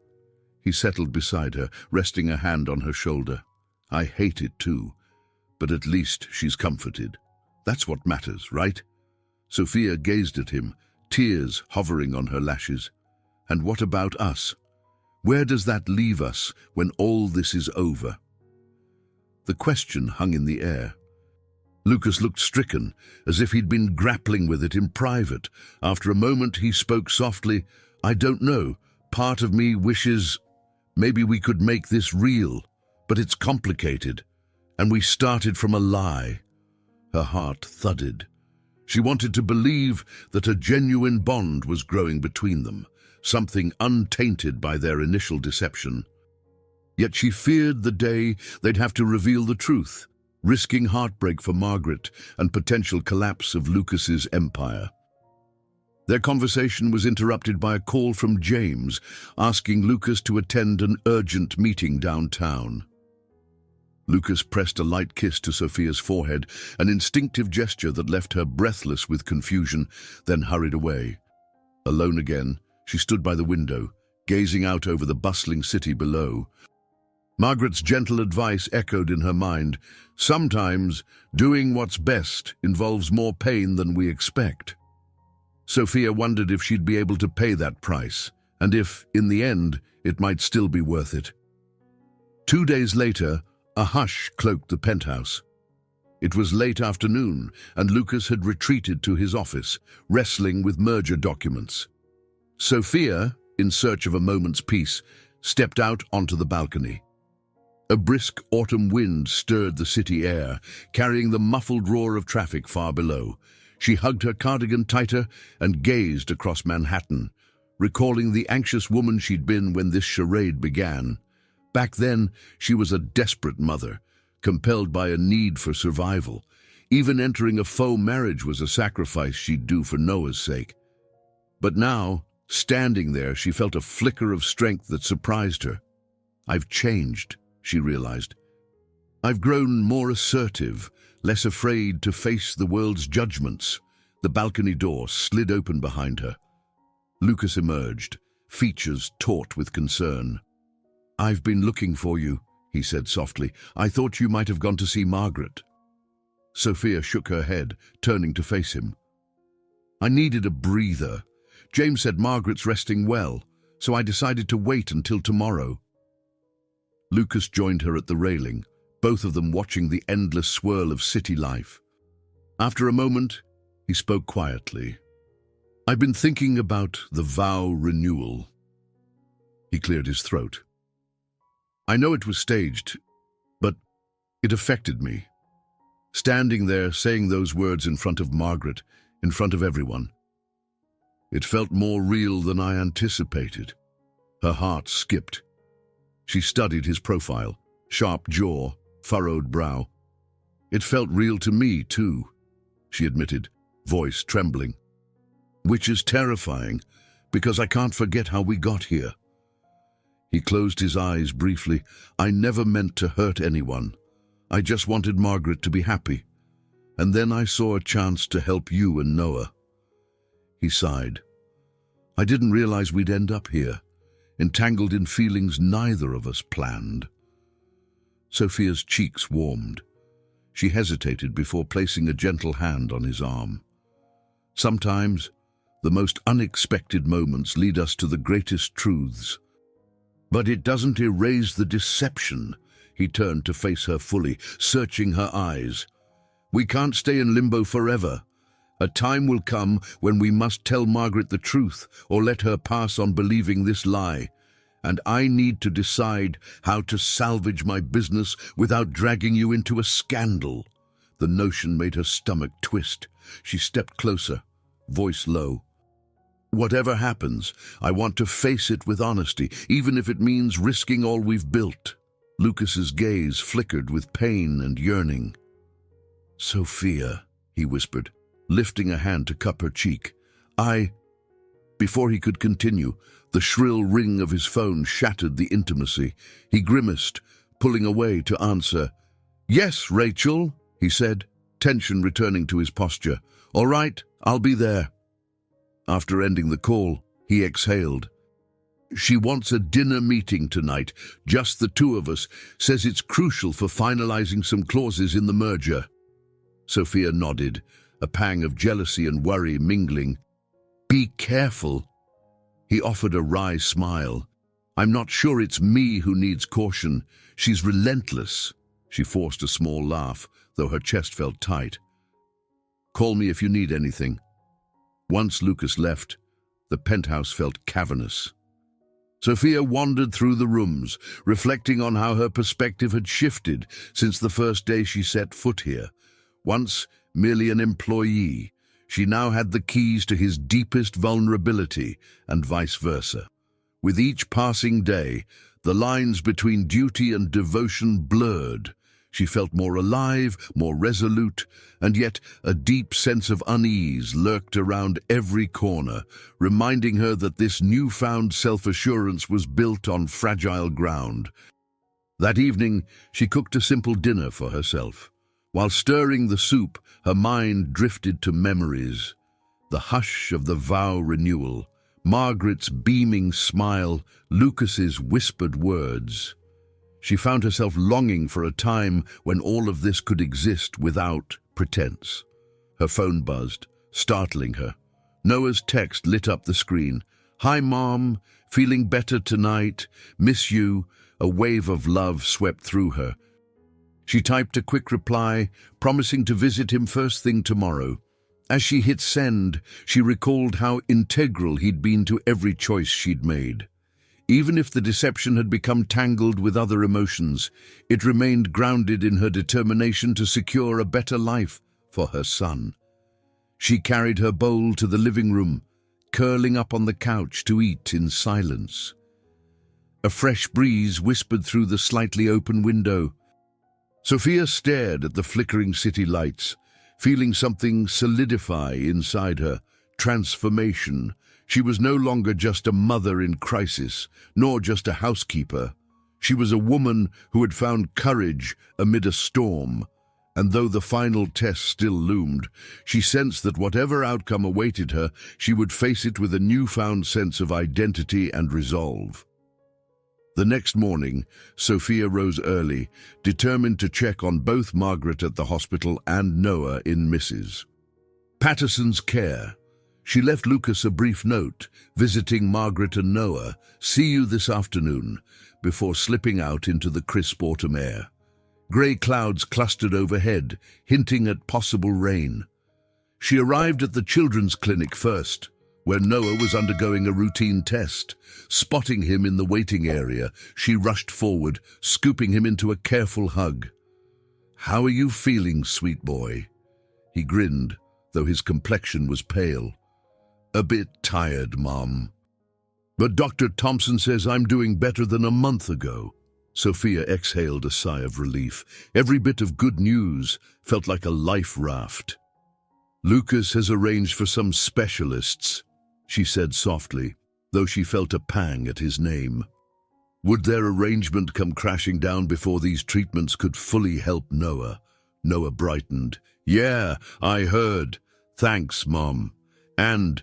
A: He settled beside her, resting a hand on her shoulder. "I hate it too, but at least she's comforted. That's what matters, right?" Sofia gazed at him, tears hovering on her lashes. "And what about us? Where does that leave us when all this is over?" The question hung in the air. Lucas looked stricken, as if he'd been grappling with it in private. After a moment, he spoke softly. "I don't know. Part of me wishes maybe we could make this real, but it's complicated, and we started from a lie." Her heart thudded. She wanted to believe that a genuine bond was growing between them, something untainted by their initial deception. Yet she feared the day they'd have to reveal the truth, risking heartbreak for Margaret and potential collapse of Lucas's empire. Their conversation was interrupted by a call from James, asking Lucas to attend an urgent meeting downtown. Lucas pressed a light kiss to Sofia's forehead, an instinctive gesture that left her breathless with confusion, then hurried away. Alone again, she stood by the window, gazing out over the bustling city below. Margaret's gentle advice echoed in her mind. Sometimes, doing what's best involves more pain than we expect. Sofia wondered if she'd be able to pay that price, and if, in the end, it might still be worth it. 2 days later, A hush cloaked the penthouse. It was late afternoon, and Lucas had retreated to his office, wrestling with merger documents. Sofia, in search of a moment's peace, stepped out onto the balcony. A brisk autumn wind stirred the city air, carrying the muffled roar of traffic far below. She hugged her cardigan tighter and gazed across Manhattan, recalling the anxious woman she'd been when this charade began. Back then, she was a desperate mother, compelled by a need for survival. Even entering a faux marriage was a sacrifice she'd do for Noah's sake. But now, standing there, she felt a flicker of strength that surprised her. I've changed, she realized. I've grown more assertive, less afraid to face the world's judgments. The balcony door slid open behind her. Lucas emerged, features taut with concern. "I've been looking for you," he said softly. "I thought you might have gone to see Margaret." Sofia shook her head, turning to face him. "I needed a breather. James said Margaret's resting well, so I decided to wait until tomorrow." Lucas joined her at the railing, both of them watching the endless swirl of city life. After a moment, he spoke quietly. "I've been thinking about the vow renewal." He cleared his throat. "I know it was staged, but it affected me. Standing there, saying those words in front of Margaret, in front of everyone. It felt more real than I anticipated." Her heart skipped. She studied his profile, sharp jaw, furrowed brow. "It felt real to me, too," she admitted, voice trembling. "Which is terrifying, because I can't forget how we got here." He closed his eyes briefly. "I never meant to hurt anyone. I just wanted Margaret to be happy. And then I saw a chance to help you and Noah." He sighed. "I didn't realize we'd end up here, entangled in feelings neither of us planned." Sofia's cheeks warmed. She hesitated before placing a gentle hand on his arm. "Sometimes, the most unexpected moments lead us to the greatest truths. But it doesn't erase the deception." He turned to face her fully, searching her eyes. "We can't stay in limbo forever. A time will come when we must tell Margaret the truth or let her pass on believing this lie. And I need to decide how to salvage my business without dragging you into a scandal." The notion made her stomach twist. She stepped closer, voice low. "Whatever happens, I want to face it with honesty, even if it means risking all we've built." Lucas's gaze flickered with pain and yearning. "Sofia," he whispered, lifting a hand to cup her cheek. Before he could continue, the shrill ring of his phone shattered the intimacy. He grimaced, pulling away to answer. "Yes, Rachel," he said, tension returning to his posture. "All right, I'll be there." After ending the call, he exhaled. "She wants a dinner meeting tonight, just the two of us, says it's crucial for finalizing some clauses in the merger." Sofia nodded, a pang of jealousy and worry mingling. "Be careful." He offered a wry smile. "I'm not sure it's me who needs caution. She's relentless." She forced a small laugh, though her chest felt tight. "Call me if you need anything." Once Lucas left, the penthouse felt cavernous. Sofia wandered through the rooms, reflecting on how her perspective had shifted since the first day she set foot here. Once merely an employee, she now had the keys to his deepest vulnerability, and vice versa. With each passing day, the lines between duty and devotion blurred. She felt more alive, more resolute, and yet a deep sense of unease lurked around every corner, reminding her that this newfound self-assurance was built on fragile ground. That evening, she cooked a simple dinner for herself. While stirring the soup, her mind drifted to memories. The hush of the vow renewal, Margaret's beaming smile, Lucas's whispered words. She found herself longing for a time when all of this could exist without pretense. Her phone buzzed, startling her. Noah's text lit up the screen. "Hi, Mom. Feeling better tonight? Miss you." A wave of love swept through her. She typed a quick reply, promising to visit him first thing tomorrow. As she hit send, she recalled how integral he'd been to every choice she'd made. Even if the deception had become tangled with other emotions, it remained grounded in her determination to secure a better life for her son. She carried her bowl to the living room, curling up on the couch to eat in silence. A fresh breeze whispered through the slightly open window. Sofia stared at the flickering city lights, feeling something solidify inside her. Transformation. She was no longer just a mother in crisis, nor just a housekeeper. She was a woman who had found courage amid a storm. And though the final test still loomed, she sensed that whatever outcome awaited her, she would face it with a newfound sense of identity and resolve. The next morning, Sofia rose early, determined to check on both Margaret at the hospital and Noah in Mrs. Patterson's care. She left Lucas a brief note, visiting Margaret and Noah, "See you this afternoon," before slipping out into the crisp autumn air. Grey clouds clustered overhead, hinting at possible rain. She arrived at the children's clinic first, where Noah was undergoing a routine test. Spotting him in the waiting area, she rushed forward, scooping him into a careful hug. "How are you feeling, sweet boy?" He grinned, though his complexion was pale. "A bit tired, Mom. But Dr. Thompson says I'm doing better than a month ago." Sofia exhaled a sigh of relief. Every bit of good news felt like a life raft. "Lucas has arranged for some specialists," she said softly, though she felt a pang at his name. Would their arrangement come crashing down before these treatments could fully help Noah? Noah brightened. "Yeah, I heard. Thanks, Mom. And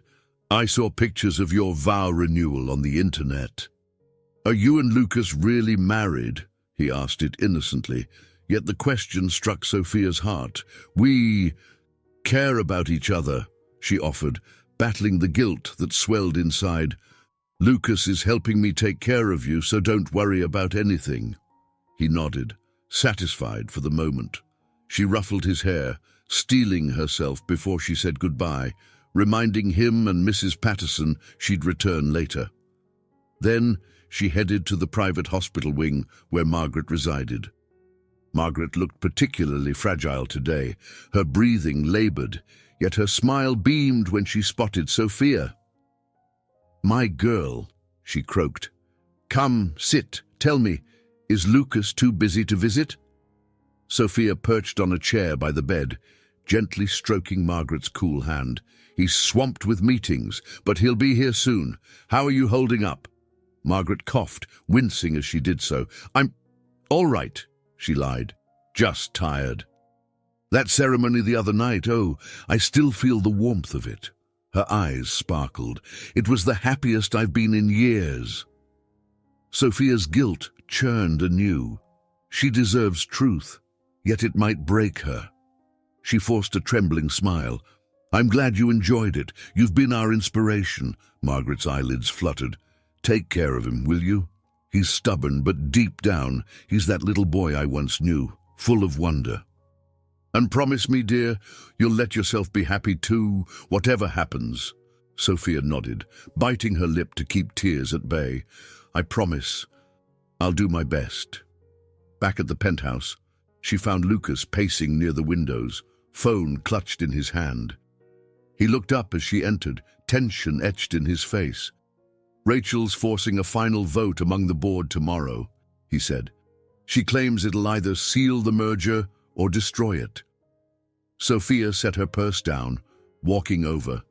A: I saw pictures of your vow renewal on the internet." "Are you and Lucas really married?" he asked it innocently, yet the question struck Sofia's heart. "We care about each other," she offered, battling the guilt that swelled inside. "Lucas is helping me take care of you, so don't worry about anything." He nodded, satisfied for the moment. She ruffled his hair, steeling herself before she said goodbye, reminding him and Mrs. Patterson she'd return later. Then she headed to the private hospital wing where Margaret resided. Margaret looked particularly fragile today, her breathing labored, yet her smile beamed when she spotted Sofia. "My girl," she croaked. "Come, sit, tell me, is Lucas too busy to visit?" Sofia perched on a chair by the bed, gently stroking Margaret's cool hand. "He's swamped with meetings, but he'll be here soon. How are you holding up?" Margaret coughed, wincing as she did so. "I'm all right," she lied. "Just tired." "That ceremony the other night, oh, I still feel the warmth of it." Her eyes sparkled. "It was the happiest I've been in years." Sofia's guilt churned anew. She deserves truth, yet it might break her. She forced a trembling smile. "I'm glad you enjoyed it. You've been our inspiration." Margaret's eyelids fluttered. "Take care of him, will you? He's stubborn, but deep down, he's that little boy I once knew, full of wonder. And promise me, dear, you'll let yourself be happy too, whatever happens." Sofia nodded, biting her lip to keep tears at bay. "I promise. I'll do my best." Back at the penthouse, she found Lucas pacing near the windows, phone clutched in his hand. He looked up as she entered, tension etched in his face. "Rachel's forcing a final vote among the board tomorrow," he said. "She claims it'll either seal the merger or destroy it." Sofia set her purse down, walking over.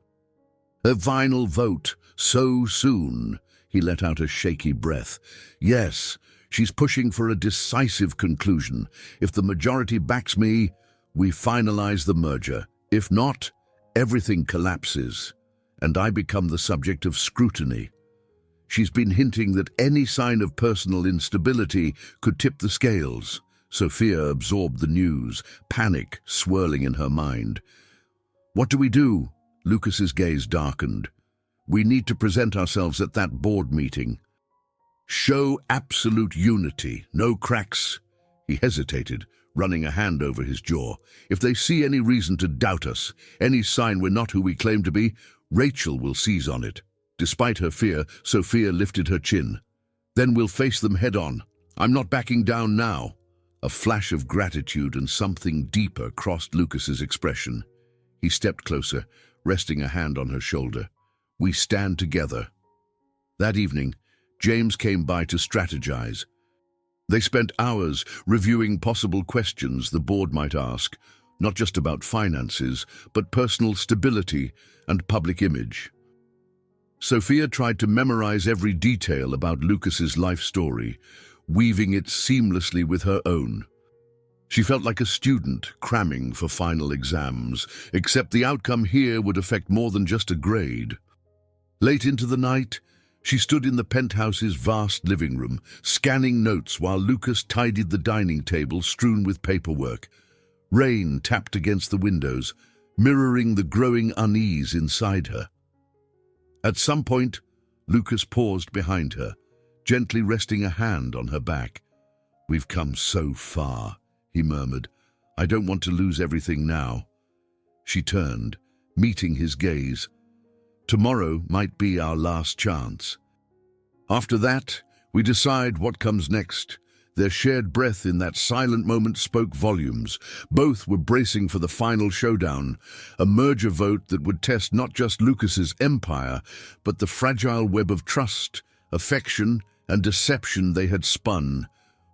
A: "Her final vote, so soon?" He let out a shaky breath. "Yes, she's pushing for a decisive conclusion. If the majority backs me, we finalize the merger. If not, everything collapses, and I become the subject of scrutiny." She's been hinting that any sign of personal instability could tip the scales. Sofia absorbed the news, panic swirling in her mind. "What do we do?" Lucas's gaze darkened. "We need to present ourselves at that board meeting. Show absolute unity, no cracks." He hesitated, running a hand over his jaw. "If they see any reason to doubt us, any sign we're not who we claim to be, Rachel will seize on it." Despite her fear, Sofia lifted her chin. "Then we'll face them head-on. I'm not backing down now." A flash of gratitude and something deeper crossed Lucas's expression. He stepped closer, resting a hand on her shoulder. "We stand together." That evening, James came by to strategize. They spent hours reviewing possible questions the board might ask, not just about finances, but personal stability and public image. Sofia tried to memorize every detail about Lucas's life story, weaving it seamlessly with her own. She felt like a student cramming for final exams, except the outcome here would affect more than just a grade. Late into the night, she stood in the penthouse's vast living room, scanning notes while Lucas tidied the dining table strewn with paperwork. Rain tapped against the windows, mirroring the growing unease inside her. At some point, Lucas paused behind her, gently resting a hand on her back. "We've come so far," he murmured. "I don't want to lose everything now." She turned, meeting his gaze. "Tomorrow might be our last chance. After that, we decide what comes next." Their shared breath in that silent moment spoke volumes. Both were bracing for the final showdown, a merger vote that would test not just Lucas's empire, but the fragile web of trust, affection, and deception they had spun.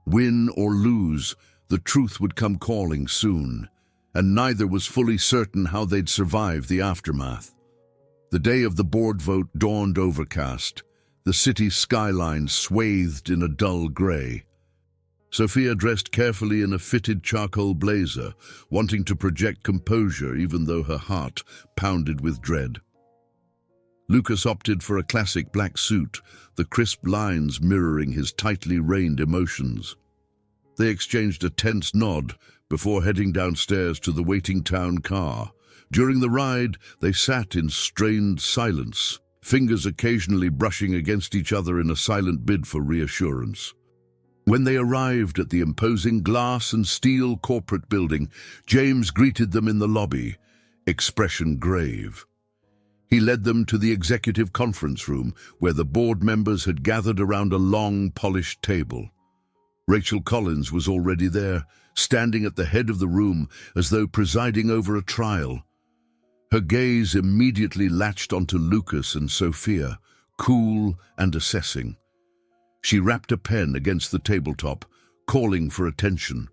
A: Win or lose, the truth would come calling soon, and neither was fully certain how they'd survive the aftermath. The day of the board vote dawned overcast, the city's skyline swathed in a dull gray. Sofia dressed carefully in a fitted charcoal blazer, wanting to project composure even though her heart pounded with dread. Lucas opted for a classic black suit, the crisp lines mirroring his tightly reined emotions. They exchanged a tense nod before heading downstairs to the waiting town car. During the ride, they sat in strained silence, fingers occasionally brushing against each other in a silent bid for reassurance. When they arrived at the imposing glass and steel corporate building, James greeted them in the lobby, expression grave. He led them to the executive conference room, where the board members had gathered around a long, polished table. Rachel Collins was already there, standing at the head of the room as though presiding over a trial. Her gaze immediately latched onto Lucas and Sofia, cool and assessing. She rapped a pen against the tabletop, calling for attention.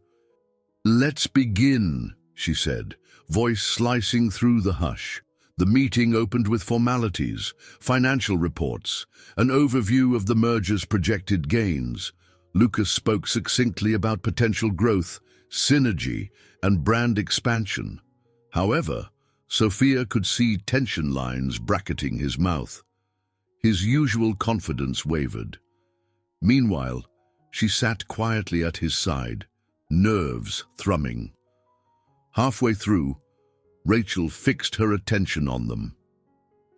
A: "Let's begin," she said, voice slicing through the hush. The meeting opened with formalities, financial reports, an overview of the merger's projected gains. Lucas spoke succinctly about potential growth, synergy, and brand expansion. However, Sofia could see tension lines bracketing his mouth. His usual confidence wavered. Meanwhile, she sat quietly at his side, nerves thrumming. Halfway through, Rachel fixed her attention on them.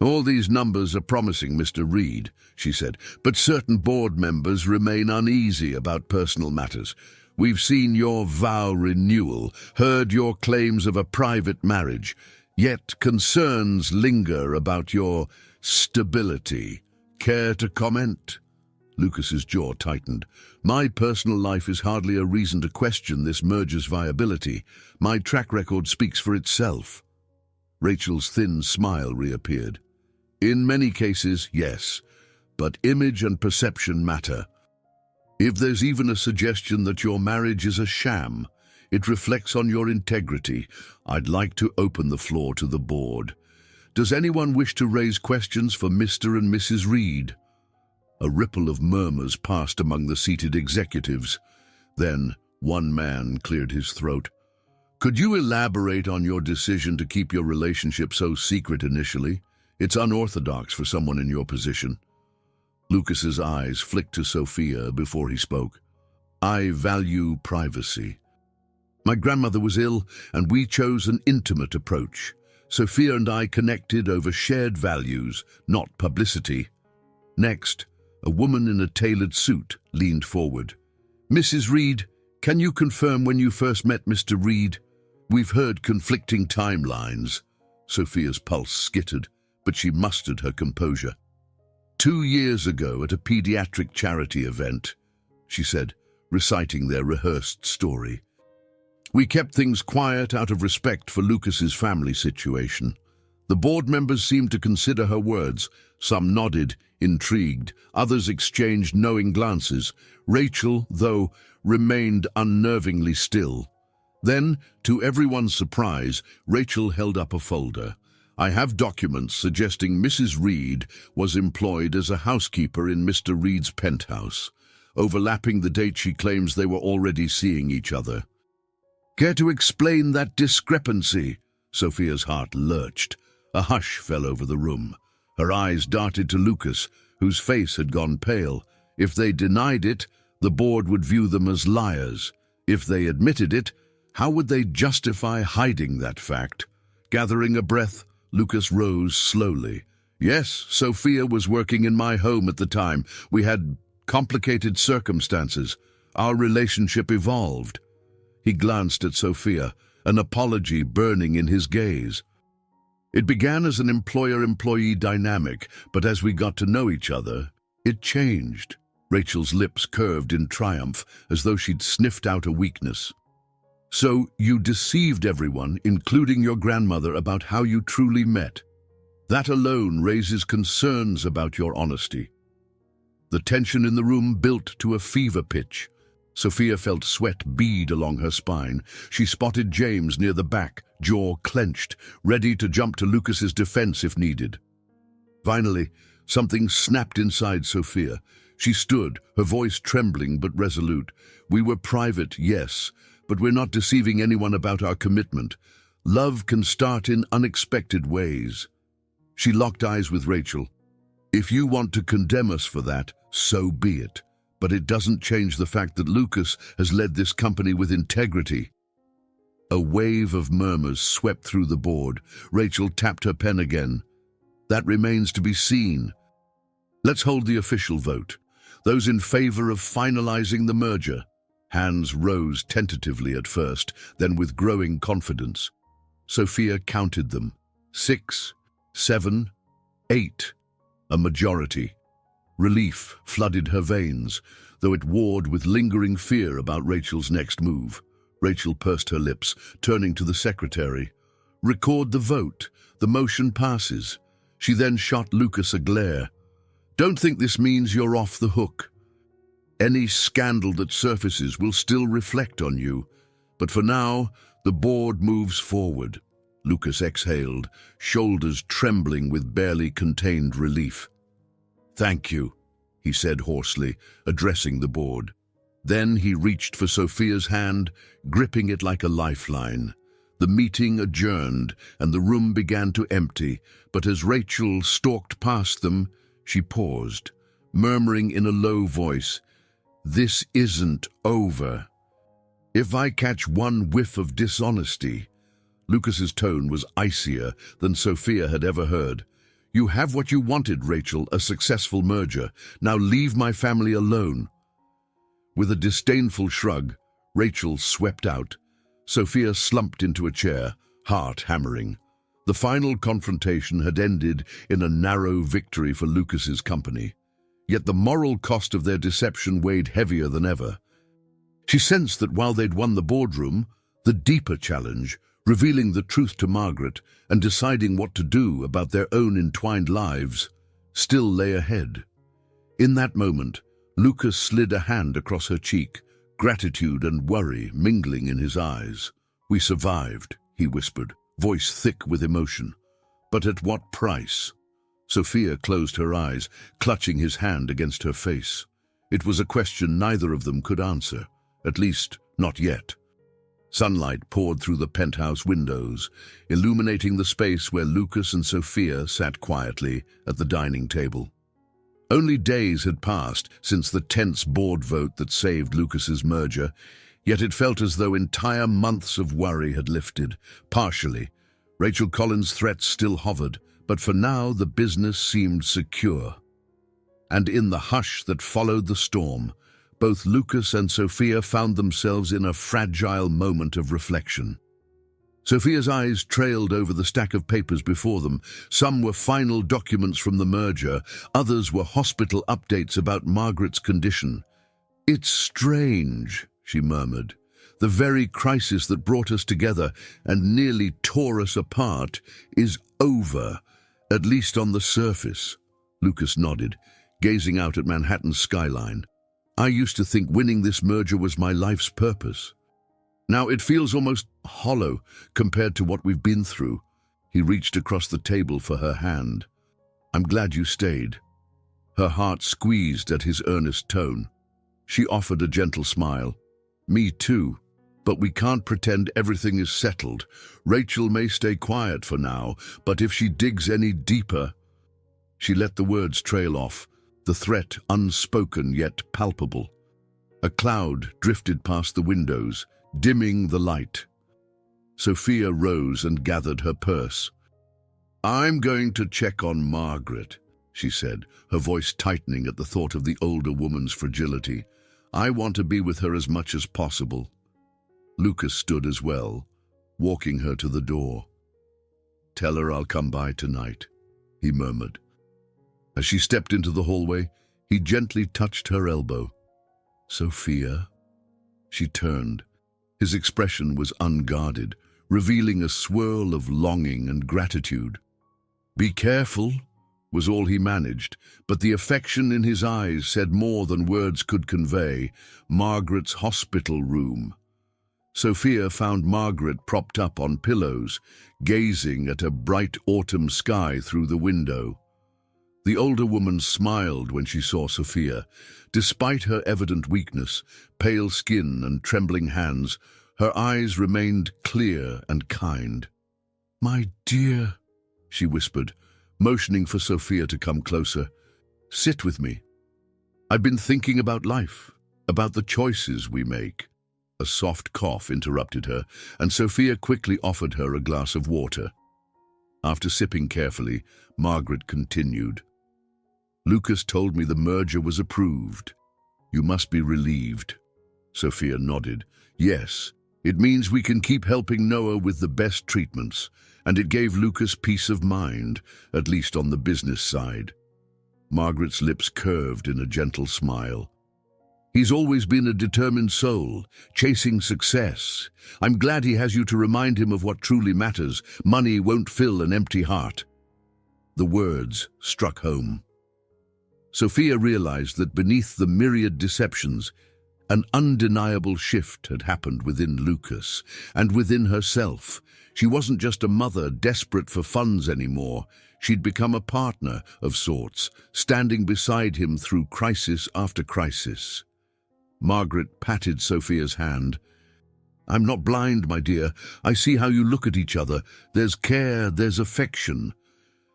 A: "All these numbers are promising, Mr. Reed," she said, "but certain board members remain uneasy about personal matters. We've seen your vow renewal, heard your claims of a private marriage, yet concerns linger about your stability. Care to comment?" Lucas's jaw tightened. "My personal life is hardly a reason to question this merger's viability. My track record speaks for itself." Rachel's thin smile reappeared. "In many cases, yes, but image and perception matter. If there's even a suggestion that your marriage is a sham, it reflects on your integrity. I'd like to open the floor to the board. Does anyone wish to raise questions for Mr. and Mrs. Reed?" A ripple of murmurs passed among the seated executives. Then one man cleared his throat. "Could you elaborate on your decision to keep your relationship so secret initially? It's unorthodox for someone in your position." Lucas's eyes flicked to Sofia before he spoke. "I value privacy. My grandmother was ill, and we chose an intimate approach. Sofia and I connected over shared values, not publicity." Next, a woman in a tailored suit leaned forward. "Mrs. Reed, Can you confirm when you first met Mr. Reed? We've heard conflicting timelines. Sophia's pulse skittered, but she mustered her composure. 2 years ago at a pediatric charity event, she said, reciting their rehearsed story. We kept things quiet out of respect for Lucas's family situation. The board members seemed to consider her words. Some nodded, intrigued. Others exchanged knowing glances. Rachel, though, remained unnervingly still. Then, to everyone's surprise, Rachel held up a folder. I have documents suggesting Mrs. Reed was employed as a housekeeper in Mr. Reed's penthouse, overlapping the date she claims they were already seeing each other. Care to explain that discrepancy? Sophia's heart lurched. A hush fell over the room. Her eyes darted to Lucas, whose face had gone pale. If they denied it, the board would view them as liars. If they admitted it, how would they justify hiding that fact? Gathering a breath, Lucas rose slowly. Yes, Sophia was working in my home at the time. We had complicated circumstances. Our relationship evolved. He glanced at Sophia, an apology burning in his gaze. It began as an employer-employee dynamic, but as we got to know each other, it changed. Rachel's lips curved in triumph, as though she'd sniffed out a weakness. So you deceived everyone, including your grandmother, about how you truly met. That alone raises concerns about your honesty. The tension in the room built to a fever pitch. Sophia felt sweat bead along her spine. She spotted James near the back, jaw clenched, ready to jump to Lucas's defense if needed. Finally, something snapped inside Sophia. She stood, her voice trembling but resolute. We were private, yes, but we're not deceiving anyone about our commitment. Love can start in unexpected ways. She locked eyes with Rachel. If you want to condemn us for that, so be it. But it doesn't change the fact that Lucas has led this company with integrity. A wave of murmurs swept through the board. Rachel tapped her pen again. That remains to be seen. Let's hold the official vote. Those in favor of finalizing the merger. Hands rose tentatively at first, then with growing confidence. Sophia counted them. 6, 7, 8. A majority. Relief flooded her veins, though it warred with lingering fear about Rachel's next move. Rachel pursed her lips, turning to the secretary. Record the vote. The motion passes. She then shot Lucas a glare. Don't think this means you're off the hook. Any scandal that surfaces will still reflect on you. But for now, the board moves forward. Lucas exhaled, shoulders trembling with barely contained relief. Thank you, he said hoarsely, addressing the board. Then he reached for Sophia's hand, gripping it like a lifeline. The meeting adjourned, and the room began to empty, but as Rachel stalked past them, she paused, murmuring in a low voice, "This isn't over. If I catch one whiff of dishonesty..." Lucas's tone was icier than Sophia had ever heard. You have what you wanted, Rachel, a successful merger. Now leave my family alone. With a disdainful shrug, Rachel swept out. Sophia slumped into a chair, heart hammering. The final confrontation had ended in a narrow victory for Lucas's company. Yet the moral cost of their deception weighed heavier than ever. She sensed that while they'd won the boardroom, the deeper challenge, revealing the truth to Margaret and deciding what to do about their own entwined lives, still lay ahead. In that moment, Lucas slid a hand across her cheek, gratitude and worry mingling in his eyes. We survived, he whispered, voice thick with emotion. But at what price? Sophia closed her eyes, clutching his hand against her face. It was a question neither of them could answer, at least not yet. Sunlight poured through the penthouse windows, illuminating the space where Lucas and Sophia sat quietly at the dining table. Only days had passed since the tense board vote that saved Lucas's merger, yet it felt as though entire months of worry had lifted. Partially, Rachel Collins' threats still hovered, but for now the business seemed secure. And in the hush that followed the storm, both Lucas and Sofia found themselves in a fragile moment of reflection. Sofia's eyes trailed over the stack of papers before them. Some were final documents from the merger, others were hospital updates about Margaret's condition. "It's strange," she murmured. "The very crisis that brought us together and nearly tore us apart is over, at least on the surface." Lucas nodded, gazing out at Manhattan's skyline. "I used to think winning this merger was my life's purpose. Now it feels almost hollow compared to what we've been through." He reached across the table for her hand. "I'm glad you stayed." Her heart squeezed at his earnest tone. She offered a gentle smile. "Me too. But we can't pretend everything is settled. Rachel may stay quiet for now, but if she digs any deeper—" She let the words trail off, the threat unspoken yet palpable. A cloud drifted past the windows, dimming the light. Sofia rose and gathered her purse. "I'm going to check on Margaret," she said, her voice tightening at the thought of the older woman's fragility. "I want to be with her as much as possible." Lucas stood as well, walking her to the door. "Tell her I'll come by tonight," he murmured. As she stepped into the hallway, he gently touched her elbow. "Sofia?" She turned. His expression was unguarded, revealing a swirl of longing and gratitude. "Be careful," was all he managed, but the affection in his eyes said more than words could convey. Margaret's hospital room. Sofia found Margaret propped up on pillows, gazing at a bright autumn sky through the window. The older woman smiled when she saw Sofia. Despite her evident weakness, pale skin and trembling hands, her eyes remained clear and kind. "My dear," she whispered, motioning for Sofia to come closer. "Sit with me. I've been thinking about life, about the choices we make." A soft cough interrupted her, and Sofia quickly offered her a glass of water. After sipping carefully, Margaret continued. "Lucas told me the merger was approved. You must be relieved." Sofia nodded. "Yes, it means we can keep helping Noah with the best treatments, and it gave Lucas peace of mind, at least on the business side." Margaret's lips curved in a gentle smile. "He's always been a determined soul, chasing success. I'm glad he has you to remind him of what truly matters. Money won't fill an empty heart." The words struck home. Sofia realized that beneath the myriad deceptions, an undeniable shift had happened within Lucas and within herself. She wasn't just a mother desperate for funds anymore. She'd become a partner of sorts, standing beside him through crisis after crisis. Margaret patted Sofia's hand. "I'm not blind, my dear. I see how you look at each other. There's care, there's affection."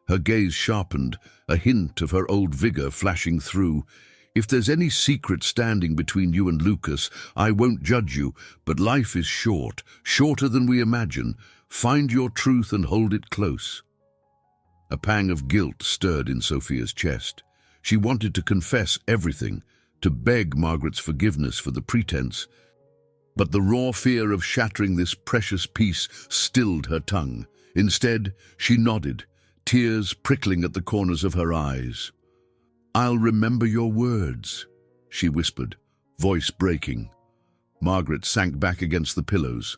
A: Her gaze sharpened, a hint of her old vigor flashing through. "If there's any secret standing between you and Lucas, I won't judge you, but life is short, shorter than we imagine. Find your truth and hold it close." A pang of guilt stirred in Sofia's chest. She wanted to confess everything, to beg Margaret's forgiveness for the pretense, but the raw fear of shattering this precious peace stilled her tongue. Instead, she nodded, tears prickling at the corners of her eyes. "I'll remember your words," she whispered, voice breaking. Margaret sank back against the pillows,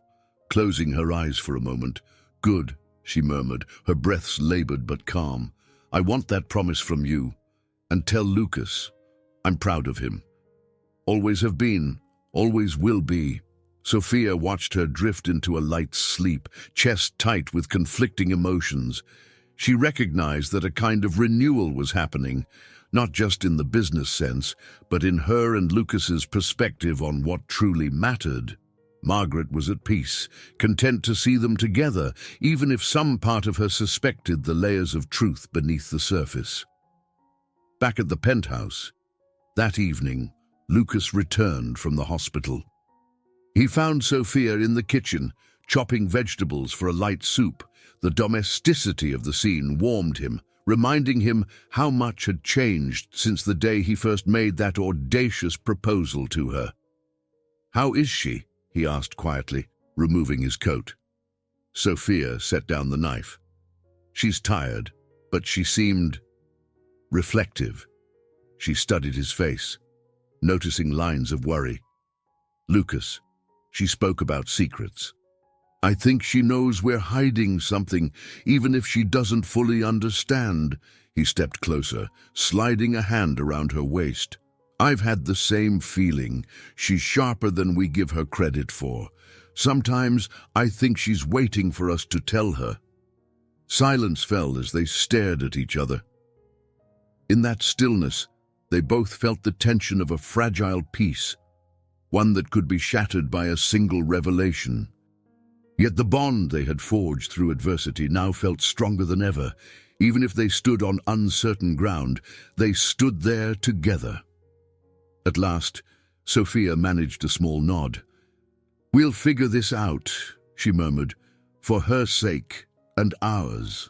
A: closing her eyes for a moment. "Good," she murmured, her breaths labored but calm. "I want that promise from you. And tell Lucas, I'm proud of him. Always have been, always will be." Sofia watched her drift into a light sleep, chest tight with conflicting emotions. She recognized that a kind of renewal was happening, not just in the business sense, but in her and Lucas's perspective on what truly mattered. Margaret was at peace, content to see them together, even if some part of her suspected the layers of truth beneath the surface. Back at the penthouse, that evening, Lucas returned from the hospital. He found Sofia in the kitchen, chopping vegetables for a light soup. The domesticity of the scene warmed him, reminding him how much had changed since the day he first made that audacious proposal to her. "How is she?" he asked quietly, removing his coat. Sofia set down the knife. "She's tired, but she seemed reflective." She studied his face, noticing lines of worry. "Lucas," she spoke about secrets. "I think she knows we're hiding something, even if she doesn't fully understand." He stepped closer, sliding a hand around her waist. "I've had the same feeling. She's sharper than we give her credit for. Sometimes I think she's waiting for us to tell her." Silence fell as they stared at each other. In that stillness, they both felt the tension of a fragile peace, one that could be shattered by a single revelation. Yet the bond they had forged through adversity now felt stronger than ever. Even if they stood on uncertain ground, they stood there together. At last, Sofia managed a small nod. "We'll figure this out," she murmured, "for her sake and ours."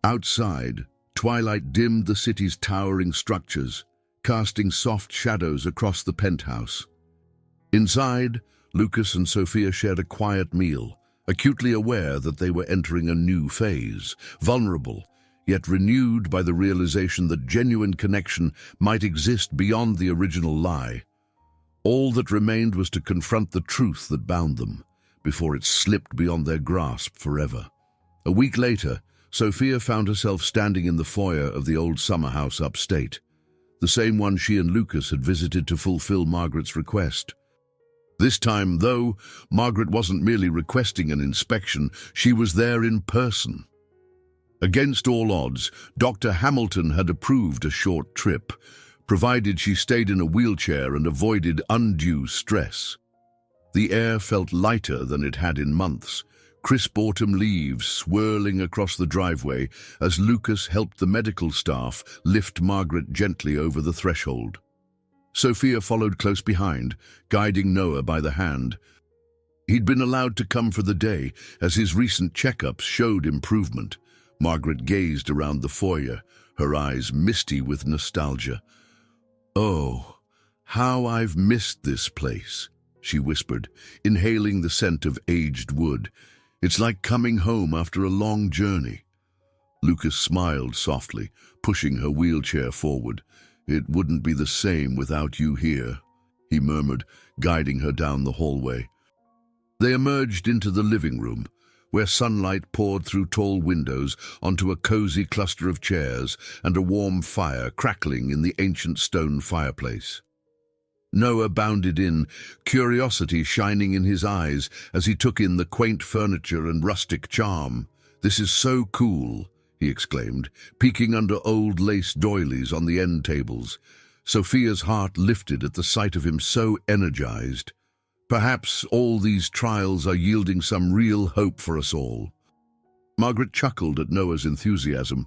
A: Outside, twilight dimmed the city's towering structures, casting soft shadows across the penthouse. Inside, Lucas and Sofia shared a quiet meal, acutely aware that they were entering a new phase, vulnerable, yet renewed by the realization that genuine connection might exist beyond the original lie. All that remained was to confront the truth that bound them, before it slipped beyond their grasp forever. A week later, Sofia found herself standing in the foyer of the old summer house upstate, the same one she and Lucas had visited to fulfill Margaret's request. This time, though, Margaret wasn't merely requesting an inspection, she was there in person. Against all odds, Dr. Hamilton had approved a short trip, provided she stayed in a wheelchair and avoided undue stress. The air felt lighter than it had in months, crisp autumn leaves swirling across the driveway as Lucas helped the medical staff lift Margaret gently over the threshold. Sofia followed close behind, guiding Noah by the hand. He'd been allowed to come for the day, as his recent checkups showed improvement. Margaret gazed around the foyer, her eyes misty with nostalgia. "Oh, how I've missed this place," she whispered, inhaling the scent of aged wood. "It's like coming home after a long journey." Lucas smiled softly, pushing her wheelchair forward. "It wouldn't be the same without you here," he murmured, guiding her down the hallway. They emerged into the living room, where sunlight poured through tall windows onto a cozy cluster of chairs and a warm fire crackling in the ancient stone fireplace. Noah bounded in, curiosity shining in his eyes as he took in the quaint furniture and rustic charm. "This is so cool," he exclaimed, peeking under old lace doilies on the end tables. Sofia's heart lifted at the sight of him so energized. Perhaps all these trials are yielding some real hope for us all. Margaret chuckled at Noah's enthusiasm.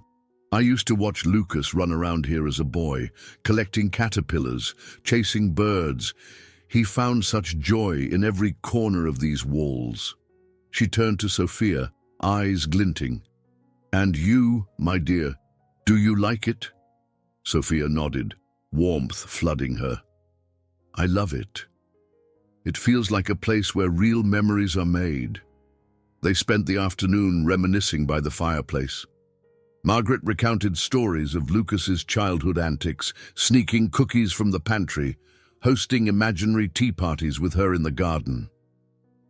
A: "I used to watch Lucas run around here as a boy, collecting caterpillars, chasing birds. He found such joy in every corner of these walls." She turned to Sofia, eyes glinting. "And you, my dear, do you like it?" Sofia nodded, warmth flooding her. "I love it. It feels like a place where real memories are made." They spent the afternoon reminiscing by the fireplace. Margaret recounted stories of Lucas's childhood antics, sneaking cookies from the pantry, hosting imaginary tea parties with her in the garden.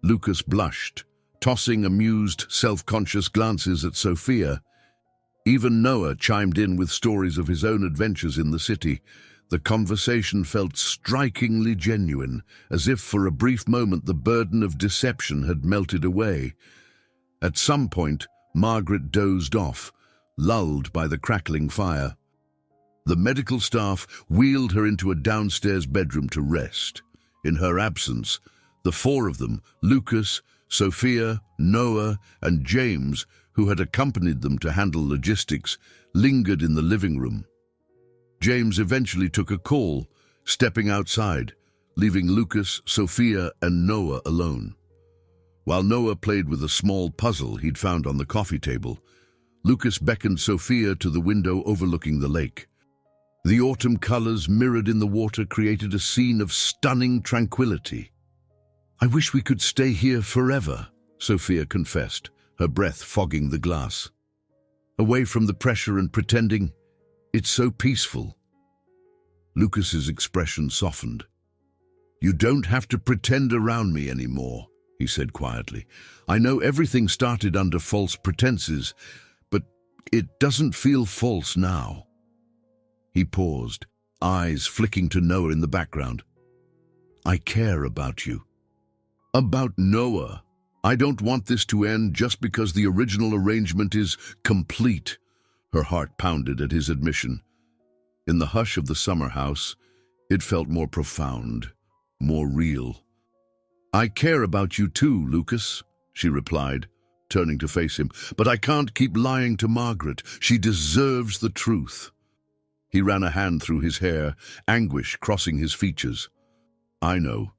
A: Lucas blushed, tossing amused, self-conscious glances at Sofia. Even Noah chimed in with stories of his own adventures in the city. The conversation felt strikingly genuine, as if for a brief moment the burden of deception had melted away. At some point, Margaret dozed off, lulled by the crackling fire. The medical staff wheeled her into a downstairs bedroom to rest. In her absence, the four of them, Lucas, Sofia, Noah, and James, who had accompanied them to handle logistics, lingered in the living room. James eventually took a call, stepping outside, leaving Lucas, Sofia, and Noah alone. While Noah played with a small puzzle he'd found on the coffee table, Lucas beckoned Sofia to the window overlooking the lake. The autumn colors mirrored in the water created a scene of stunning tranquility. "I wish we could stay here forever," Sofia confessed, her breath fogging the glass. "Away from the pressure and pretending. It's so peaceful." Lucas's expression softened. "You don't have to pretend around me anymore," he said quietly. "I know everything started under false pretenses, but it doesn't feel false now." He paused, eyes flicking to Noah in the background. "I care about you." "About Noah. I don't want this to end just because the original arrangement is complete." Her heart pounded at his admission. In the hush of the summer house, it felt more profound, more real. "I care about you too, Lucas," she replied, turning to face him. "But I can't keep lying to Margaret. She deserves the truth." He ran a hand through his hair, anguish crossing his features. "I know.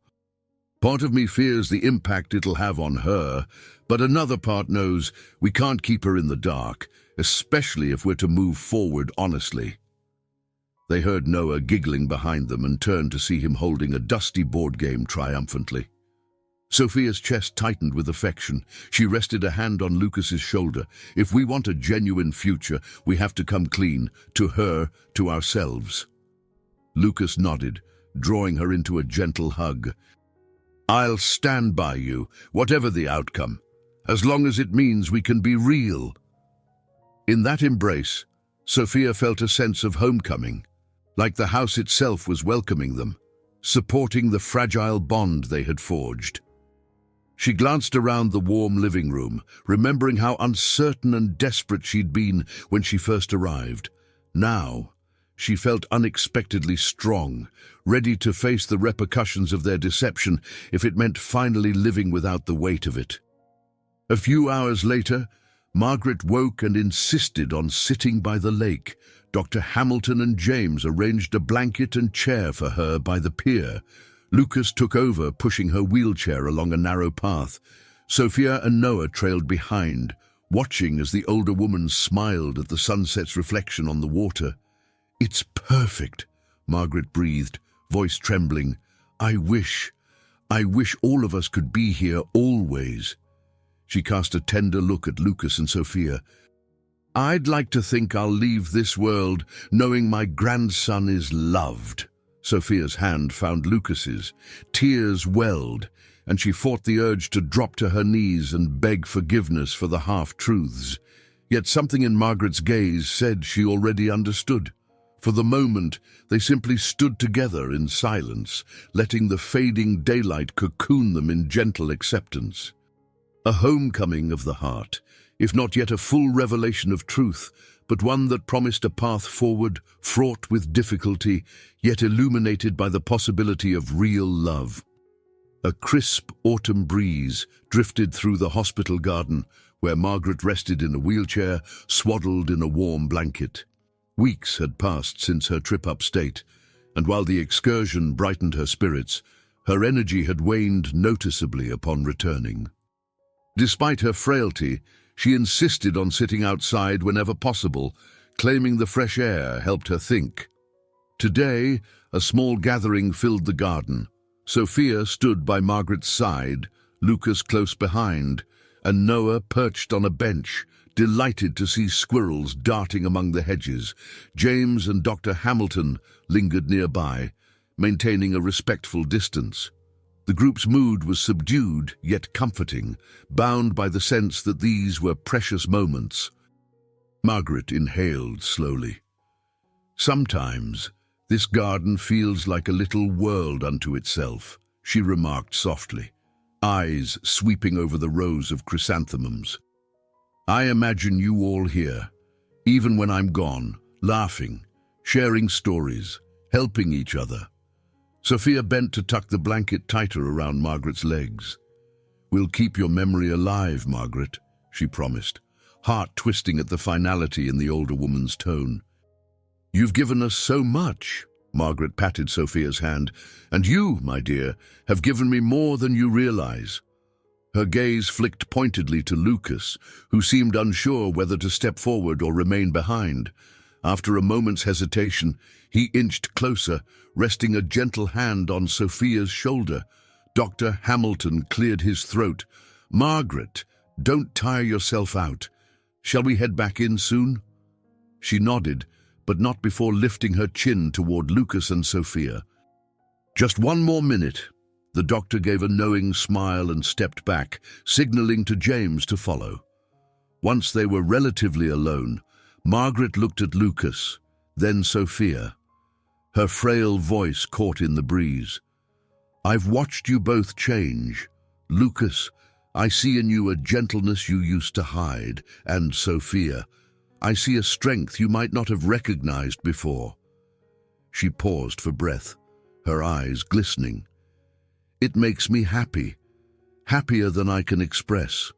A: Part of me fears the impact it'll have on her, but another part knows we can't keep her in the dark, especially if we're to move forward honestly." They heard Noah giggling behind them and turned to see him holding a dusty board game triumphantly. Sofia's chest tightened with affection. She rested a hand on Lucas's shoulder. "If we want a genuine future, we have to come clean, to her, to ourselves." Lucas nodded, drawing her into a gentle hug. "I'll stand by you, whatever the outcome, as long as it means we can be real." In that embrace, Sofia felt a sense of homecoming, like the house itself was welcoming them, supporting the fragile bond they had forged. She glanced around the warm living room, remembering how uncertain and desperate she'd been when she first arrived. Now, she felt unexpectedly strong, ready to face the repercussions of their deception if it meant finally living without the weight of it. A few hours later, Margaret woke and insisted on sitting by the lake. Dr. Hamilton and James arranged a blanket and chair for her by the pier. Lucas took over, pushing her wheelchair along a narrow path. Sofia and Noah trailed behind, watching as the older woman smiled at the sunset's reflection on the water. "It's perfect," Margaret breathed, voice trembling. I wish all of us could be here always." She cast a tender look at Lucas and Sofia. "I'd like to think I'll leave this world knowing my grandson is loved." Sofia's hand found Lucas's. Tears welled, and she fought the urge to drop to her knees and beg forgiveness for the half-truths. Yet something in Margaret's gaze said she already understood. For the moment, they simply stood together in silence, letting the fading daylight cocoon them in gentle acceptance. A homecoming of the heart, if not yet a full revelation of truth, but one that promised a path forward, fraught with difficulty, yet illuminated by the possibility of real love. A crisp autumn breeze drifted through the hospital garden, where Margaret rested in a wheelchair, swaddled in a warm blanket. Weeks had passed since her trip upstate, and while the excursion brightened her spirits, her energy had waned noticeably upon returning. Despite her frailty, she insisted on sitting outside whenever possible, claiming the fresh air helped her think. Today, a small gathering filled the garden. Sofia stood by Margaret's side, Lucas close behind, and Noah perched on a bench, delighted to see squirrels darting among the hedges. James and Dr. Hamilton lingered nearby, maintaining a respectful distance. The group's mood was subdued, yet comforting, bound by the sense that these were precious moments. Margaret inhaled slowly. "Sometimes, this garden feels like a little world unto itself," she remarked softly, eyes sweeping over the rows of chrysanthemums. "I imagine you all here, even when I'm gone, laughing, sharing stories, helping each other." Sofia bent to tuck the blanket tighter around Margaret's legs. "We'll keep your memory alive, Margaret," she promised, heart twisting at the finality in the older woman's tone. "You've given us so much," Margaret patted Sofia's hand, "and you, my dear, have given me more than you realize." Her gaze flicked pointedly to Lucas, who seemed unsure whether to step forward or remain behind. After a moment's hesitation, he inched closer, resting a gentle hand on Sofia's shoulder. Dr. Hamilton cleared his throat. "Margaret, don't tire yourself out. Shall we head back in soon?" She nodded, but not before lifting her chin toward Lucas and Sofia. "Just one more minute." The doctor gave a knowing smile and stepped back, signaling to James to follow. Once they were relatively alone, Margaret looked at Lucas, then Sofia. Her frail voice caught in the breeze. "I've watched you both change. Lucas, I see in you a gentleness you used to hide, and Sofia, I see a strength you might not have recognized before." She paused for breath, her eyes glistening. "It makes me happy, happier than I can express.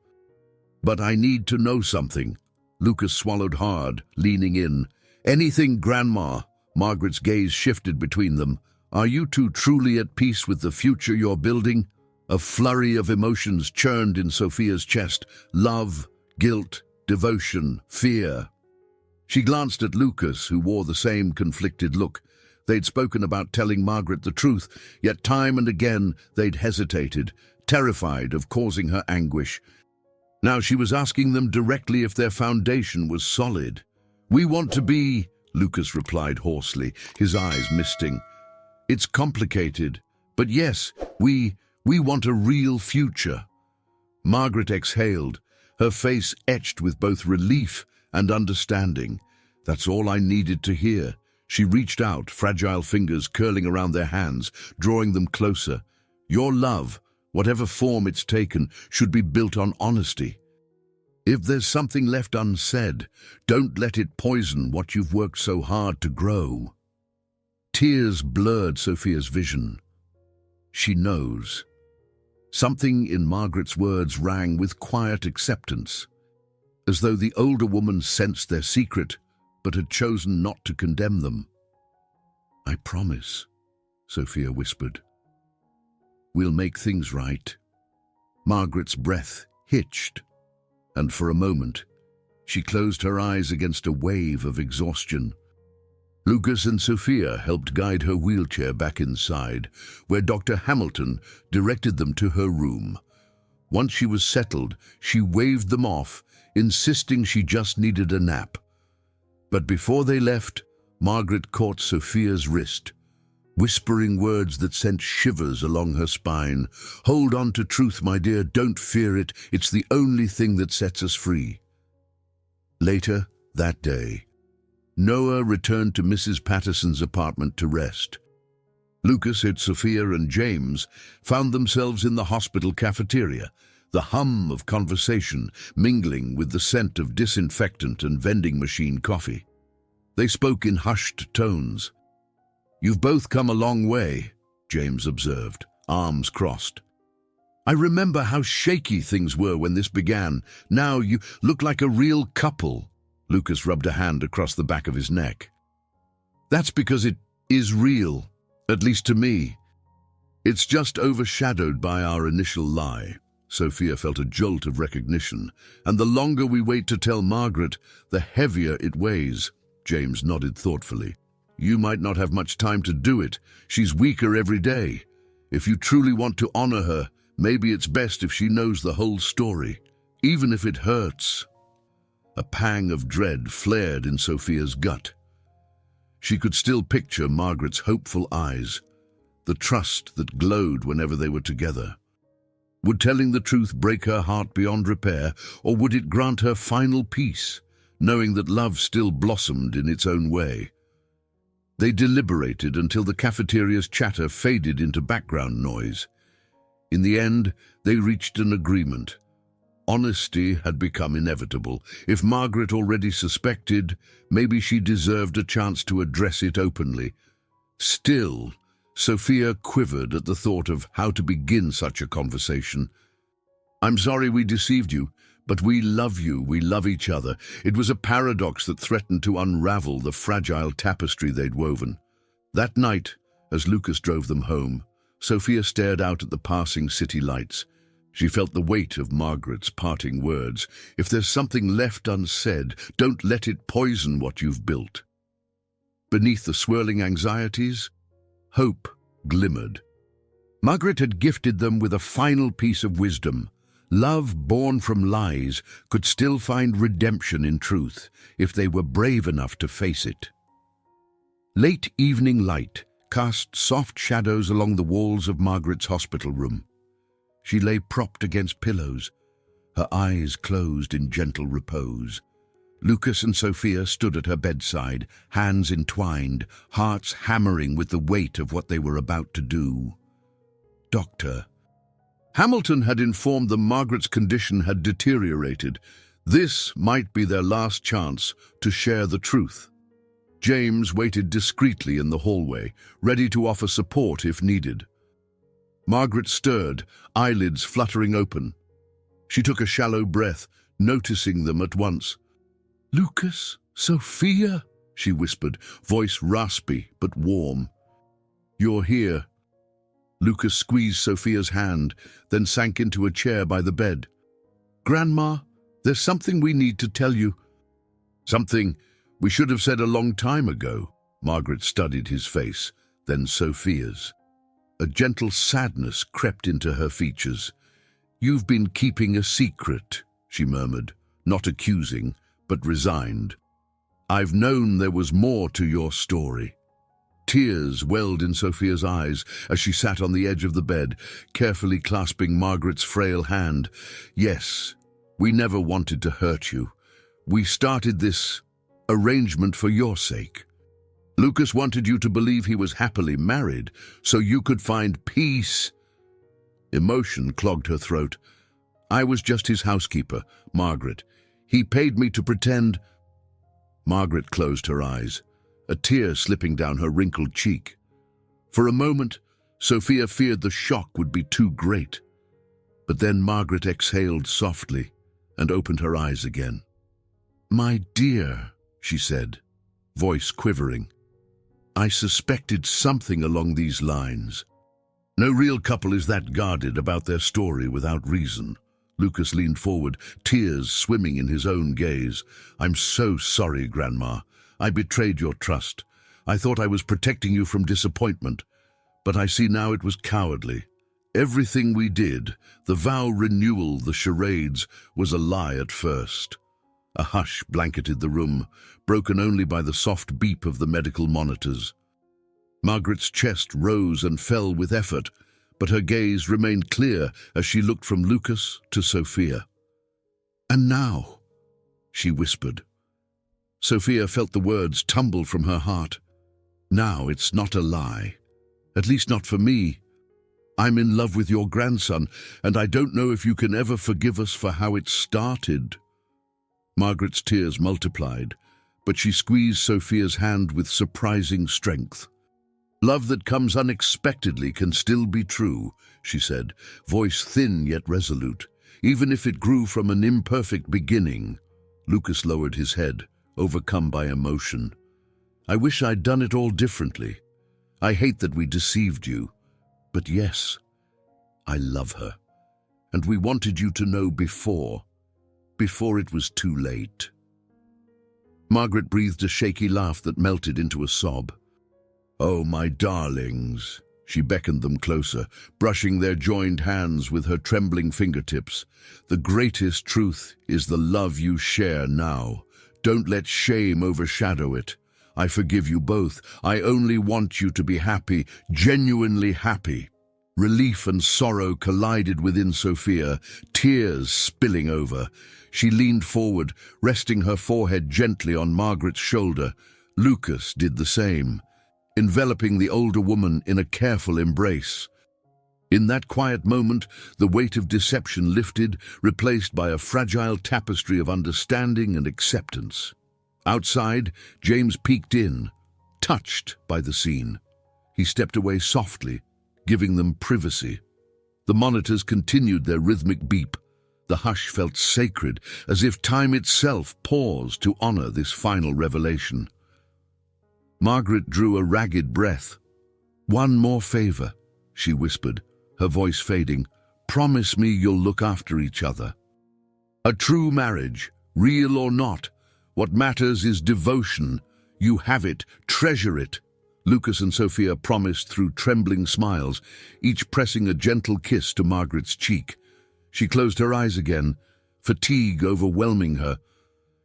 A: But I need to know something." Lucas swallowed hard, leaning in. "Anything, Grandma?" Margaret's gaze shifted between them. "Are you two truly at peace with the future you're building?" A flurry of emotions churned in Sofia's chest. Love, guilt, devotion, fear. She glanced at Lucas, who wore the same conflicted look. They'd spoken about telling Margaret the truth, yet time and again they'd hesitated, terrified of causing her anguish. Now she was asking them directly if their foundation was solid. "We want to be," Lucas replied hoarsely, his eyes misting. "It's complicated, but yes, we want a real future." Margaret exhaled, her face etched with both relief and understanding. "That's all I needed to hear." She reached out, fragile fingers curling around their hands, drawing them closer. "Your love, whatever form it's taken, should be built on honesty. If there's something left unsaid, don't let it poison what you've worked so hard to grow." Tears blurred Sofia's vision. She knows. Something in Margaret's words rang with quiet acceptance, as though the older woman sensed their secret, but had chosen not to condemn them. "I promise," Sofia whispered. "We'll make things right." Margaret's breath hitched, and for a moment, she closed her eyes against a wave of exhaustion. Lucas and Sofia helped guide her wheelchair back inside, where Dr. Hamilton directed them to her room. Once she was settled, she waved them off, insisting she just needed a nap. But before they left, Margaret caught Sofia's wrist, whispering words that sent shivers along her spine. "Hold on to truth, my dear, don't fear it. It's the only thing that sets us free." Later that day, Noah returned to Mrs. Patterson's apartment to rest. Lucas, Sofia, and James found themselves in the hospital cafeteria, the hum of conversation mingling with the scent of disinfectant and vending machine coffee. They spoke in hushed tones. "You've both come a long way," James observed, arms crossed. "I remember how shaky things were when this began. Now you look like a real couple." Lucas rubbed a hand across the back of his neck. "That's because it is real, at least to me. It's just overshadowed by our initial lie." Sofia felt a jolt of recognition. "And the longer we wait to tell Margaret, the heavier it weighs." James nodded thoughtfully. "You might not have much time to do it. She's weaker every day. If you truly want to honor her, maybe it's best if she knows the whole story, even if it hurts." A pang of dread flared in Sofia's gut. She could still picture Margaret's hopeful eyes, the trust that glowed whenever they were together. Would telling the truth break her heart beyond repair, or would it grant her final peace, knowing that love still blossomed in its own way? They deliberated until the cafeteria's chatter faded into background noise. In the end, they reached an agreement. Honesty had become inevitable. If Margaret already suspected, maybe she deserved a chance to address it openly. Still, Sofia quivered at the thought of how to begin such a conversation. "I'm sorry we deceived you, but we love you, we love each other." It was a paradox that threatened to unravel the fragile tapestry they'd woven. That night, as Lucas drove them home, Sofia stared out at the passing city lights. She felt the weight of Margaret's parting words. If there's something left unsaid, don't let it poison what you've built. Beneath the swirling anxieties, hope glimmered. Margaret had gifted them with a final piece of wisdom. Love born from lies could still find redemption in truth if they were brave enough to face it. Late evening light cast soft shadows along the walls of Margaret's hospital room. She lay propped against pillows, her eyes closed in gentle repose. Lucas and Sofia stood at her bedside, hands entwined, hearts hammering with the weight of what they were about to do. Doctor. Hamilton had informed them Margaret's condition had deteriorated. This might be their last chance to share the truth. James waited discreetly in the hallway, ready to offer support if needed. Margaret stirred, eyelids fluttering open. She took a shallow breath, noticing them at once. "Lucas, Sofia," she whispered, voice raspy but warm. "You're here." Lucas squeezed Sofia's hand, then sank into a chair by the bed. "Grandma, there's something we need to tell you." "Something we should have said a long time ago." Margaret studied his face, then Sofia's. A gentle sadness crept into her features. "You've been keeping a secret," she murmured, not accusing, but resigned. "I've known there was more to your story." Tears welled in Sofia's eyes as she sat on the edge of the bed, carefully clasping Margaret's frail hand. "Yes, we never wanted to hurt you. We started this arrangement for your sake. Lucas wanted you to believe he was happily married, so you could find peace." Emotion clogged her throat. "I was just his housekeeper, Margaret. He paid me to pretend—" Margaret closed her eyes, a tear slipping down her wrinkled cheek. For a moment, Sofia feared the shock would be too great. But then Margaret exhaled softly and opened her eyes again. "My dear," she said, voice quivering, "I suspected something along these lines." No real couple is that guarded about their story without reason. Lucas leaned forward, tears swimming in his own gaze. "I'm so sorry, Grandma. I betrayed your trust. I thought I was protecting you from disappointment, but I see now it was cowardly. Everything we did, the vow renewal, the charades, was a lie at first." A hush blanketed the room, broken only by the soft beep of the medical monitors. Margaret's chest rose and fell with effort, but her gaze remained clear as she looked from Lucas to Sofia. "And now," she whispered. Sofia felt the words tumble from her heart. "Now it's not a lie. At least not for me. I'm in love with your grandson, and I don't know if you can ever forgive us for how it started." Margaret's tears multiplied, but she squeezed Sofia's hand with surprising strength. "Love that comes unexpectedly can still be true," she said, voice thin yet resolute, "even if it grew from an imperfect beginning." Lucas lowered his head, overcome by emotion. "I wish I'd done it all differently. I hate that we deceived you. But yes, I love her. And we wanted you to know before it was too late." Margaret breathed a shaky laugh that melted into a sob. "Oh, my darlings." She beckoned them closer, brushing their joined hands with her trembling fingertips. "The greatest truth is the love you share now. Don't let shame overshadow it. I forgive you both. I only want you to be happy, genuinely happy." Relief and sorrow collided within Sofia, tears spilling over. She leaned forward, resting her forehead gently on Margaret's shoulder. Lucas did the same, enveloping the older woman in a careful embrace. In that quiet moment, the weight of deception lifted, replaced by a fragile tapestry of understanding and acceptance. Outside, James peeked in, touched by the scene. He stepped away softly, giving them privacy. The monitors continued their rhythmic beep. The hush felt sacred, as if time itself paused to honor this final revelation. Margaret drew a ragged breath. "One more favor," she whispered, her voice fading. Promise me you'll look after each other. A true marriage, real or not, what matters is devotion. You have it, treasure it. Lucas and Sofia promised through trembling smiles, each pressing a gentle kiss to Margaret's cheek. She closed her eyes again, fatigue overwhelming her.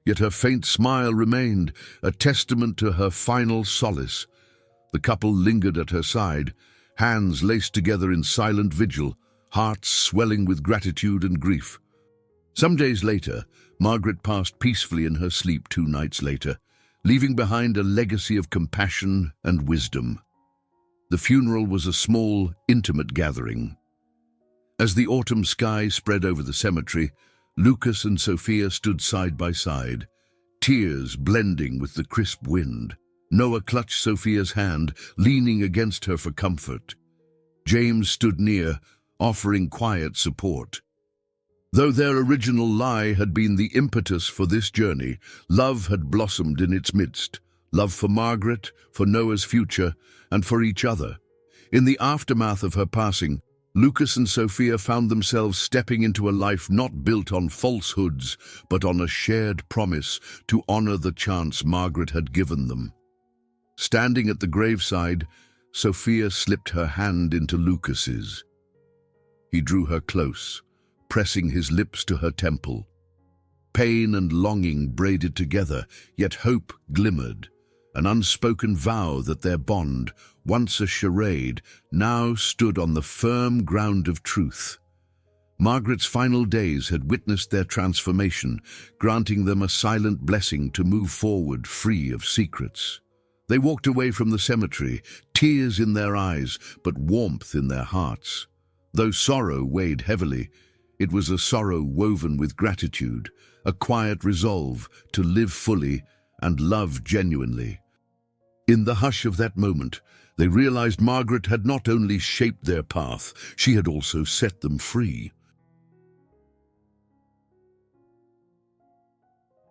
A: Yet her faint smile remained, a testament to her final solace. The couple lingered at her side, hands laced together in silent vigil, hearts swelling with gratitude and grief. Some days later, Margaret passed peacefully in her sleep 2 nights later, leaving behind a legacy of compassion and wisdom. The funeral was a small, intimate gathering. As the autumn sky spread over the cemetery, Lucas and Sofia stood side by side, tears blending with the crisp wind. Noah clutched Sofia's hand, leaning against her for comfort. James stood near, offering quiet support. Though their original lie had been the impetus for this journey, love had blossomed in its midst. Love for Margaret, for Noah's future, and for each other. In the aftermath of her passing, Lucas and Sofia found themselves stepping into a life not built on falsehoods, but on a shared promise to honor the chance Margaret had given them. Standing at the graveside, Sofia slipped her hand into Lucas's. He drew her close, pressing his lips to her temple. Pain and longing braided together, yet hope glimmered, an unspoken vow that their bond, once a charade, now stood on the firm ground of truth. Margaret's final days had witnessed their transformation, granting them a silent blessing to move forward free of secrets. They walked away from the cemetery, tears in their eyes, but warmth in their hearts. Though sorrow weighed heavily, it was a sorrow woven with gratitude, a quiet resolve to live fully and love genuinely. In the hush of that moment, they realized Margaret had not only shaped their path, she had also set them free.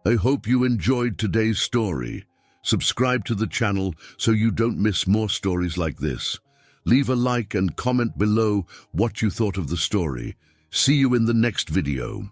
A: I hope you enjoyed today's story. Subscribe to the channel so you don't miss more stories like this. Leave a like and comment below what you thought of the story. See you in the next video.